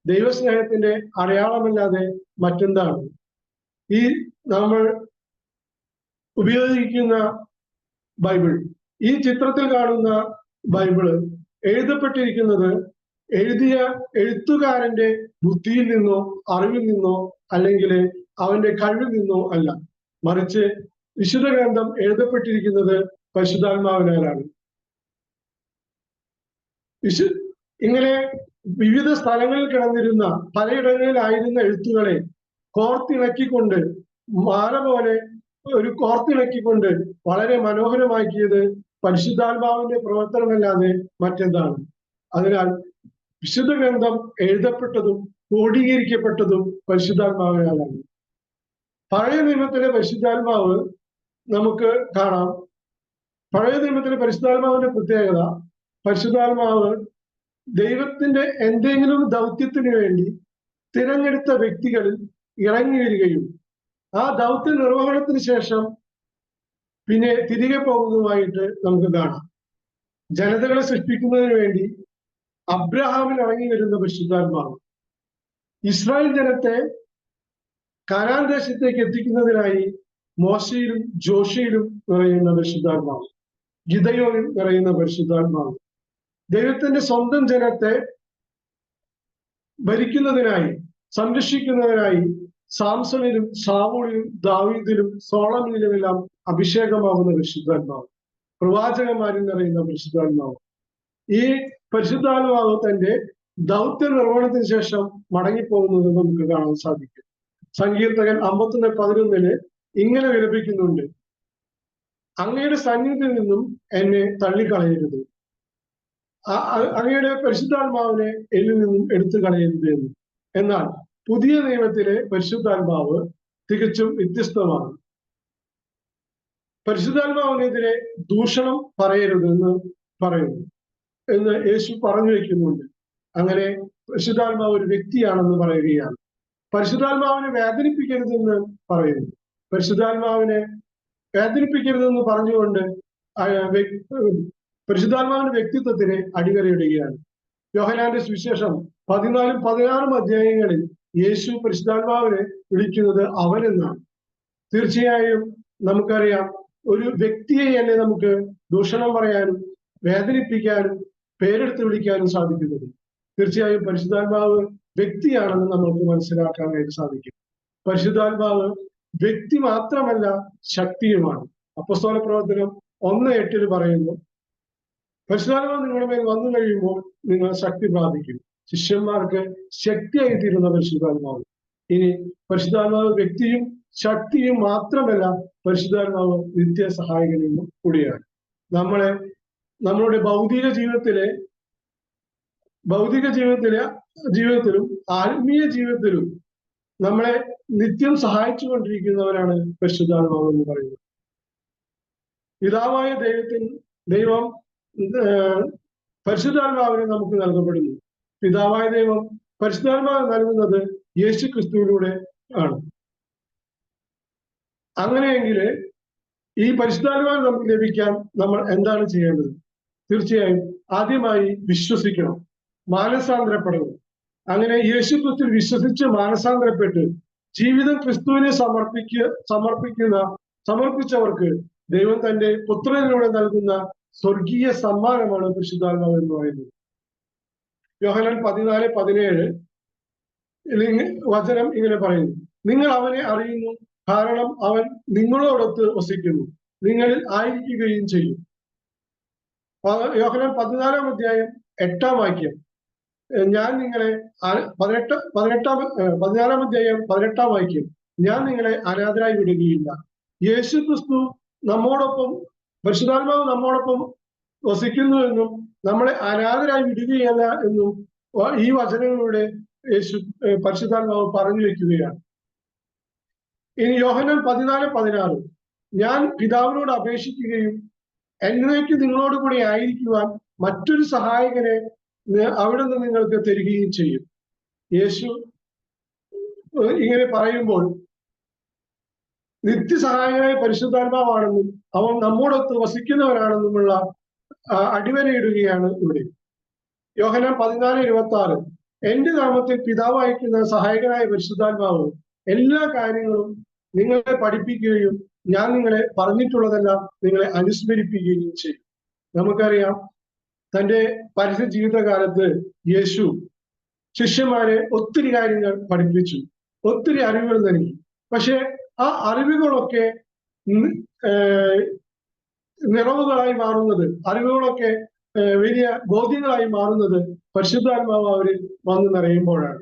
ദൈവസ്നേഹത്തിന്റെ അടയാളമല്ലാതെ മറ്റെന്താണ്? ഈ നമ്മൾ ഉപയോഗിക്കുന്ന ബൈബിൾ, ഈ ചിത്രത്തിൽ കാണുന്ന ബൈബിള് എഴുതപ്പെട്ടിരിക്കുന്നത് എഴുതിയ എഴുത്തുകാരന്റെ ബുദ്ധിയിൽ നിന്നോ അറിവിൽ നിന്നോ അല്ലെങ്കിൽ അവന്റെ കഴിവിൽ നിന്നോ അല്ല, മറിച്ച് വിശുദ്ധ ഗ്രന്ഥം എഴുതപ്പെട്ടിരിക്കുന്നത് പരിശുദ്ധാത്മാവിനാലാണ്. ഇങ്ങനെ വിവിധ സ്ഥലങ്ങളിൽ കിടന്നിരുന്ന പലയിടങ്ങളിലായിരുന്ന എഴുത്തുകളെ കോർത്തിണക്കിക്കൊണ്ട് മാല പോലെ ഒരു കോർത്തിണക്കിക്കൊണ്ട് വളരെ മനോഹരമാക്കിയത് പരിശുദ്ധാത്മാവിന്റെ പ്രവർത്തനമല്ലാതെ മറ്റെന്താണ്? അതിനാൽ വിശുദ്ധ ഗ്രന്ഥം എഴുതപ്പെട്ടതും ക്രോഡീകരിക്കപ്പെട്ടതും പരിശുദ്ധാത്മാവിനാലാണ്. പഴയ നിയമത്തിലെ പരിശുദ്ധാത്മാവ് നമുക്ക് കാണാം. പഴയ നിയമത്തിലെ പരിശുദ്ധാത്മാവിന്റെ പ്രത്യേകത, പരിശുദ്ധാത്മാവ് ദൈവത്തിന്റെ എന്തെങ്കിലും ദൗത്യത്തിന് വേണ്ടി തിരഞ്ഞെടുത്ത വ്യക്തികളിൽ ഇറങ്ങി വരികയും ആ ദൗത്യ നിർവഹണത്തിന് ശേഷം പിന്നെ തിരികെ പോകുന്നതുമായിട്ട് നമുക്ക് കാണാം. ജനതകളെ സൃഷ്ടിക്കുന്നതിന് വേണ്ടി അബ്രഹാമിൽ ഇറങ്ങി വരുന്ന പരിശുദ്ധാത്മാവ്, ഇസ്രായേൽ ജനത്തെ കാനാൻ ദേശത്തേക്ക് എത്തിക്കുന്നതിനായി മോശയിലും ജോഷയിലും നിറയുന്ന പരിശുദ്ധാത്മാവ്, ഗിദയോനിൽ നിറയുന്ന പരിശുദ്ധാത്മാവ്, ദൈവത്തിന്റെ സ്വന്തം ജനത്തെ ഭരിക്കുന്നതിനായി സംരക്ഷിക്കുന്നതിനായി സാംസണിലും സാവൂളിലും ദാവീദിലും സോളമനിലുമെല്ലാം അഭിഷേകമാകുന്ന പരിശുദ്ധാത്മാവ്, പ്രവാചകന്മാരിൽ നിറയുന്ന പരിശുദ്ധാത്മാവ്. ഈ പരിശുദ്ധാത്മാവ് തന്റെ ദൗത്യ നിർവഹണത്തിന് ശേഷം മടങ്ങിപ്പോകുന്നത് നമുക്ക് കാണാൻ സാധിക്കും. സങ്കീർത്തകൻ 51:11 ഇങ്ങനെ വിലപിക്കുന്നുണ്ട്: അങ്ങയുടെ സന്നിധിയിൽ നിന്നും എന്നെ തള്ളിക്കളയരുത്, അങ്ങയുടെ പരിശുദ്ധാത്മാവിനെ എന്നിൽ നിന്നും എടുത്തു കളയരുത് എന്ന്. എന്നാൽ പുതിയ നിയമത്തിലെ പരിശുദ്ധാത്മാവ് തികച്ചും വ്യത്യസ്തമാണ്. പരിശുദ്ധാത്മാവിനെതിരെ ദൂഷണം പറയരുത് എന്ന് പറയുന്നു എന്ന് യേശു പറഞ്ഞു വെക്കുന്നുണ്ട്. അങ്ങനെ പരിശുദ്ധാത്മാവ് ഒരു വ്യക്തിയാണെന്ന് പറയുകയാണ്. പരിശുദ്ധാത്മാവിനെ വേദനിപ്പിക്കരുതെന്ന് പറയുന്നു. പരിശുദ്ധാത്മാവിനെ വേദനിപ്പിക്കരുതെന്ന് പറഞ്ഞുകൊണ്ട് പരിശുദ്ധാത്മാവിന്റെ വ്യക്തിത്വത്തിന് അടിവരയിടുകയാണ്. യോഹന്നാന്റെ സുവിശേഷം 14-16 അധ്യായങ്ങളിൽ യേശു പരിശുദ്ധാത്മാവിനെ വിളിക്കുന്നത് അവൻ എന്നാണ്. തീർച്ചയായും നമുക്കറിയാം, ഒരു വ്യക്തിയെ തന്നെ നമുക്ക് ദൂഷണം പറയാനും വേദനിപ്പിക്കാനും പേരെടുത്ത് വിളിക്കാനും സാധിക്കുന്നത്. തീർച്ചയായും പരിശുദ്ധാത്മാവ് വ്യക്തിയാണെന്ന് നമുക്ക് മനസ്സിലാക്കാനായിട്ട് സാധിക്കും. പരിശുദ്ധാത്മാവ് വ്യക്തി മാത്രമല്ല, ശക്തിയുമാണ്. അപ്പോസ്തല പ്രവർത്തനം 1:8 പറയുന്നു, പരിശുദ്ധാത്മാവ് നിങ്ങളുടെ മേൽ വന്നു കഴിയുമ്പോൾ നിങ്ങൾ ശക്തി പ്രാപിക്കും. ശിഷ്യന്മാർക്ക് ശക്തിയായി തീരുന്ന പരിശുദ്ധാത്മാവ്. ഇനി പരിശുദ്ധാത്മാവ് വ്യക്തിയും ശക്തിയും മാത്രമല്ല, പരിശുദ്ധാത്മാവ് നിത്യ സഹായകനും കൂടിയാണ്. നമ്മളുടെ ഭൗതിക ജീവിതത്തിലും ആത്മീയ ജീവിതത്തിലും നമ്മളെ നിത്യം സഹായിച്ചു കൊണ്ടിരിക്കുന്നവരാണ് പരിശുദ്ധാത്മാവ് എന്ന് പറയുന്നത്. പിതാവായ ദൈവം പരിശുദ്ധാത്മാവിനെ നമുക്ക് നൽകപ്പെടുന്നു. പിതാവായ ദൈവം പരിശുദ്ധാത്മാവ് നൽകുന്നത് യേശു ക്രിസ്തുവിലൂടെ ആണ്. അങ്ങനെയെങ്കിൽ ഈ പരിശുദ്ധാത്മാവ് നമുക്ക് ലഭിക്കാൻ നമ്മൾ എന്താണ് ചെയ്യേണ്ടത്? തീർച്ചയായും ആദ്യമായി വിശ്വസിക്കണം, മാനസാന്തരപ്പെടണം. അങ്ങനെ യേശു ക്രിസ്തുവിൽ വിശ്വസിച്ച് മാനസാന്തരപ്പെട്ട് ജീവിതം ക്രിസ്തുവിനെ സമർപ്പിച്ചവർക്ക് ദൈവം തന്റെ പുത്രനിലൂടെ നൽകുന്ന സ്വർഗീയ സമ്മാനമാണ് പരിശുദ്ധാത്മാവ് എന്ന് പറയുന്നത്. യോഹന്നാൻ 14:17 വചനം ഇങ്ങനെ പറയുന്നു: നിങ്ങൾ അവനെ അറിയുന്നു, കാരണം അവൻ നിങ്ങളോടൊത്ത് വസിക്കുന്നു, നിങ്ങളിൽ ആയിരിക്കുകയും ചെയ്യും. യോഹന്നാൻ 14-8 വാക്യം, ഞാൻ നിങ്ങളെ 14 വാക്യം, ഞാൻ നിങ്ങളെ അനാഥരായി വിടുകയില്ല. യേശു ക്രിസ്തു നമ്മോടൊപ്പം, പരിശുദ്ധാത്മാവ് നമ്മോടൊപ്പം വസിക്കുന്നു എന്നും നമ്മളെ അനാഥരായി വിടുകയല്ല എന്നും ഈ വചനങ്ങളിലൂടെ പരിശുദ്ധാത്മാവ് പറഞ്ഞു വെക്കുകയാണ്. ഇനി യോഹന്നാൻ 14:16, ഞാൻ പിതാവിനോട് അപേക്ഷിക്കുകയും എന്നേക്ക് നിങ്ങളോട് കൂടി ആയിരിക്കുവാൻ മറ്റൊരു സഹായകനെ അവിടെ നിന്ന് നിങ്ങൾക്ക് തരികയും ചെയ്യും. യേശു ഇങ്ങനെ പറയുമ്പോൾ നിത്യസഹായകനായ പരിശുദ്ധാത്മാവാണെന്നും അവൻ നമ്മോടൊത്ത് വസിക്കുന്നവരാണെന്നുമുള്ള അടിവരയിടുകയാണ് ഇവിടെ. യോഹന്നാൻ 14:26, എന്റെ നാമത്തിൽ പിതാവ് അയക്കുന്ന സഹായകനായ പരിശുദ്ധാത്മാവ് എല്ലാ കാര്യങ്ങളും നിങ്ങളെ പഠിപ്പിക്കുകയും ഞാൻ നിങ്ങളെ പറഞ്ഞിട്ടുള്ളതെല്ലാം നിങ്ങളെ അനുസ്മരിപ്പിക്കുകയും ചെയ്യും. നമുക്കറിയാം, തന്റെ പരസ്യ ജീവിതകാലത്ത് യേശു ശിഷ്യന്മാരെ ഒത്തിരി കാര്യങ്ങൾ പഠിപ്പിച്ചു, ഒത്തിരി അറിവുകൾ നൽകി. പക്ഷെ ആ അറിവുകളൊക്കെ നിറവുകളായി മാറുന്നത്, അറിവുകളൊക്കെ വലിയ ബോധ്യങ്ങളായി മാറുന്നത് പരിശുദ്ധാത്മാവ് അവരിൽ വന്നു നിറയുമ്പോഴാണ്.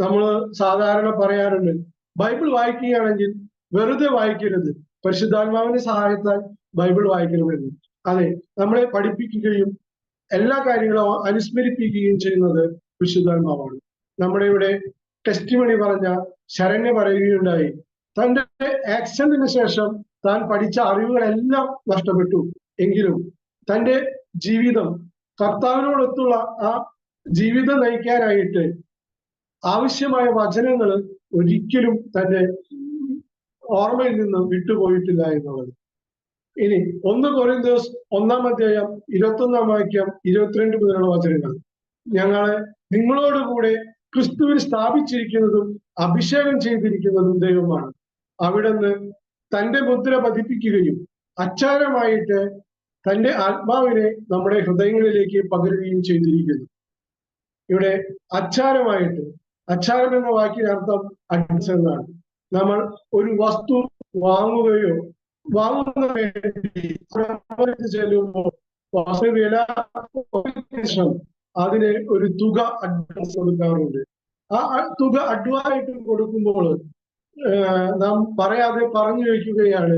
നമ്മൾ സാധാരണ പറയാറുണ്ട്, ബൈബിൾ വായിക്കുകയാണെങ്കിൽ വെറുതെ വായിക്കരുത്, പരിശുദ്ധാത്മാവിന്റെ സഹായത്താൽ ബൈബിൾ വായിക്കണമെന്ന്. അതെ, നമ്മളെ പഠിപ്പിക്കുകയും എല്ലാ കാര്യങ്ങളും അനുസ്മരിപ്പിക്കുകയും ചെയ്യുന്നത് പരിശുദ്ധാത്മാവാണ്. നമ്മുടെ ഇവിടെ ടെസ്റ്റിമണി പറഞ്ഞ ശരണ്യ പറയുകയുണ്ടായി, തന്റെ ആക്സിഡന്റിന് ശേഷം താൻ പഠിച്ച അറിവുകളെല്ലാം നഷ്ടപ്പെട്ടു, എങ്കിലും തന്റെ ജീവിതം കർത്താവിനോടൊത്തുള്ള ആ ജീവിതം നയിക്കാനായിട്ട് ആവശ്യമായ വചനങ്ങൾ ഒരിക്കലും തന്റെ ഓർമ്മയിൽ നിന്ന് വിട്ടുപോയിട്ടില്ല എന്നുള്ളത്. ഇനി 1 കൊരിന്ത്യസ് 1-ാം അധ്യായം 21-ാം വാക്യം 22 മുതലുള്ള വചനങ്ങൾ, ഞങ്ങളെ നിങ്ങളോടുകൂടെ ക്രിസ്തുവിൽ സ്ഥാപിച്ചിരിക്കുന്നതും അഭിഷേകം ചെയ്തിരിക്കുന്നതും ദൈവമാണ്. അവിടുന്ന് തന്റെ മുദ്ര പതിപ്പിക്കുകയും അച്ചാരമായിട്ട് തന്റെ ആത്മാവിനെ നമ്മുടെ ഹൃദയങ്ങളിലേക്ക് പകരുകയും ചെയ്തിരിക്കുന്നു. ഇവിടെ അച്ചാരമായിട്ട്, അച്ചാരം എന്ന വാക്കിന് അർത്ഥം അഡ്വാൻസ് എന്നാണ്. നമ്മൾ ഒരു വസ്തു വാങ്ങുകയോ വാങ്ങുന്ന വേണ്ടി ചെല്ലുമ്പോൾ വില ശേഷം അതിന് ഒരു തുക അഡ്വാൻസ് കൊടുക്കാറുണ്ട്. ആ തുക അഡ്വാൻസ് കൊടുക്കുമ്പോൾ നാം പറയാതെ പറഞ്ഞു വയ്ക്കുകയാണ്,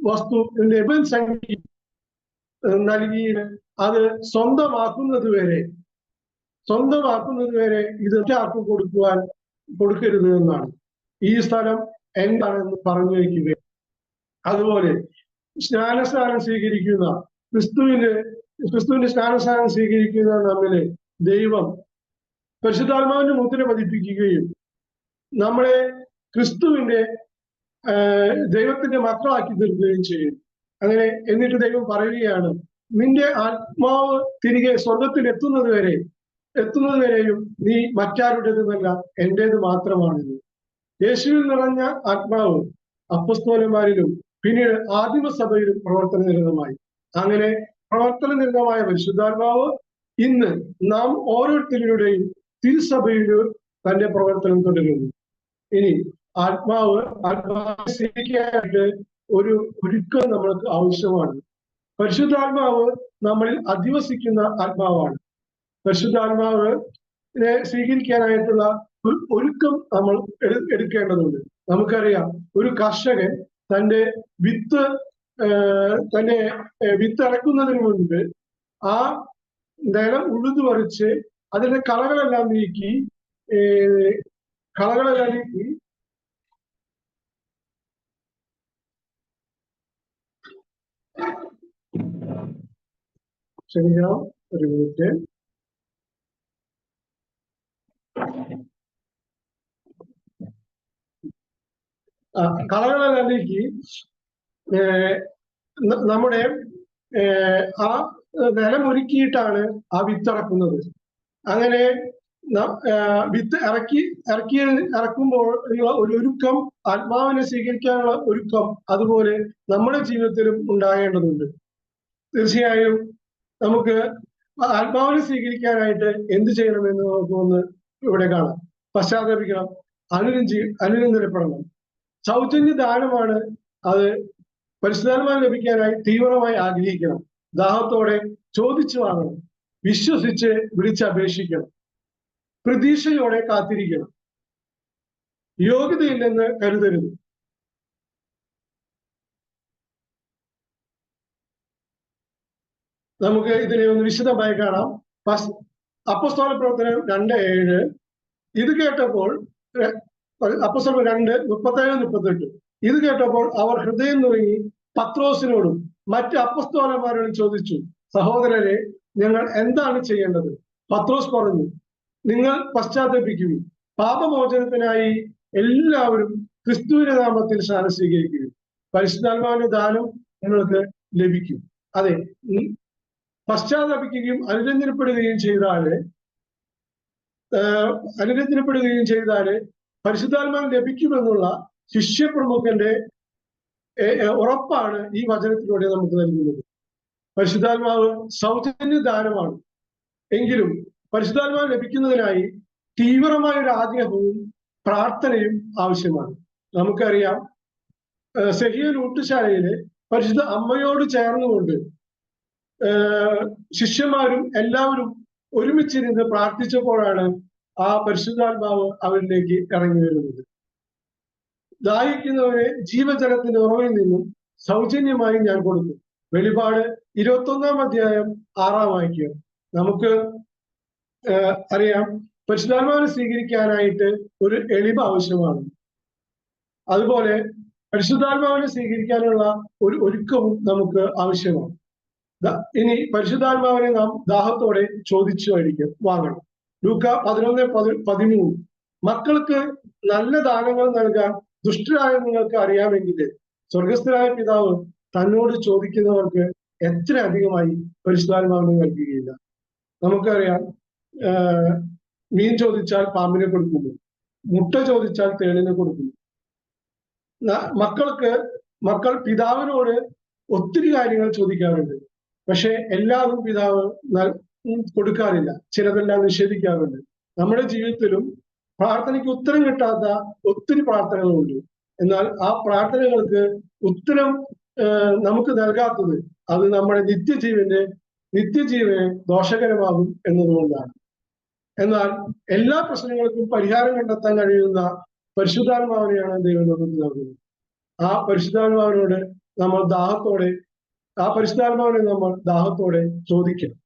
വസ്തുവിന്റെ സംഖ്യ നൽകി അത് സ്വന്തമാക്കുന്നത് വരെ ഇത് ആർക്കും കൊടുക്കരുത് എന്നാണ്. ഈ സ്ഥലം എന്താണെന്ന് പറഞ്ഞു വയ്ക്കുക. അതുപോലെ സ്നാനസ്നാനം സ്വീകരിക്കുന്ന ക്രിസ്തുവിന്റെ സ്നാനസ്നാനം സ്വീകരിക്കുന്ന നമ്മില് ദൈവം പരിശുദ്ധാത്മാവിന്റെ മുദ്ര പതിപ്പിക്കുകയും നമ്മളെ ക്രിസ്തുവിന്റെ ദൈവത്തിന്റെ മക്കളാക്കി തീർക്കുകയും ചെയ്യും. അങ്ങനെ എന്നിട്ട് ദൈവം പറയുകയാണ്, നിന്റെ ആത്മാവ് തിരികെ സ്വർഗത്തിൽ എത്തുന്നത് വരെയും നീ മറ്റാരുടേതുമല്ല, എന്റേത് മാത്രമാണെന്ന്. യേശുവിൽ നിറഞ്ഞ ആത്മാവ് അപ്പസ്തോലന്മാരിലും പിന്നീട് ആദിമസഭയിലും പ്രവർത്തനനിരതമായി. അങ്ങനെ പ്രവർത്തനനിരതമായ പരിശുദ്ധാത്മാവ് ഇന്ന് നാം ഓരോരുത്തരുടെയും തിരുസഭയിലും തന്റെ പ്രവർത്തനം തുടരുന്നു. ഇനി ആത്മാവിനെ സ്വീകരിക്കാനായിട്ട് ഒരു ഒരുക്കം നമ്മൾക്ക് ആവശ്യമാണ്. പരിശുദ്ധാത്മാവ് നമ്മളിൽ അധിവസിക്കുന്ന ആത്മാവാണ്. പരിശുദ്ധാത്മാവിനെ സ്വീകരിക്കാനായിട്ടുള്ള ഒരുക്കം നമ്മൾ എടുക്കേണ്ടതുണ്ട്. നമുക്കറിയാം, ഒരു കർഷകൻ തന്റെ വിത്ത് ഇറക്കുന്നതിന് മുൻപ് ആ നിലം ഉഴുതു പറിച്ച് അതിന്റെ കളകളെല്ലാം നീക്കി ക്ഷമിക്കണം, ഒരു മിനിറ്റ്. കളകളെല്ലാം നീക്കി നമ്മുടെ ആ നിലമൊരുക്കിയിട്ടാണ് ആ വിത്തിറക്കുന്നത്. അങ്ങനെ വിത്ത് ഇറക്കുമ്പോൾ ഒരു ഒരുക്കം, ആത്മാവിനെ സ്വീകരിക്കാനുള്ള ഒരുക്കം അതുപോലെ നമ്മുടെ ജീവിതത്തിലും ഉണ്ടാകേണ്ടതുണ്ട്. തീർച്ചയായും നമുക്ക് ആത്മാവിനെ സ്വീകരിക്കാനായിട്ട് എന്ത് ചെയ്യണമെന്ന് നമുക്കൊന്ന് ഇവിടെ കാണാം. പശ്ചാത്തപിക്കണം, അനുരഞ്ജനപ്പെടണം. സൗജന്യ ദാനമാണ് അത്. പരിശുദ്ധാത്മാവ് ലഭിക്കാനായി തീവ്രമായി ആഗ്രഹിക്കണം, ദാഹത്തോടെ ചോദിച്ചു വാങ്ങണം, വിശ്വസിച്ച് വിളിച്ചപേക്ഷിക്കണം, പ്രതീക്ഷയോടെ കാത്തിരിക്കണം, യോഗ്യതയില്ലെന്ന് കരുതരുത്. നമുക്ക് ഇതിനെ ഒന്ന് വിശദമായി കാണാം. അപ്പോസ്തല പ്രവർത്തനം 2:7. ഇത് കേട്ടപ്പോൾ അപ്പോസ്തല 2:37-38. ഇത് കേട്ടപ്പോൾ അവർ ഹൃദയം നുറുങ്ങി പത്രോസിനോടും മറ്റ് അപ്പോസ്തലന്മാരോടും ചോദിച്ചു, സഹോദരരെ, ഞങ്ങൾ എന്താണ് ചെയ്യേണ്ടത്? പത്രോസ് പറഞ്ഞു, നിങ്ങൾ പശ്ചാത്തപിക്കുകയും പാപമോചനത്തിനായി എല്ലാവരും ക്രിസ്തുവിന്റെ നാമത്തിൽ സ്നാനം സ്വീകരിക്കുകയും പരിശുദ്ധാത്മാവിന്റെ ദാനം നിങ്ങൾക്ക് ലഭിക്കും. അതെ, പശ്ചാത്തപിക്കുകയും അനുരഞ്ജനപ്പെടുകയും ചെയ്താല് പരിശുദ്ധാത്മാവ് ലഭിക്കുമെന്നുള്ള ശിഷ്യപ്രമുഖന്റെ ഉറപ്പാണ് ഈ വചനത്തിലൂടെ നമുക്ക് നൽകുന്നത്. പരിശുദ്ധാത്മാവ് സൗജന്യ ദാനമാണ്. എങ്കിലും പരിശുദ്ധാത്മാവ് ലഭിക്കുന്നതിനായി തീവ്രമായ ഒരു ആഗ്രഹവും പ്രാർത്ഥനയും ആവശ്യമാണ്. നമുക്കറിയാം, സെഹിയോൻ ഊട്ടുശാലയില് പരിശുദ്ധ അമ്മയോട് ചേർന്നുകൊണ്ട് ശിഷ്യന്മാരും എല്ലാവരും ഒരുമിച്ചിരുന്ന് പ്രാർത്ഥിച്ചപ്പോഴാണ് ആ പരിശുദ്ധാത്മാവ് അവരിലേക്ക് ഇറങ്ങി വരുന്നത്. ദാഹിക്കുന്നവരെ ജീവജലത്തിന്റെ ഉറവയിൽ നിന്നും സൗജന്യമായി ഞാൻ കൊടുക്കും. വെളിപാട് 21-ാം അധ്യായം 6-ാം വാക്യം. നമുക്ക് അറിയാം, പരിശുദ്ധാത്മാവിനെ സ്വീകരിക്കാനായിട്ട് ഒരു എളിമ ആവശ്യമാണ്. അതുപോലെ പരിശുദ്ധാത്മാവിനെ സ്വീകരിക്കാനുള്ള ഒരു ഒരുക്കവും നമുക്ക് ആവശ്യമാണ്. ഇനി പരിശുദ്ധാത്മാവിനെ നാം ദാഹത്തോടെ ചോദിച്ചു വാങ്ങണം. ലൂക്ക 11:13. മക്കൾക്ക് നല്ല ദാനങ്ങൾ നൽകാൻ ദുഷ്ടരായ നിങ്ങൾക്ക് അറിയാമെങ്കിൽ സ്വർഗസ്ഥനായ പിതാവ് തന്നോട് ചോദിക്കുന്നവർക്ക് എത്ര അധികമായി പരിശുദ്ധാത്മാവിനെ നൽകുകയില്ല. നമുക്കറിയാം, മീൻ ചോദിച്ചാൽ പാമ്പിനെ കൊടുക്കുന്നു, മുട്ട ചോദിച്ചാൽ തേളിനെ കൊടുക്കുന്നു. മക്കൾ പിതാവിനോട് ഒത്തിരി കാര്യങ്ങൾ ചോദിക്കാറുണ്ട്. പക്ഷെ എല്ലാവരും പിതാവ് കൊടുക്കാറില്ല, ചിലതെല്ലാം നിഷേധിക്കാറുണ്ട്. നമ്മുടെ ജീവിതത്തിലും പ്രാർത്ഥനയ്ക്ക് ഉത്തരം കിട്ടാത്ത ഒത്തിരി പ്രാർത്ഥനകളുണ്ട്. എന്നാൽ ആ പ്രാർത്ഥനകൾക്ക് ഉത്തരം നമുക്ക് നൽകാത്തത് അത് നമ്മുടെ നിത്യജീവനെ ദോഷകരമാകും എന്നതുകൊണ്ടാണ്. എന്നാൽ എല്ലാ പ്രശ്നങ്ങൾക്കും പരിഹാരം കണ്ടെത്താൻ കഴിയുന്ന പരിശുദ്ധാത്മാവിനെയാണ് ദൈവം നമുക്ക് നൽകുന്നത്. ആ പരിശുദ്ധാത്മാവിനോട് നമ്മൾ ദാഹത്തോടെ ചോദിക്കണം.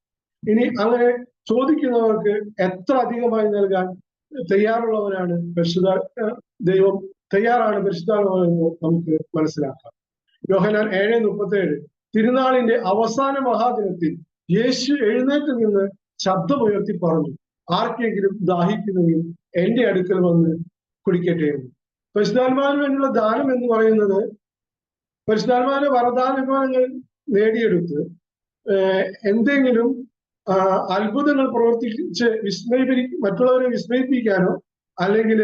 ഇനി അങ്ങനെ ചോദിക്കുന്നവർക്ക് എത്ര അധികമായി നൽകാൻ തയ്യാറുള്ളവരാണ് ദൈവം പരിശുദ്ധാത്മാവെന്ന് നമുക്ക് മനസ്സിലാക്കാം. യോഹന്നാൻ 7:37. തിരുനാളിന്റെ അവസാന മഹാദിനത്തിൽ യേശു എഴുന്നേറ്റ് നിന്ന് ശബ്ദമുയർത്തി പറഞ്ഞു, ആർക്കെങ്കിലും ദാഹിക്കുന്നെങ്കിൽ എന്റെ അടുക്കൽ വന്ന് കുടിക്കട്ടെ എന്ന്. പരിശുദ്ധാത്മാവിന് വേണ്ടിയുള്ള ദാനം എന്ന് പറയുന്നത് പരിശുദ്ധാത്മാവിന്റെ വരദാനങ്ങൾ നേടിയെടുത്ത് എന്തെങ്കിലും അത്ഭുതങ്ങൾ പ്രവർത്തിച്ച് മറ്റുള്ളവരെ വിസ്മയിപ്പിക്കാനോ അല്ലെങ്കിൽ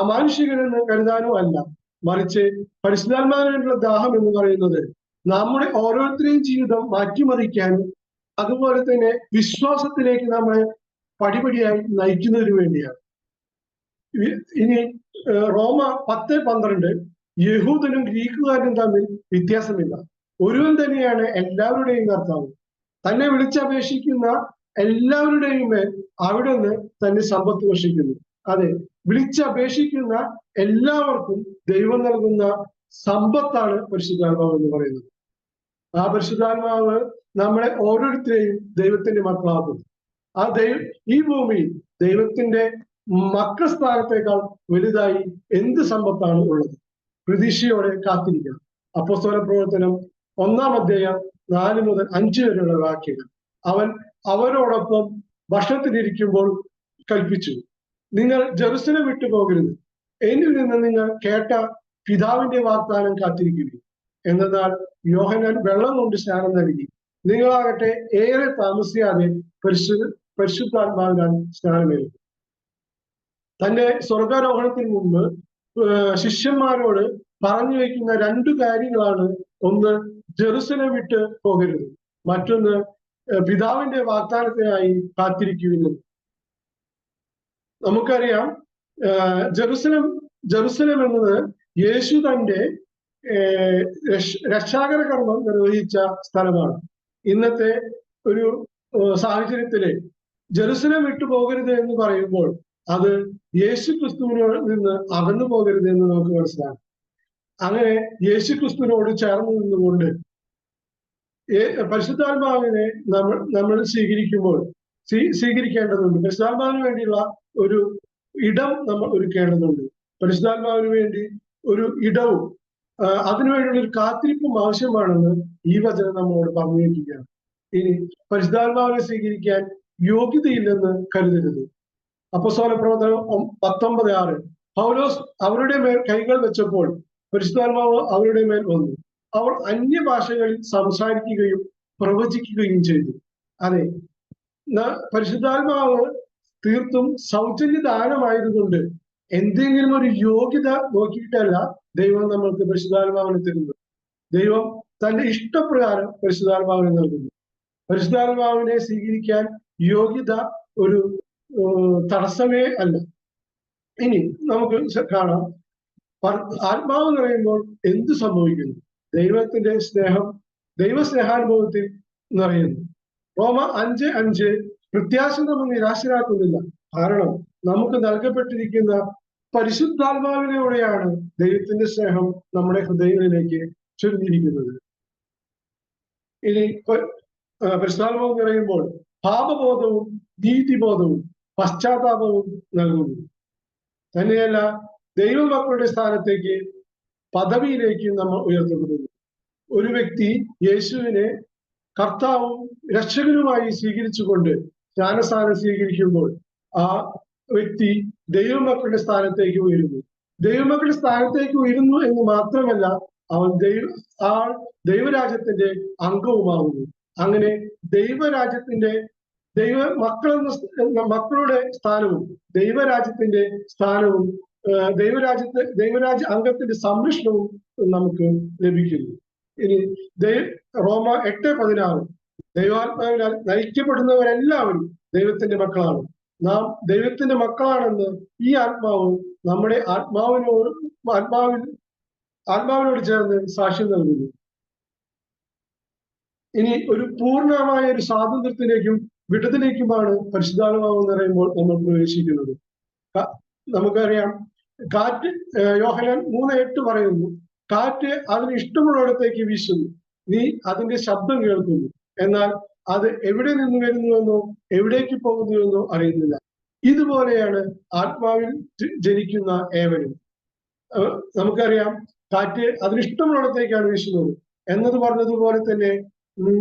അമാനുഷികരെന്ന് കരുതാനോ അല്ല, മറിച്ച് പരിശുദ്ധാത്മാവിന് വേണ്ടിയുള്ള ദാഹം എന്ന് പറയുന്നത് നമ്മുടെ ഓരോരുത്തരെയും ജീവിതം മാറ്റിമറിക്കാനും അതുപോലെ തന്നെ വിശ്വാസത്തിലേക്ക് നമ്മളെ പടിപടിയായി നയിക്കുന്നതിന് വേണ്ടിയാണ്. ഇനി റോമ 10:12. യഹൂദനും ഗ്രീക്കുകാരനും തമ്മിൽ വ്യത്യാസമില്ല, ഒരുവൻ തന്നെയാണ് എല്ലാവരുടെയും കർത്താവ്. തന്നെ വിളിച്ചപേക്ഷിക്കുന്ന എല്ലാവരുടെയും മേൽ അവിടുന്ന് തന്നെ സമ്പത്ത് വർഷിക്കുന്നു. അതെ, വിളിച്ചപേക്ഷിക്കുന്ന എല്ലാവർക്കും ദൈവം നൽകുന്ന സമ്പത്താണ് പരിശുദ്ധാത്മാവ് എന്ന് പറയുന്നത്. ആ പരിശുദ്ധാത്മാവ് നമ്മളെ ഓരോരുത്തരെയും ദൈവത്തിന്റെ മക്കളാക്കുന്നു. ഈ ഭൂമിയിൽ ദൈവത്തിന്റെ മക്കൾ സ്ഥാനത്തേക്കാൾ വലുതായി എന്ത് സമ്പത്താണ് ഉള്ളത്? പ്രതീക്ഷയോടെ കാത്തിരിക്കണം. അപ്പോസ്തല പ്രവർത്തനം 1-ാം അധ്യായം 4 മുതൽ 5 വരെയുള്ള വാക്യങ്ങൾ. അവൻ അവരോടൊപ്പം ഭക്ഷണത്തിലിരിക്കുമ്പോൾ കൽപ്പിച്ചു, നിങ്ങൾ ജെറുസലേം വിട്ടു പോകരുത്, എന്നിൽ നിന്ന് നിങ്ങൾ കേട്ട പിതാവിന്റെ വാഗ്ദാനം കാത്തിരിക്കുകയും. എന്നാൽ യോഹന്നാൻ വെള്ളം കൊണ്ട് സ്നാനം നൽകി, നിങ്ങളാകട്ടെ ഏറെ താമസിയാതെ പരിശുദ്ധാത്മാവിനാൽ സ്നാനമേൽക്കും. തന്റെ സ്വർഗാരോഹണത്തിന് മുമ്പ് ശിഷ്യന്മാരോട് പറഞ്ഞു വയ്ക്കുന്ന 2 കാര്യങ്ങളാണ്. ഒന്ന്, ജെറുസലേം വിട്ട് പോകരുത്. മറ്റൊന്ന്, പിതാവിന്റെ വാഗ്ദാനത്തിനായി കാത്തിരിക്കുവിനും. നമുക്കറിയാം, ജെറുസലേം എന്നത് യേശു തന്റെ രക്ഷാകര കർമ്മം നിർവഹിച്ച സ്ഥലമാണ്. ഇന്നത്തെ ഒരു സാഹചര്യത്തില് ജെറുസലേം വിട്ടു പോകരുത് എന്ന് പറയുമ്പോൾ അത് യേശു ക്രിസ്തുവിനോട് നിന്ന് അകന്നു പോകരുത് എന്ന് നമുക്ക് മനസ്സിലാക്കാം. അങ്ങനെ യേശു ക്രിസ്തുവിനോട് ചേർന്ന് നിന്നുകൊണ്ട് പരിശുദ്ധാത്മാവിനെ നമ്മൾ സ്വീകരിക്കേണ്ടതുണ്ട്. പരിശുദ്ധാത്മാവിന് വേണ്ടിയുള്ള ഒരു ഇടം നമ്മൾ ഒരുക്കേണ്ടതുണ്ട്. പരിശുദ്ധാത്മാവിന് വേണ്ടി ഒരു ഇടവും അതിനുവേണ്ടിയുള്ള ഒരു കാത്തിരിപ്പും ആവശ്യമാണെന്ന് ഈ വചനം നമ്മളോട് പറഞ്ഞു വയ്ക്കുകയാണ്. ഇനി പരിശുദ്ധാത്മാവിനെ സ്വീകരിക്കാൻ യോഗ്യതയില്ലെന്ന് കരുതരുത്. അപ്പോസ്തല പ്രവർത്തനം 19:6. പൗലോസ് അവരുടെ മേൽ കൈകൾ വെച്ചപ്പോൾ പരിശുദ്ധാത്മാവ് അവരുടെ മേൽ വന്നു, അവർ അന്യഭാഷകളിൽ സംസാരിക്കുകയും പ്രവചിക്കുകയും ചെയ്തു. അതെ, പരിശുദ്ധാത്മാവ് തീർത്തും സൗജന്യ ദാനമായതുകൊണ്ട് എന്തെങ്കിലും ഒരു യോഗ്യത നോക്കിയിട്ടല്ല ദൈവം നമ്മൾക്ക് പരിശുദ്ധാത്മാവിനെ തരുന്നത്. ദൈവം തന്റെ ഇഷ്ടപ്രകാരം പരിശുദ്ധാത്മാവിനെ നൽകുന്നു. പരിശുദ്ധാത്മാവിനെ സ്വീകരിക്കാൻ യോഗ്യത ഒരു തടസ്സമേ അല്ല. ഇനി നമുക്ക് കാണാം, ആത്മാവ് എന്ന് പറയുമ്പോൾ എന്ത് സംഭവിക്കുന്നു? ദൈവത്തിന്റെ സ്നേഹം, ദൈവസ്നേഹാനുഭവത്തിൽ നിറയുന്നു. റോമ 5:5. പ്രത്യാശ നമ്മൾ നിരാശരാക്കുന്നില്ല, കാരണം നമുക്ക് നൽകപ്പെട്ടിരിക്കുന്ന പരിശുദ്ധാത്മാവിലൂടെയാണ് ദൈവത്തിന്റെ സ്നേഹം നമ്മുടെ ഹൃദയങ്ങളിലേക്ക് ചൊരിഞ്ഞിരിക്കുന്നത്. ഇനി പരിശുദ്ധാത്മാവ് എന്ന് പറയുമ്പോൾ പാപബോധവും നീതിബോധവും പശ്ചാത്താപവും നൽകുന്നു. തന്നെയല്ല, ദൈവമക്കളുടെ സ്ഥാനത്തേക്ക് പദവിയിലേക്ക് നമ്മൾ ഉയർത്തപ്പെടുന്നു. ഒരു വ്യക്തി യേശുവിനെ കർത്താവും രക്ഷകനുമായി സ്വീകരിച്ചുകൊണ്ട് ജ്ഞാനസ്ഥാനം സ്വീകരിക്കുമ്പോൾ ആ വ്യക്തി ദൈവമക്കളുടെ സ്ഥാനത്തേക്ക് ഉയരുന്നു. ദൈവമക്കളുടെ സ്ഥാനത്തേക്ക് ഉയരുന്നു എന്ന് മാത്രമല്ല, അവൻ ദൈവരാജ്യത്തിന്റെ അംഗവുമാകുന്നു. അങ്ങനെ ദൈവരാജ്യത്തിന്റെ മക്കളുടെ സ്ഥാനവും ദൈവരാജ്യത്തിന്റെ സ്ഥാനവും ദൈവരാജ്യ അംഗത്തിന്റെ സംരക്ഷണവും നമുക്ക് ലഭിക്കുന്നു. ഇനി റോമ 8:16 ദൈവാത്മാവിനാൽ നയിക്കപ്പെടുന്നവരെല്ലാവരും ദൈവത്തിന്റെ മക്കളാണ്. നാം ദൈവത്തിന്റെ മക്കളാണെന്ന് ഈ ആത്മാവ് നമ്മുടെ ആത്മാവിനോട് ചേർന്ന് സാക്ഷ്യം നൽകുന്നു. ഇനി ഒരു പൂർണ്ണമായ ഒരു സ്വാതന്ത്ര്യത്തിലേക്കും വിടുതലേക്കുമാണ് പരിശുദ്ധാത്മാവ് എന്ന് പറയുമ്പോൾ നമ്മൾ പ്രവേശിക്കുന്നത്. നമുക്കറിയാം, കാറ്റ് യോഹന്നാൻ 3:8 പറയുന്നു, കാറ്റ് അതിന് ഇഷ്ടമുള്ളിടത്തേക്ക് വീശുന്നു, നീ അതിന്റെ ശബ്ദം കേൾക്കുന്നു, എന്നാൽ അത് എവിടെ നിന്ന് വരുന്നുവെന്നോ എവിടേക്ക് പോകുന്നുവെന്നോ അറിയുന്നില്ല. ഇതുപോലെയാണ് ആത്മാവിൽ ജനിക്കുന്ന ഏവരും. നമുക്കറിയാം, കാറ്റ് അതിനിഷ്ടമുള്ളിടത്തേക്കാണ് വീശുന്നത് എന്നത് പറഞ്ഞതുപോലെ തന്നെ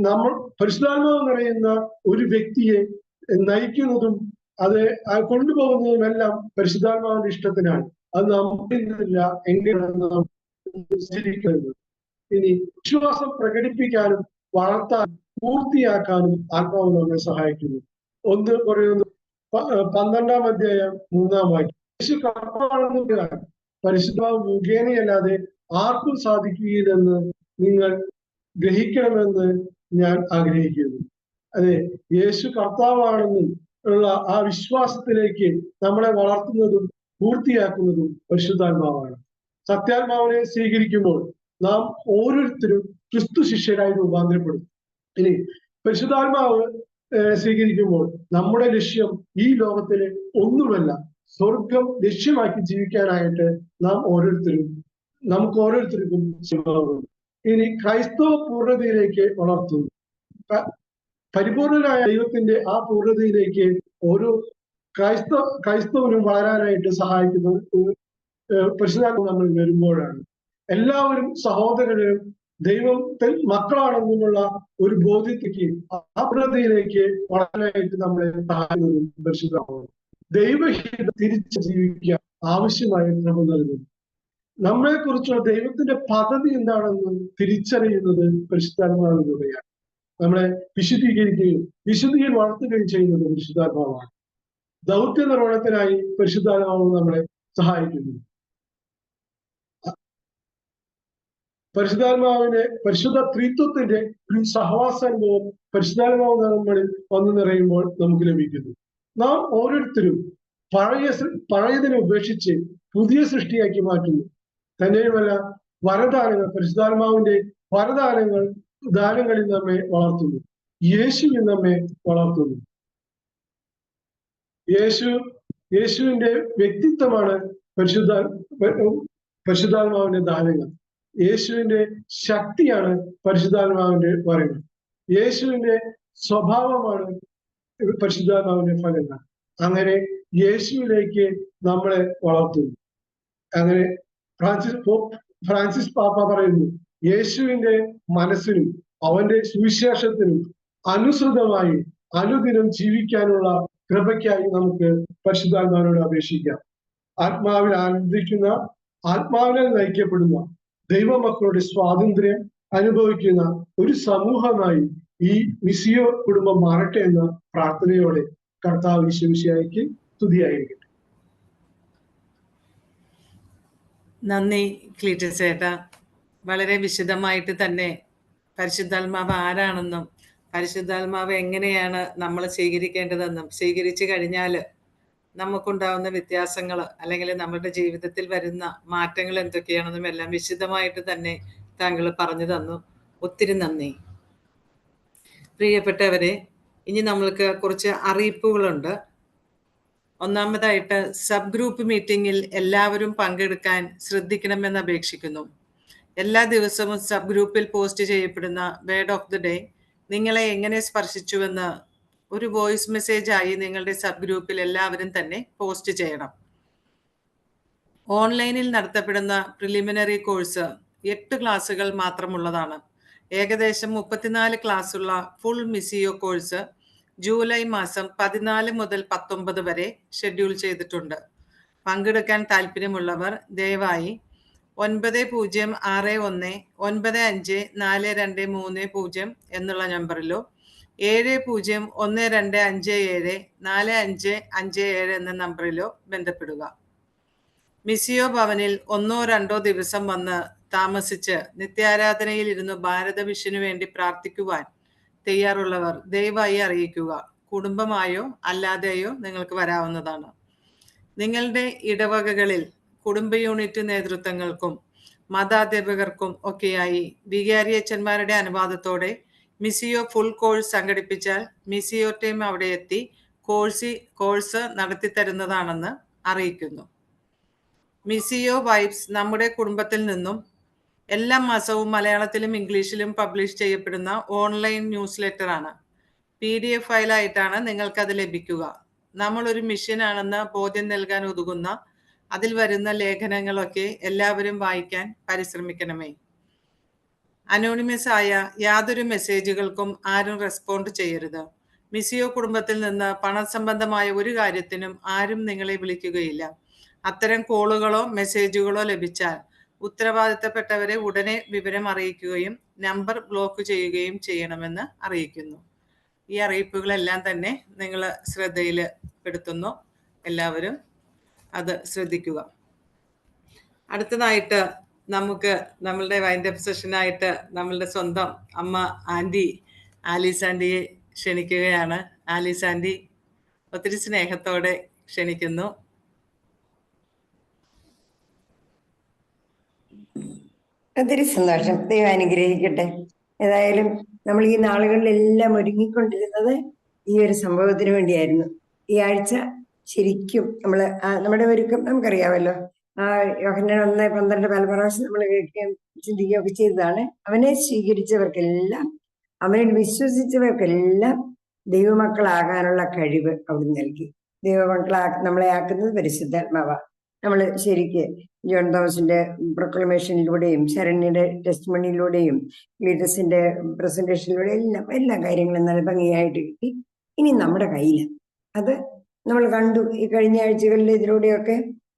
നമ്മൾ പരിശുദ്ധാത്മാവ് പറയുന്ന ഒരു വ്യക്തിയെ നയിക്കുന്നതും അത് കൊണ്ടുപോകുന്നതുമെല്ലാം പരിശുദ്ധാത്മാവിന്റെ ഇഷ്ടത്തിനാണ്. അത് നമ്മളില്ല എങ്ങനെയാണ് നാം ചിന്തിക്കുന്നത്. ഇനി വിശ്വാസം പ്രകടിപ്പിക്കാനും വളർത്താനും പൂർത്തിയാക്കാനും ആത്മാവ് നമ്മെ സഹായിക്കുന്നു. 1 Corinthians 12:3 യേശു കർത്താവാണെന്ന് പറയാൻ പരിശുദ്ധാത്മാവ് മുഖേനയല്ലാതെ ആർക്കും സാധിക്കുകയില്ലെന്ന് നിങ്ങൾ ഗ്രഹിക്കണമെന്ന് ഞാൻ ആഗ്രഹിക്കുന്നു. അതെ, യേശു കർത്താവാണെന്നും ഉള്ള ആ വിശ്വാസത്തിലേക്ക് നമ്മളെ വളർത്തുന്നതും പൂർത്തിയാക്കുന്നതും പരിശുദ്ധാത്മാവാണ്. സത്യാത്മാവിനെ സ്വീകരിക്കുമ്പോൾ നാം ഓരോരുത്തരും ക്രിസ്തു ശിഷ്യരായി രൂപാന്തരപ്പെടും. ഇനി പരിശുദ്ധാത്മാവ് സ്വീകരിക്കുമ്പോൾ നമ്മുടെ ലക്ഷ്യം ഈ ലോകത്തിലെ ഒന്നുമല്ല, സ്വർഗം ലക്ഷ്യമാക്കി ജീവിക്കാനായിട്ട് നമുക്ക് ഓരോരുത്തർക്കും ശ്രമമാകും. ഇനി ക്രൈസ്തവ പൂർണ്ണതയിലേക്ക് വളർത്തുന്നു. പരിപൂർണനായ ദൈവത്തിന്റെ ആ പൂർണ്ണതയിലേക്ക് ഓരോ ക്രൈസ്തവനും വളരാനായിട്ട് സഹായിക്കുന്ന പരിശുദ്ധാത്മാവ് നമ്മൾ വരുമ്പോഴാണ്. എല്ലാവരും സഹോദരനും ദൈവത്തിൽ മക്കളാണെന്നുള്ള ഒരു ബോധ്യത്തേക്ക് ആ പൂർണ്ണതയിലേക്ക് വളരാനായിട്ട് നമ്മളെ സഹായിക്കുന്നതും പരിശുദ്ധാത്മാവ്. ദൈവഹിതം തിരിച്ച് ജീവിക്കാൻ ആവശ്യമായ ക്രമം നൽകുന്നു. നമ്മളെ കുറിച്ചുള്ള ദൈവത്തിന്റെ പദ്ധതി എന്താണെന്ന് തിരിച്ചറിയുന്നത് പരിശുദ്ധാത്മാവിലൂടെയാണ്. നമ്മളെ വിശുദ്ധീകരിക്കുകയും വിശുദ്ധിയിൽ വളർത്തുകയും ചെയ്യുന്നത് പരിശുദ്ധാത്മാവാണ്. ദൗത്യ നിർവഹണത്തിനായി പരിശുദ്ധാത്മാവ് നമ്മളെ സഹായിക്കുന്നു. പരിശുദ്ധ ത്രിത്വത്തിന്റെ ഒരു സഹവാസാനുഭവം പരിശുദ്ധാത്മാവ് നമ്മളിൽ വന്നു നിറയുമ്പോൾ നമുക്ക് ലഭിക്കുന്നു. നാം ഓരോരുത്തരും പഴയതിനെ ഉപേക്ഷിച്ച് പുതിയ സൃഷ്ടിയാക്കി മാറ്റുന്നു. തന്നെയുമല്ല, വരദാനങ്ങൾ, പരിശുദ്ധാത്മാവിന്റെ ദാനങ്ങളിൽ നമ്മെ വളർത്തുന്നു. യേശുവിൽ നമ്മെ വളർത്തുന്നു. യേശുവിന്റെ വ്യക്തിത്വമാണ് പരിശുദ്ധാത്മാവിന്റെ ദാനങ്ങൾ. യേശുവിന്റെ ശക്തിയാണ് പരിശുദ്ധാത്മാവിന്റെ വരങ്ങൾ. യേശുവിന്റെ സ്വഭാവമാണ് പരിശുദ്ധാത്മാവിന്റെ ഫലങ്ങൾ. അങ്ങനെ യേശുവിലേക്ക് നമ്മളെ വളർത്തുന്നു. അങ്ങനെ ഫ്രാൻസിസ് പാപ്പ പറയുന്നു, യേശുവിന്റെ മനസ്സിനും അവന്റെ സുവിശേഷത്തിനും അനുസൃതമായി അനുദിനം ജീവിക്കാനുള്ള കൃപയ്ക്കായി നമുക്ക് പരിശുദ്ധാത്മാവിനോട് അപേക്ഷിക്കാം. ആത്മാവിൽ ആനന്ദിക്കുന്ന, ആത്മാവിനാൽ നയിക്കപ്പെടുന്ന ദൈവമക്കളുടെ സ്വാതന്ത്ര്യം അനുഭവിക്കുന്ന ഒരു സമൂഹമായി ഈ മിസിയോ കുടുംബം മാറട്ടെ എന്ന പ്രാർത്ഥനയോടെ കർത്താവ് ഈശോമിശിഹായ്ക്ക് സ്തുതിയായിരിക്കട്ടെ. നന്ദി ക്ലീറ്റസ് ചേട്ടാ. വളരെ വിശദമായിട്ട് തന്നെ പരിശുദ്ധാത്മാവ് ആരാണെന്നും പരിശുദ്ധാത്മാവ് എങ്ങനെയാണ് നമ്മൾ സ്വീകരിക്കേണ്ടതെന്നും സ്വീകരിച്ചു കഴിഞ്ഞാൽ നമുക്കുണ്ടാവുന്ന വ്യത്യാസങ്ങൾ അല്ലെങ്കിൽ നമ്മുടെ ജീവിതത്തിൽ വരുന്ന മാറ്റങ്ങൾ എന്തൊക്കെയാണെന്നും എല്ലാം വിശദമായിട്ട് തന്നെ താങ്കൾ പറഞ്ഞു തന്നു. ഒത്തിരി നന്ദി. പ്രിയപ്പെട്ടവരെ, ഇനി നമ്മൾക്ക് കുറച്ച് അറിയിപ്പുകളുണ്ട്. ഒന്നാമതായിട്ട് സബ് ഗ്രൂപ്പ് മീറ്റിംഗിൽ എല്ലാവരും പങ്കെടുക്കാൻ ശ്രദ്ധിക്കണമെന്ന് അപേക്ഷിക്കുന്നു. എല്ലാ ദിവസവും സബ് ഗ്രൂപ്പിൽ പോസ്റ്റ് ചെയ്യപ്പെടുന്ന വേർഡ് ഓഫ് ദി ഡേ നിങ്ങളെ എങ്ങനെ സ്പർശിച്ചുവെന്ന് ഒരു വോയിസ് മെസ്സേജ് ആയി നിങ്ങളുടെ സബ് ഗ്രൂപ്പിൽ എല്ലാവരും തന്നെ പോസ്റ്റ് ചെയ്യണം. ഓൺലൈനിൽ നടത്തപ്പെടുന്ന പ്രിലിമിനറി കോഴ്സ് 8 ക്ലാസ്സുകൾ മാത്രമുള്ളതാണ്. ഏകദേശം 34 ക്ലാസ്സുള്ള ഫുൾ മിസിയോ കോഴ്സ് ജൂലൈ മാസം 14 മുതൽ 19 വരെ ഷെഡ്യൂൾ ചെയ്തിട്ടുണ്ട്. പങ്കെടുക്കാൻ താല്പര്യമുള്ളവർ ദയവായി 9061954230 എന്നുള്ള നമ്പറിലോ 7012574557 എന്ന നമ്പറിലോ ബന്ധപ്പെടുക. മിസിയോ ഭവനിൽ 1-2 ദിവസം വന്ന് താമസിച്ച് നിത്യാരാധനയിൽ ഇരുന്ന് ഭാരത വിഷനു വേണ്ടി പ്രാർത്ഥിക്കുവാൻ തയ്യാറുള്ളവർ ദയവായി അറിയിക്കുക. കുടുംബമായോ അല്ലാതെയോ നിങ്ങൾക്ക് വരാവുന്നതാണ്. നിങ്ങളുടെ ഇടവകകളിൽ കുടുംബ യൂണിറ്റ് നേതൃത്വങ്ങൾക്കും മതാധ്യാപകർക്കും ഒക്കെയായി വികാരിയച്ചന്മാരുടെ അനുവാദത്തോടെ മിസിയോ ഫുൾ കോഴ്സ് സംഘടിപ്പിച്ചാൽ മിസിയോ ടീം അവിടെ എത്തി കോഴ്സ് നടത്തിത്തരുന്നതാണെന്ന് അറിയിക്കുന്നു. മിസിയോ വൈബ്സ് നമ്മുടെ കുടുംബത്തിൽ നിന്നും എല്ലാ മാസവും മലയാളത്തിലും ഇംഗ്ലീഷിലും പബ്ലിഷ് ചെയ്യപ്പെടുന്ന ഓൺലൈൻ ന്യൂസ് ലെറ്റർ ആണ്. PDF ഫയലായിട്ടാണ് നിങ്ങൾക്കത് ലഭിക്കുക. നമ്മളൊരു മിഷനാണെന്ന് ബോധ്യം നൽകാൻ ഉതകുന്ന അതിൽ വരുന്ന ലേഖനങ്ങളൊക്കെ എല്ലാവരും വായിക്കാൻ പരിശ്രമിക്കണമേ. അനോണിമസ് ആയ യാതൊരു മെസ്സേജുകൾക്കും ആരും റെസ്പോണ്ട് ചെയ്യരുത്. മിസിയോ കുടുംബത്തിൽ നിന്ന് പണസംബന്ധമായ ഒരു കാര്യത്തിനും ആരും നിങ്ങളെ വിളിക്കുകയില്ല. അത്തരം കോളുകളോ മെസ്സേജുകളോ ലഭിച്ചാൽ ഉത്തരവാദിത്തപ്പെട്ടവരെ ഉടനെ വിവരം അറിയിക്കുകയും നമ്പർ ബ്ലോക്ക് ചെയ്യുകയും ചെയ്യണമെന്ന് അറിയിക്കുന്നു. ഈ അറിയിപ്പുകളെല്ലാം തന്നെ നിങ്ങൾ ശ്രദ്ധയിൽ പെടുത്തുന്നു. എല്ലാവരും അത് ശ്രദ്ധിക്കുക. അടുത്തതായിട്ട് നമുക്ക് നമ്മളുടെ വൈൻഡപ്പ് സെഷനായിട്ട് നമ്മളുടെ സ്വന്തം അമ്മ ആൻറ്റി ആലീസ് ആൻറ്റിയെ ക്ഷണിക്കുകയാണ്. ആലീസ് ആൻറ്റി ഒത്തിരി സ്നേഹത്തോടെ ക്ഷണിക്കുന്നു. ഒത്തിരി സന്തോഷം. ദൈവം അനുഗ്രഹിക്കട്ടെ. ഏതായാലും നമ്മൾ ഈ നാളുകളിലെല്ലാം ഒരുങ്ങിക്കൊണ്ടിരുന്നത് ഈ ഒരു സംഭവത്തിന് വേണ്ടിയായിരുന്നു. ഈ ആഴ്ച ശരിക്കും നമ്മുടെ ഒരുക്കം നമുക്കറിയാമല്ലോ. യോഹന്നാൻ 1:12 പല പ്രാവശ്യം നമ്മൾ കേൾക്കുകയും ചിന്തിക്കുകയൊക്കെ ചെയ്തതാണ്. അവനെ സ്വീകരിച്ചവർക്കെല്ലാം, അവനിൽ വിശ്വസിച്ചവർക്കെല്ലാം ദൈവമക്കളാകാനുള്ള കഴിവ് അവിടുന്ന് നൽകി. നമ്മളെ ആക്കുന്നത് പരിശുദ്ധാത്മാവ. നമ്മൾ ശരിക്ക് ജോൺ തോമസിന്റെ പ്രൊക്ലമേഷനിലൂടെയും ശരണ്യയുടെ ടെസ്റ്റിമണിയിലൂടെയും ക്ലീറ്റസിന്റെ പ്രസന്റേഷനിലൂടെയും എല്ലാ കാര്യങ്ങളും നല്ല ഭംഗിയായിട്ട് കിട്ടി. ഇനി നമ്മുടെ കയ്യിൽ അത് നമ്മൾ കണ്ടു. ഈ കഴിഞ്ഞ ആഴ്ചകളിൽ ഇതിലൂടെയൊക്കെ,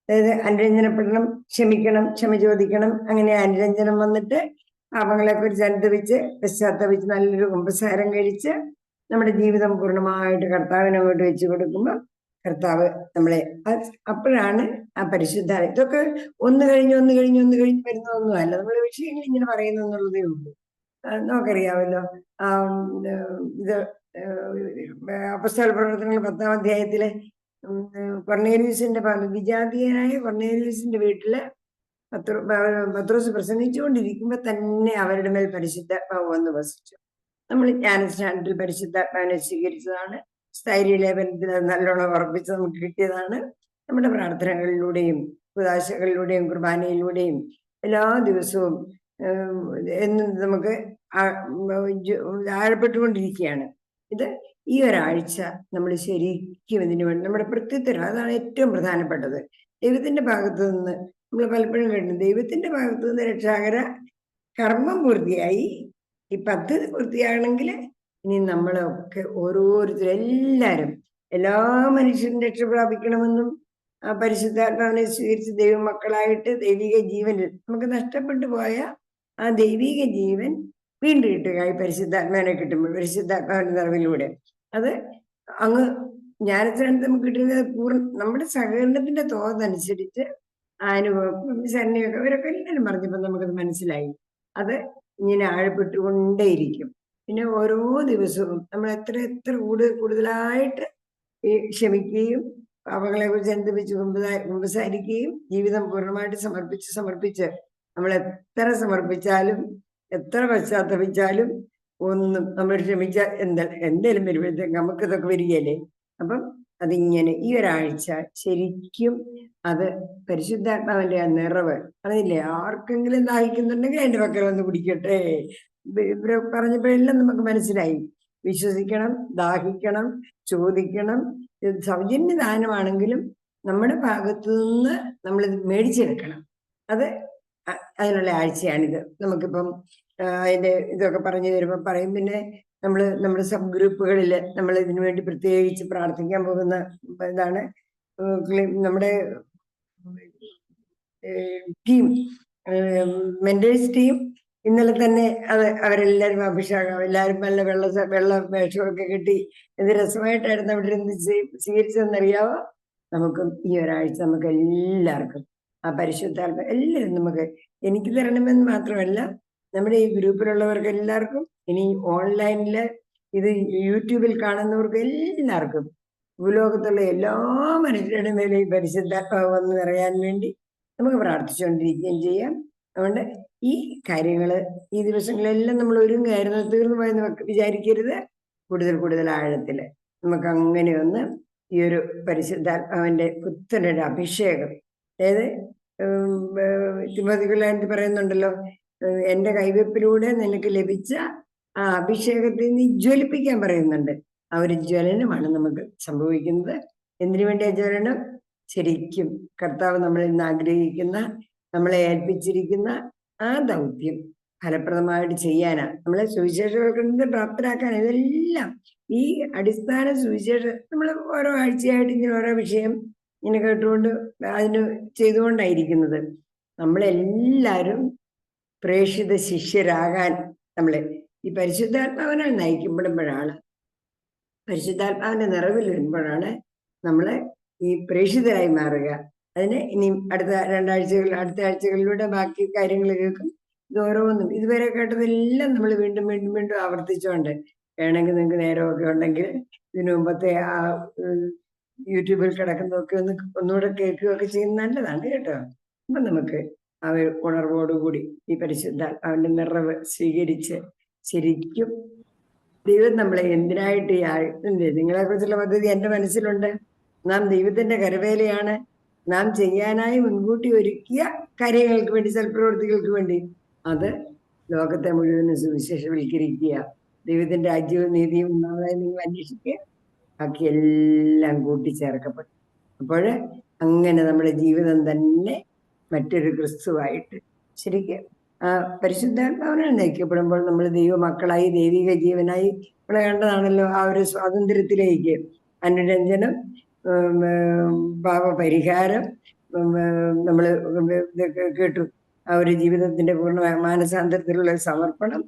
അതായത് അനുരഞ്ജനപ്പെടണം, ക്ഷമിക്കണം, ക്ഷമ ചോദിക്കണം. അങ്ങനെ അനുരഞ്ജനം വന്നിട്ട് പാപങ്ങളെ കുറിച്ച് അനുഭവിച്ച് പശ്ചാത്തപിച്ച് നല്ലൊരു കുമ്പസാരം കഴിച്ച് നമ്മുടെ ജീവിതം പൂർണ്ണമായിട്ട് കർത്താവിനെ അങ്ങോട്ട് വെച്ച് കൊടുക്കുമ്പോൾ കർത്താവ് നമ്മളെ, അപ്പോഴാണ് ആ പരിശുദ്ധ, ഇതൊക്കെ ഒന്ന് കഴിഞ്ഞ് വരുന്നതൊന്നുമല്ല. നമ്മൾ വിഷയങ്ങൾ ഇങ്ങനെ പറയുന്നുള്ളതേ ഉള്ളൂ. നമുക്കറിയാമല്ലോ. ഇത് അപ്പോസ്തല പ്രവർത്തനങ്ങൾ 10-ാം അധ്യായത്തിലെ കൊർന്നേലിയൂസിന്റെ വിജാതീയനായ കൊർന്നേലിയൂസിന്റെ വീട്ടില് പത്രോസ് പ്രസംഗിച്ചുകൊണ്ടിരിക്കുമ്പോ തന്നെ അവരുടെ മേൽ പരിശുദ്ധാത്മാവ് വന്ന് വസിച്ചു. നമ്മൾ ജ്ഞാനസ്നാനത്തിൽ പരിശുദ്ധാത്മാവിനെ സ്വീകരിച്ചതാണ്. സ്ഥൈര്യലേപനത്തിൽ നല്ലോണം ഉറപ്പിച്ച് നമുക്ക് കിട്ടിയതാണ്. നമ്മുടെ പ്രാർത്ഥനകളിലൂടെയും കുദാശകളിലൂടെയും കുർബാനയിലൂടെയും എല്ലാ ദിവസവും എന്നും നമുക്ക് ആഴപ്പെട്ടുകൊണ്ടിരിക്കുകയാണ്. ഇത് ഈ ഒരാഴ്ച നമ്മൾ ശരിക്കും ഇതിനു വേണ്ടി നമ്മുടെ പ്രത്യുത്തരം, അതാണ് ഏറ്റവും പ്രധാനപ്പെട്ടത്. ദൈവത്തിന്റെ ഭാഗത്തു നിന്ന് നമ്മൾ പലപ്പോഴും കേട്ടു, ദൈവത്തിന്റെ ഭാഗത്തു നിന്ന് രക്ഷാകര കർമ്മം പൂർത്തിയായി. ഈ പദ്ധതി പൂർത്തിയാകണമെങ്കിൽ ഇനി നമ്മളൊക്കെ ഓരോരുത്തരും എല്ലാവരും എല്ലാ മനുഷ്യരും രക്ഷ പ്രാപിക്കണമെന്നും ആ പരിശുദ്ധാത്മാവിനെ സ്വീകരിച്ച് ദൈവമക്കളായിട്ട് ദൈവിക ജീവനിൽ നമുക്ക് നഷ്ടപ്പെട്ടു പോയ ആ ദൈവിക ജീവൻ വീണ്ടും കിട്ടുക. ഈ പരിശുദ്ധാത്മാവിനെ കിട്ടുമ്പോൾ പരിശുദ്ധാത്മാവിന്റെ നിറവിലൂടെ അത് അങ്ങ് ജ്ഞാനത്തിനടുത്ത് നമുക്ക് കിട്ടുന്നത് നമ്മുടെ സഹകരണത്തിന്റെ തോതനുസരിച്ച് അനുഭവം ശരണ്യൊക്കെ ഇവരൊക്കെ എല്ലാവരും പറഞ്ഞപ്പോൾ നമുക്കത് മനസ്സിലായി. അത് ഇങ്ങനെ ആഴപ്പെട്ടുകൊണ്ടേയിരിക്കും. പിന്നെ ഓരോ ദിവസവും നമ്മൾ എത്ര കൂടുതലായിട്ട് ഈ ക്ഷമിക്കുകയും പാപങ്ങളെ കുറിച്ച് അനുഭവിച്ച് കുമ്പസാരിക്കുകയും ജീവിതം പൂർണ്ണമായിട്ട് സമർപ്പിച്ച് നമ്മൾ എത്ര സമർപ്പിച്ചാലും എത്ര പശ്ചാത്തപിച്ചാലും ഒന്നും നമ്മൾ ക്ഷമിച്ചാൽ എന്തേലും വരുമ്പോഴത്തേക്ക് നമുക്കിതൊക്കെ വരികയല്ലേ. അപ്പം അതിങ്ങനെ ഈ ഒരാഴ്ച ശരിക്കും അത് പരിശുദ്ധാത്മാവിന്റെ ആ നിറവ് അറിയില്ലേ, ആർക്കെങ്കിലും ദാഹിക്കുന്നുണ്ടെങ്കിൽ അതിന്റെ പക്കൽ വന്ന് കുടിക്കട്ടെ. ഇവരെ പറഞ്ഞപ്പോഴെല്ലാം നമുക്ക് മനസ്സിലായി. വിശ്വസിക്കണം, ദാഹിക്കണം, ചോദിക്കണം. ഇത് സൗജന്യ ദാനമാണെങ്കിലും നമ്മുടെ ഭാഗത്തു നിന്ന് നമ്മൾ ഇത് മേടിച്ചെടുക്കണം. അത് അതിനുള്ള ആഴ്ചയാണിത്. നമുക്കിപ്പം അതിന്റെ ഇതൊക്കെ പറഞ്ഞു തരുമ്പോൾ പറയും. പിന്നെ നമ്മുടെ സബ് ഗ്രൂപ്പുകളിൽ നമ്മൾ ഇതിനു വേണ്ടി പ്രത്യേകിച്ച് പ്രാർത്ഥിക്കാൻ പോകുന്ന ഇതാണ് നമ്മുടെ ടീം, മെന്റേഴ്സ് ടീം. ഇന്നലെ തന്നെ അത് അവരെല്ലാവരും അഭിഷേകം, എല്ലാവരും നല്ല വെള്ള വേഷമൊക്കെ കിട്ടി എന്ത് രസമായിട്ടായിരുന്നു അവിടെ ഇരുന്ന് സ്വീകരിച്ചതെന്നറിയാവോ? നമുക്കും ഈ ഒരാഴ്ച നമുക്ക് എല്ലാവർക്കും ആ പരിശുദ്ധാത്മ എല്ലാവരും നമുക്ക് എനിക്ക് തരണമെന്ന് മാത്രമല്ല, നമ്മുടെ ഈ ഗ്രൂപ്പിലുള്ളവർക്ക് എല്ലാവർക്കും, ഇനി ഓൺലൈനില് ഇത് യൂട്യൂബിൽ കാണുന്നവർക്ക് എല്ലാവർക്കും, ഭൂലോകത്തുള്ള എല്ലാ മനുഷ്യരുടെ മേലെ ഈ പരിശുദ്ധാത്മാവ് വന്ന് നിറയാൻ വേണ്ടി നമുക്ക് പ്രാർത്ഥിച്ചുകൊണ്ടിരിക്കുകയും ചെയ്യാം. അതുകൊണ്ട് ഈ കാര്യങ്ങള് ഈ ദിവസങ്ങളെല്ലാം നമ്മൾ ഒരുങ്ങായിരുന്നു, തീർന്നു പോയെന്ന് വിചാരിക്കരുത്. കൂടുതൽ ആഴത്തില് നമുക്ക് അങ്ങനെ ഒന്ന് ഈ ഒരു പരിശുദ്ധാത്മാവിന്റെ പുത്തനൊരു അഭിഷേകം, അതായത് തിമോഥെയോസിൽ പറയുന്നുണ്ടല്ലോ, എന്റെ കൈവെപ്പിലൂടെ നിനക്ക് ലഭിച്ച ആ അഭിഷേകത്തെ നീ ജ്വലിപ്പിക്കാൻ പറയുന്നുണ്ട്. ആ ഒരു ജ്വലനമാണ് നമുക്ക് സംഭവിക്കുന്നത്. എന്തിനു വേണ്ടിയ ജ്വലനം? ശരിക്കും കർത്താവ് നമ്മളിൽ നിന്ന് ആഗ്രഹിക്കുന്ന, നമ്മളെ ഏൽപ്പിച്ചിരിക്കുന്ന ആ ദൗത്യം ഫലപ്രദമായിട്ട് ചെയ്യാനാണ്, നമ്മളെ സുവിശേഷവൽക്കരണത്തിന് പ്രാപ്തരാക്കാൻ. ഇതെല്ലാം ഈ അടിസ്ഥാന സുവിശേഷം നമ്മൾ ഓരോ ആഴ്ചയായിട്ട് ഇങ്ങനെ ഓരോ വിഷയം ഇങ്ങനെ കേട്ടുകൊണ്ട് അതിന് ചെയ്തുകൊണ്ടായിരിക്കുന്നത്. നമ്മളെല്ലാവരും പ്രേക്ഷിത ശിഷ്യരാകാൻ നമ്മളെ ഈ പരിശുദ്ധാത്മാവിനാൽ നയിക്കപ്പെടുമ്പോഴാണ്, പരിശുദ്ധാത്മാവിന്റെ നിറവിൽ വരുമ്പോഴാണ് നമ്മള് ഈ പ്രേക്ഷിതരായി മാറുക. അതിന് ഇനിയും അടുത്ത അടുത്ത ആഴ്ചകളിലൂടെ ബാക്കി കാര്യങ്ങൾ കേൾക്കും. ഇത് ഓരോന്നും ഇതുവരെ കേട്ടതെല്ലാം നമ്മൾ വീണ്ടും വീണ്ടും വീണ്ടും ആവർത്തിച്ചുകൊണ്ട്, വേണമെങ്കിൽ നിങ്ങൾക്ക് നേരമൊക്കെ ഉണ്ടെങ്കിൽ ഇതിനു മുമ്പത്തെ ആ യൂട്യൂബിൽ കിടക്കുന്നതൊക്കെ ഒന്നുകൂടെ കേൾക്കുകയൊക്കെ ചെയ്യുന്നത് നല്ലതാണ് കേട്ടോ. അപ്പൊ നമുക്ക് ആ ഉണർവോടുകൂടി ഈ പരിശുദ്ധാത്മാവിന്റെ നിറവ് സ്വീകരിച്ച് ശരിക്കും ദൈവം നമ്മളെ എന്തിനായിട്ട് നിങ്ങളെ കുറിച്ചുള്ള പദ്ധതി എന്റെ മനസ്സിലുണ്ട്. നാം ദൈവത്തിന്റെ കരവേലയാണ്. നാം ചെയ്യാനായി മുൻകൂട്ടി ഒരുക്കിയ കാര്യങ്ങൾക്ക് വേണ്ടി, സൽപ്രവൃത്തികൾക്ക് വേണ്ടി, അത് ലോകത്തെ മുഴുവനും സുവിശേഷവൽക്കരിക്കുക. ദൈവത്തിന്റെ രാജ്യവും നീതിയും ഒന്നാമതായി നിങ്ങൾ അന്വേഷിക്കുക, ബാക്കി എല്ലാം കൂട്ടിച്ചേർക്കപ്പെട്ടു. അപ്പോൾ അങ്ങനെ നമ്മുടെ ജീവിതം തന്നെ മറ്റൊരു ക്രിസ്തുവായിട്ട് ശരിക്കും ആ പരിശുദ്ധാത്മാവിനാൽ നയിക്കപ്പെടുമ്പോൾ നമ്മൾ ദൈവമക്കളായി, ദൈവിക ജീവനായി നമ്മളെ കണ്ടതാണല്ലോ. ആ ഒരു സ്വാതന്ത്ര്യത്തിലേക്ക്, അനുരഞ്ജനം, പാപപരിഹാരം, നമ്മൾ കേട്ടു, ആ ഒരു ജീവിതത്തിന്റെ പൂർണ്ണ മാനസാന്തരത്തിലുള്ള സമർപ്പണം,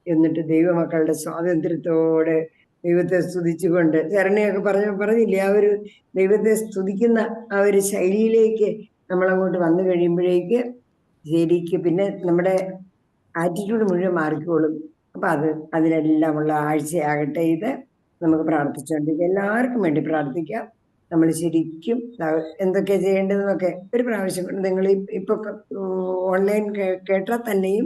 എന്നിട്ട് ദൈവമക്കളുടെ സ്വാതന്ത്ര്യത്തോടെ ദൈവത്തെ സ്തുതിച്ചുകൊണ്ട് ചരണയൊക്കെ പറഞ്ഞില്ലേ, ആ ഒരു ദൈവത്തെ സ്തുതിക്കുന്ന ആ ഒരു ശൈലിയിലേക്ക് നമ്മളങ്ങോട്ട് വന്നു കഴിയുമ്പോഴേക്ക് ശരിക്ക് പിന്നെ നമ്മുടെ ആറ്റിറ്റ്യൂഡ് മുഴുവൻ മാറിക്കോളും. അപ്പൊ അതിനെല്ലാമുള്ള ആഴ്ചയാകട്ടെ ഇത്. നമുക്ക് പ്രാർത്ഥിച്ചുകൊണ്ടിരിക്കാം, എല്ലാവർക്കും വേണ്ടി പ്രാർത്ഥിക്കാം. നമ്മൾ ശരിക്കും എന്തൊക്കെയാ ചെയ്യേണ്ടതെന്നൊക്കെ ഒരു പ്രാവശ്യം കൊണ്ട് നിങ്ങൾ ഇപ്പൊ ഓൺലൈൻ കേട്ടാൽ തന്നെയും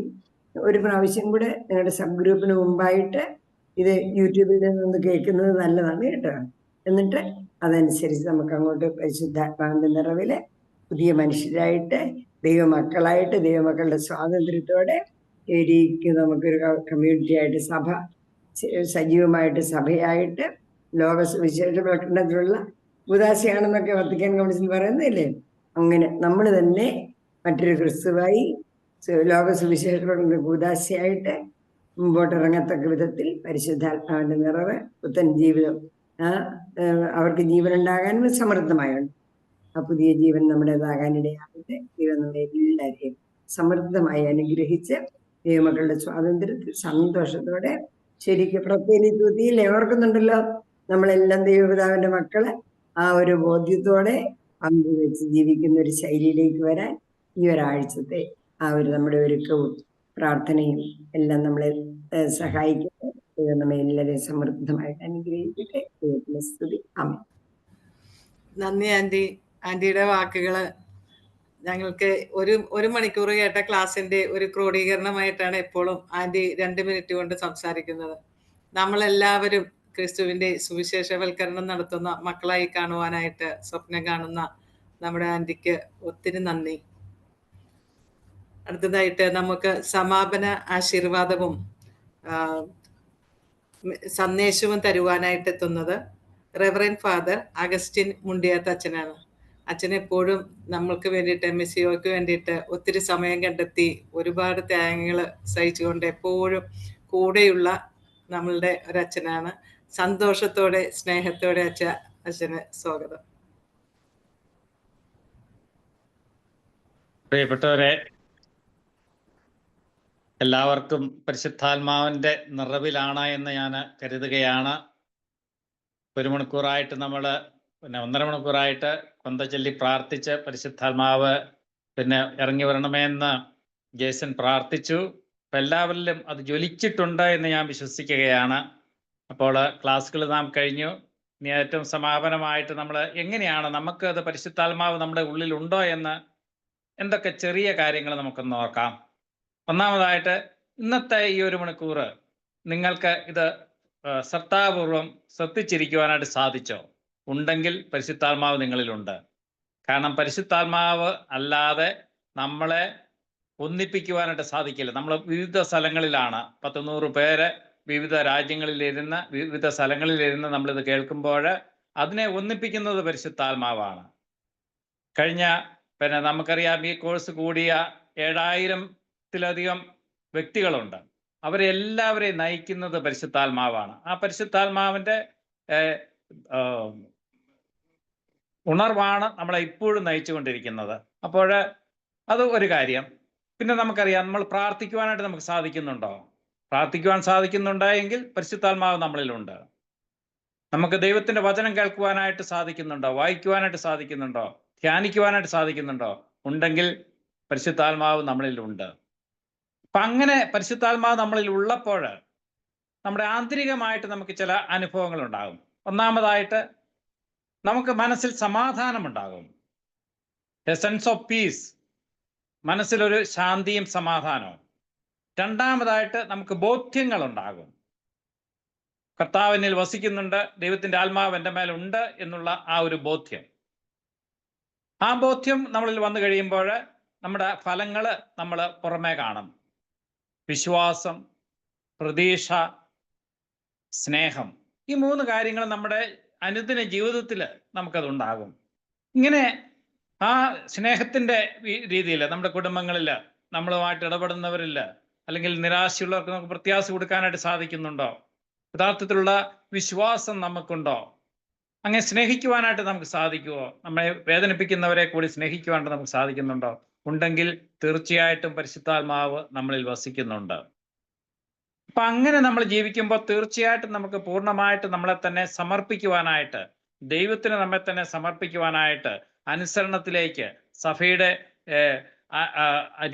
ഒരു പ്രാവശ്യം കൂടെ നിങ്ങളുടെ സബ് ഗ്രൂപ്പിന് മുമ്പായിട്ട് ഇത് യൂട്യൂബിൽ നിന്ന് കേൾക്കുന്നത് നല്ലതാണ് കേട്ടോ. എന്നിട്ട് അതനുസരിച്ച് നമുക്ക് അങ്ങോട്ട് പരിശുദ്ധാത്മാവിന്റെ നിറവില് പുതിയ മനുഷ്യരായിട്ട്, ദൈവമക്കളായിട്ട്, ദൈവമക്കളുടെ സ്വാതന്ത്ര്യത്തോടെ ശരിക്കും നമുക്കൊരു കമ്മ്യൂണിറ്റി ആയിട്ട്, സഭ സജീവമായിട്ട്, സഭയായിട്ട്, ലോക സുവിശേഷവൽക്കരണത്തിലുള്ള ഉദാശയാണെന്നൊക്കെ വത്തിക്കാൻ കൗൺസിൽ പറയുന്നില്ലേ, അങ്ങനെ നമ്മൾ തന്നെ മറ്റൊരു ക്രിസ്തുവായി ലോക സുവിശേഷവൽക്കരണ ഉദാശയായിട്ട് മുമ്പോട്ടിറങ്ങത്തക്ക വിധത്തിൽ പരിശുദ്ധാത്മാവിന്റെ നിറവ്, പുത്തൻ ജീവിതം, അവർക്ക് ജീവനുണ്ടാകാനും സമൃദ്ധമായുണ്ട്. ആ പുതിയ ജീവൻ നമ്മുടേതാകാനിടയാകട്ടെ. ദൈവം നമ്മളെ എല്ലാവരെയും സമൃദ്ധമായി അനുഗ്രഹിച്ച് ദൈവമക്കളുടെ സ്വാതന്ത്ര്യത്തിൽ സന്തോഷത്തോടെ ശരിക്കും പ്രത്യേകിൽ ഓർക്കുന്നുണ്ടല്ലോ, നമ്മളെല്ലാം ദൈവപിതാവിന്റെ മക്കള് ആ ഒരു ബോധ്യത്തോടെ പങ്കുവെച്ച് ജീവിക്കുന്ന ഒരു ശൈലിയിലേക്ക് വരാൻ ഈ ഒരാഴ്ചത്തെ ആ ഒരു നമ്മുടെ ഒരുക്കവും പ്രാർത്ഥനയും എല്ലാം നമ്മളെ സഹായിക്കട്ടെ. ദൈവം നമ്മെ എല്ലാവരെയും സമൃദ്ധമായിട്ട് അനുഗ്രഹിക്കട്ടെ. ദൈവത്തിന്റെ സ്തുതി. ആമേൻ. നന്ദി ആന്റി. ആന്റിയുടെ വാക്കുകള് ഞങ്ങൾക്ക് ഒരു മണിക്കൂർ കേട്ട ക്ലാസ്സിന്റെ ഒരു ക്രോഡീകരണമായിട്ടാണ് എപ്പോഴും ആന്റി 2 മിനിറ്റ് കൊണ്ട് സംസാരിക്കുന്നത്. നമ്മളെല്ലാവരും ക്രിസ്തുവിൻ്റെ സുവിശേഷവൽക്കരണം നടത്തുന്ന മക്കളായി കാണുവാനായിട്ട് സ്വപ്നം കാണുന്ന നമ്മുടെ ആൻറ്റിക്ക് ഒത്തിരി നന്ദി. അടുത്തതായിട്ട് നമുക്ക് സമാപന ആശീർവാദവും സന്ദേശവും തരുവാനായിട്ട് എത്തുന്നത് റെവറൻഡ് ഫാദർ അഗസ്റ്റിൻ മുണ്ടിയാത്ത അച്ഛനാണ്. അച്ഛൻ എപ്പോഴും നമ്മൾക്ക് വേണ്ടിയിട്ട്, മിസിയോയ്ക്ക് വേണ്ടിയിട്ട് ഒത്തിരി സമയം കണ്ടെത്തി ഒരുപാട് ത്യാഗങ്ങൾ സഹിച്ചുകൊണ്ട് എപ്പോഴും കൂടെയുള്ള നമ്മളുടെ ഒരച്ഛനാണ്. സന്തോഷത്തോടെ സ്നേഹത്തോടെ അച്ഛന് സ്വാഗതം. പ്രിയപ്പെട്ടവരെ, എല്ലാവർക്കും പരിശുദ്ധാത്മാവിൻ്റെ നിറവിലാണ് എന്ന് ഞാൻ കരുതുകയാണ്. 1 മണിക്കൂറായിട്ട് നമ്മൾ 1.5 മണിക്കൂറായിട്ട് കൊന്ത ചൊല്ലി പ്രാർത്ഥിച്ച് പരിശുദ്ധാത്മാവ് ഇറങ്ങി വരണമെന്ന് ജേസൺ പ്രാർത്ഥിച്ചു. അപ്പം എല്ലാവരിലും അത് ജ്വലിച്ചിട്ടുണ്ട് എന്ന് ഞാൻ വിശ്വസിക്കുകയാണ്. അപ്പോൾ ക്ലാസ്സുകൾ നാം കഴിഞ്ഞു. ഇനി ഏറ്റവും സമാപനമായിട്ട് നമ്മൾ എങ്ങനെയാണ് നമുക്ക് അത് പരിശുദ്ധാത്മാവ് നമ്മുടെ ഉള്ളിലുണ്ടോ എന്ന് എന്തൊക്കെ ചെറിയ കാര്യങ്ങൾ നമുക്കൊന്ന് നോക്കാം. ഒന്നാമതായിട്ട്, ഇന്നത്തെ ഈ 1 മണിക്കൂർ നിങ്ങൾക്ക് ഇത് ശ്രദ്ധാപൂർവം ശ്രദ്ധിച്ചിരിക്കുവാനായിട്ട് സാധിച്ചോ? ഉണ്ടെങ്കിൽ പരിശുദ്ധാത്മാവ് നിങ്ങളിലുണ്ട്. കാരണം പരിശുദ്ധാത്മാവ് അല്ലാതെ നമ്മളെ ഒന്നിപ്പിക്കുവാനായിട്ട് സാധിക്കില്ല. നമ്മൾ വിവിധ സ്ഥലങ്ങളിലാണ്, 100 പേര് വിവിധ രാജ്യങ്ങളിലിരുന്ന് വിവിധ സ്ഥലങ്ങളിലിരുന്ന് നമ്മളിത് കേൾക്കുമ്പോൾ അതിനെ ഒന്നിപ്പിക്കുന്നത് പരിശുദ്ധാത്മാവാണ്. കഴിഞ്ഞ നമുക്കറിയാം, ഈ കോഴ്സ് കൂടിയ 7000-ത്തിലധികം വ്യക്തികളുണ്ട്. അവരെല്ലാവരെയും നയിക്കുന്നത് പരിശുദ്ധാത്മാവാണ്. ആ പരിശുദ്ധാത്മാവിൻ്റെ ഉണർവാണ് നമ്മളെ ഇപ്പോഴും നയിച്ചുകൊണ്ടിരിക്കുന്നത്. അപ്പോൾ അത് ഒരു കാര്യം. പിന്നെ നമുക്കറിയാം, നമ്മൾ പ്രാർത്ഥിക്കുവാനായിട്ട് നമുക്ക് സാധിക്കുന്നുണ്ടോ? പ്രാർത്ഥിക്കുവാൻ സാധിക്കുന്നുണ്ടെങ്കിൽ പരിശുദ്ധാത്മാവ് നമ്മളിലുണ്ട്. നമുക്ക് ദൈവത്തിൻ്റെ വചനം കേൾക്കുവാനായിട്ട് സാധിക്കുന്നുണ്ടോ? വായിക്കുവാനായിട്ട് സാധിക്കുന്നുണ്ടോ? ധ്യാനിക്കുവാനായിട്ട് സാധിക്കുന്നുണ്ടോ? ഉണ്ടെങ്കിൽ പരിശുദ്ധാത്മാവ് നമ്മളിലുണ്ട്. അപ്പം അങ്ങനെ പരിശുദ്ധാത്മാവ് നമ്മളിൽ ഉള്ളപ്പോൾ നമ്മുടെ ആന്തരികമായിട്ട് നമുക്ക് ചില അനുഭവങ്ങൾ ഉണ്ടാകും. ഒന്നാമതായിട്ട്, നമുക്ക് മനസ്സിൽ സമാധാനമുണ്ടാകും. എ സെൻസ് ഓഫ് പീസ്, മനസ്സിലൊരു ശാന്തിയും സമാധാനവും. രണ്ടാമതായിട്ട്, നമുക്ക് ബോധ്യങ്ങളുണ്ടാകും. കർത്താവിനിൽ വസിക്കുന്നുണ്ട്, ദൈവത്തിൻ്റെ ആത്മാവ് എൻ്റെ മേലുണ്ട് എന്നുള്ള ആ ഒരു ബോധ്യം. ആ ബോധ്യം നമ്മളിൽ വന്നു കഴിയുമ്പോൾ നമ്മുടെ ഫലങ്ങൾ നമ്മൾ പുറമേ കാണും. വിശ്വാസം, പ്രതീക്ഷ, സ്നേഹം, ഈ 3 കാര്യങ്ങൾ നമ്മുടെ അനുദിന ജീവിതത്തിൽ നമുക്കതുണ്ടാകും. ഇങ്ങനെ ആ സ്നേഹത്തിൻ്റെ രീതിയിൽ നമ്മുടെ കുടുംബങ്ങളിൽ, നമ്മളുമായിട്ട് ഇടപെടുന്നവരിൽ, അല്ലെങ്കിൽ നിരാശയുള്ളവർക്ക് നമുക്ക് പ്രത്യാശ കൊടുക്കാനായിട്ട് സാധിക്കുന്നുണ്ടോ? യഥാർത്ഥത്തിലുള്ള വിശ്വാസം നമുക്കുണ്ടോ? അങ്ങനെ സ്നേഹിക്കുവാനായിട്ട് നമുക്ക് സാധിക്കുമോ? നമ്മളെ വേദനിപ്പിക്കുന്നവരെ കൂടി സ്നേഹിക്കുവാനായിട്ട് നമുക്ക് സാധിക്കുന്നുണ്ടോ? ഉണ്ടെങ്കിൽ തീർച്ചയായിട്ടും പരിശുദ്ധാത്മാവ് നമ്മളിൽ വസിക്കുന്നുണ്ട്. അപ്പം അങ്ങനെ നമ്മൾ ജീവിക്കുമ്പോൾ തീർച്ചയായിട്ടും നമുക്ക് പൂർണ്ണമായിട്ട് നമ്മളെ തന്നെ സമർപ്പിക്കുവാനായിട്ട്, ദൈവത്തിന് നമ്മെ തന്നെ സമർപ്പിക്കുവാനായിട്ട്, അനുസരണത്തിലേക്ക്, സഭയുടെ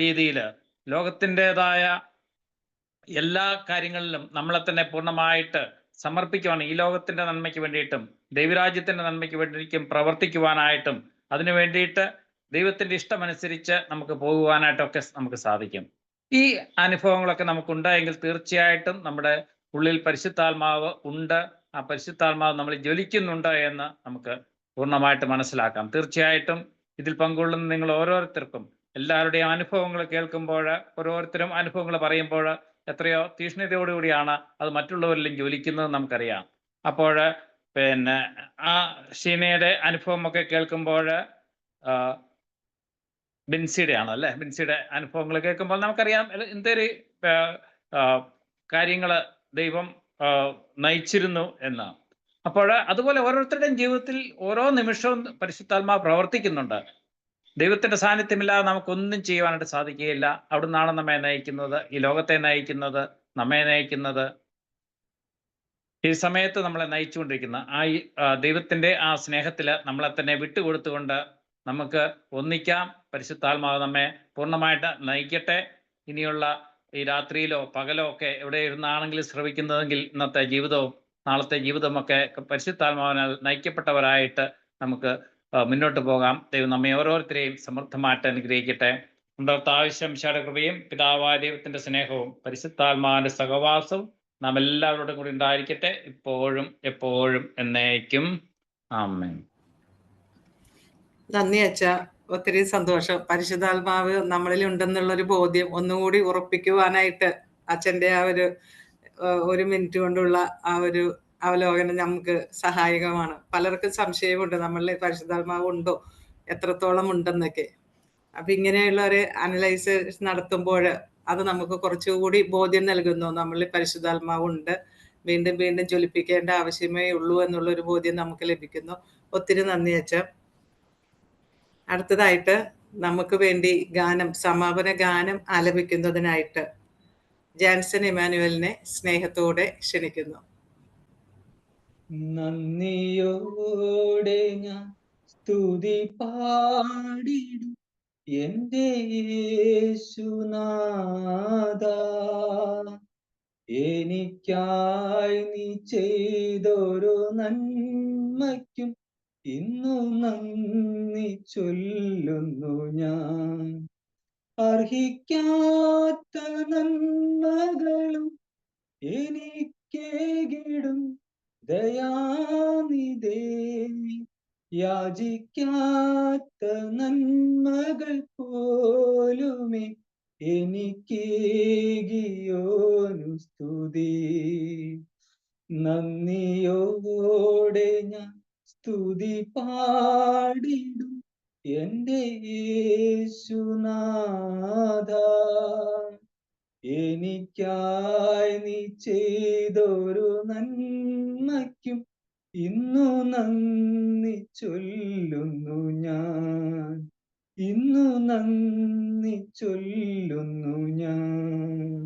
രീതിയിൽ, ലോകത്തിൻ്റെതായ എല്ലാ കാര്യങ്ങളിലും നമ്മളെ തന്നെ പൂർണ്ണമായിട്ട് സമർപ്പിക്കുവാൻ, ഈ ലോകത്തിൻ്റെ നന്മയ്ക്ക് വേണ്ടിയിട്ടും ദൈവരാജ്യത്തിൻ്റെ നന്മയ്ക്ക് വേണ്ടിയിട്ടും പ്രവർത്തിക്കുവാനായിട്ടും, അതിനു വേണ്ടിയിട്ട് ദൈവത്തിൻ്റെ ഇഷ്ടമനുസരിച്ച് നമുക്ക് പോകുവാനായിട്ടൊക്കെ നമുക്ക് സാധിക്കും. ഈ അനുഭവങ്ങളൊക്കെ നമുക്കുണ്ടായെങ്കിൽ തീർച്ചയായിട്ടും നമ്മുടെ ഉള്ളിൽ പരിശുദ്ധാത്മാവ് ഉണ്ട്. ആ പരിശുദ്ധാത്മാവ് നമ്മൾ ജ്വലിക്കുന്നുണ്ട് എന്ന് നമുക്ക് പൂർണ്ണമായിട്ട് മനസ്സിലാക്കാം. തീർച്ചയായിട്ടും ഇതിൽ പങ്കുകൊള്ളുന്ന നിങ്ങൾ ഓരോരുത്തർക്കും, എല്ലാവരുടെയും അനുഭവങ്ങൾ കേൾക്കുമ്പോൾ, ഓരോരുത്തരും അനുഭവങ്ങൾ പറയുമ്പോൾ എത്രയോ തീക്ഷ്ണതയോടുകൂടിയാണ് അത് മറ്റുള്ളവരിലും ജ്വലിക്കുന്നത് നമുക്കറിയാം. അപ്പോൾ ആ ഷീനയുടെ അനുഭവമൊക്കെ കേൾക്കുമ്പോൾ, ബിൻസിയുടെ ആണോ അല്ലേ, ബിൻസിയുടെ അനുഭവങ്ങൾ കേൾക്കുമ്പോൾ നമുക്കറിയാം എന്തൊരു കാര്യങ്ങൾ ദൈവം നയിച്ചിരുന്നു എന്ന്. അപ്പോൾ അതുപോലെ ഓരോരുത്തരുടെയും ജീവിതത്തിൽ ഓരോ നിമിഷവും പരിശുദ്ധാത്മാവ് പ്രവർത്തിക്കുന്നുണ്ട്. ദൈവത്തിൻ്റെ സാന്നിധ്യമില്ലാതെ നമുക്കൊന്നും ചെയ്യുവാനായിട്ട് സാധിക്കുകയില്ല. അവിടുന്നാണ് നമ്മെ നയിക്കുന്നത്, ഈ ലോകത്തെ നയിക്കുന്നത്, നമ്മെ നയിക്കുന്നത്, ഈ സമയത്ത് നമ്മളെ നയിച്ചുകൊണ്ടിരിക്കുന്ന ദൈവത്തിൻ്റെ ആ സ്നേഹത്തിൽ നമ്മളെ തന്നെ വിട്ടുകൊടുത്തുകൊണ്ട് നമുക്ക് ഒന്നിക്കാം. പരിശുദ്ധാത്മാവ് നമ്മെ പൂർണ്ണമായിട്ട് നയിക്കട്ടെ. ഇനിയുള്ള ഈ രാത്രിയിലോ പകലോ ഒക്കെ എവിടെ ഇരുന്നാണെങ്കിലും ശ്രവിക്കുന്നതെങ്കിൽ ഇന്നത്തെ ജീവിതവും നാളത്തെ ജീവിതമൊക്കെ പരിശുദ്ധാത്മാവിനാൽ നയിക്കപ്പെട്ടവരായിട്ട് നമുക്ക് മുന്നോട്ട് പോകാം. ദൈവം നമ്മെ ഓരോരുത്തരെയും സമൃദ്ധമായിട്ട് അനുഗ്രഹിക്കട്ടെ. നമ്മുടെ ആവശ്യം കൃപയും പിതാവായ ദൈവത്തിൻ്റെ സ്നേഹവും പരിശുദ്ധാത്മാവിൻ്റെ സഹവാസവും നാം എല്ലാവരോടും കൂടി ഉണ്ടായിരിക്കട്ടെ, ഇപ്പോഴും എപ്പോഴും എന്നേക്കും. ആമേൻ. നന്ദി അച്ഛ, ഒത്തിരി സന്തോഷം. പരിശുദ്ധാത്മാവ് നമ്മളിൽ ഉണ്ടെന്നുള്ളൊരു ബോധ്യം ഒന്നുകൂടി ഉറപ്പിക്കുവാനായിട്ട് അച്ഛൻ്റെ ആ ഒരു മിനിറ്റ് കൊണ്ടുള്ള ആ ഒരു അവലോകനം നമുക്ക് സഹായകമാണ്. പലർക്കും സംശയമുണ്ട് നമ്മളിൽ പരിശുദ്ധാത്മാവ് ഉണ്ടോ, എത്രത്തോളം ഉണ്ടെന്നൊക്കെ. അപ്പൊ ഇങ്ങനെയുള്ള ഒരു അനലൈസിസ് നടത്തുമ്പോൾ അത് നമുക്ക് കുറച്ചുകൂടി ബോധ്യം നൽകുന്നു. നമ്മളിൽ പരിശുദ്ധാത്മാവ് ഉണ്ട്, വീണ്ടും വീണ്ടും ജ്വലിപ്പിക്കേണ്ട ആവശ്യമേ ഉള്ളൂ എന്നുള്ളൊരു ബോധ്യം നമുക്ക് ലഭിക്കുന്നു. ഒത്തിരി നന്ദി അച്ഛ. അടുത്തതായിട്ട് നമുക്ക് വേണ്ടി സമാപന ഗാനം ആലപിക്കുന്നതിനായിട്ട് ജാൻസൺ ഇമാനുവലിനെ സ്നേഹത്തോടെ ക്ഷണിക്കുന്നു. നന്ദിയോടെ ഞാൻ സ്തുതി പാടിടും എന്റെ യേശുനാഥ, എനിക്കായി നീ ചെയ്തൊരു നന്മയ്ക്കും ഇന്നു നന്ദി ചൊല്ലുന്നു ഞാൻ. അർഹിക്കാത്ത നന്മകളും എനിക്കേകിടും ദയാനിധേ, യാചിക്കാത്ത നന്മകൾ പോലുമേ എനിക്കേകിയോനു സ്തുതി. നന്ദിയോടെ ഞാൻ സ്തുതി പാടിടും എന്റെ യേശുനാഥ, എനിക്കായി നീ ചെയ്തൊരു നന്മയ്ക്കും ഇന്നു നന്ദി ചൊല്ലുന്നു ഞാൻ, ഇന്നു നന്ദി ചൊല്ലുന്നു ഞാൻ.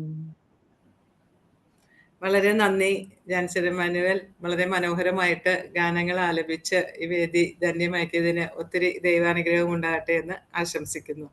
വളരെ നന്ദി ജാൻസൺ ഇമാനുവൽ. വളരെ മനോഹരമായിട്ട് ഗാനങ്ങൾ ആലപിച്ച് ഈ വേദി ധന്യമാക്കിയതിന് ഒത്തിരി ദൈവാനുഗ്രഹം ഉണ്ടാകട്ടെ എന്ന് ആശംസിക്കുന്നു.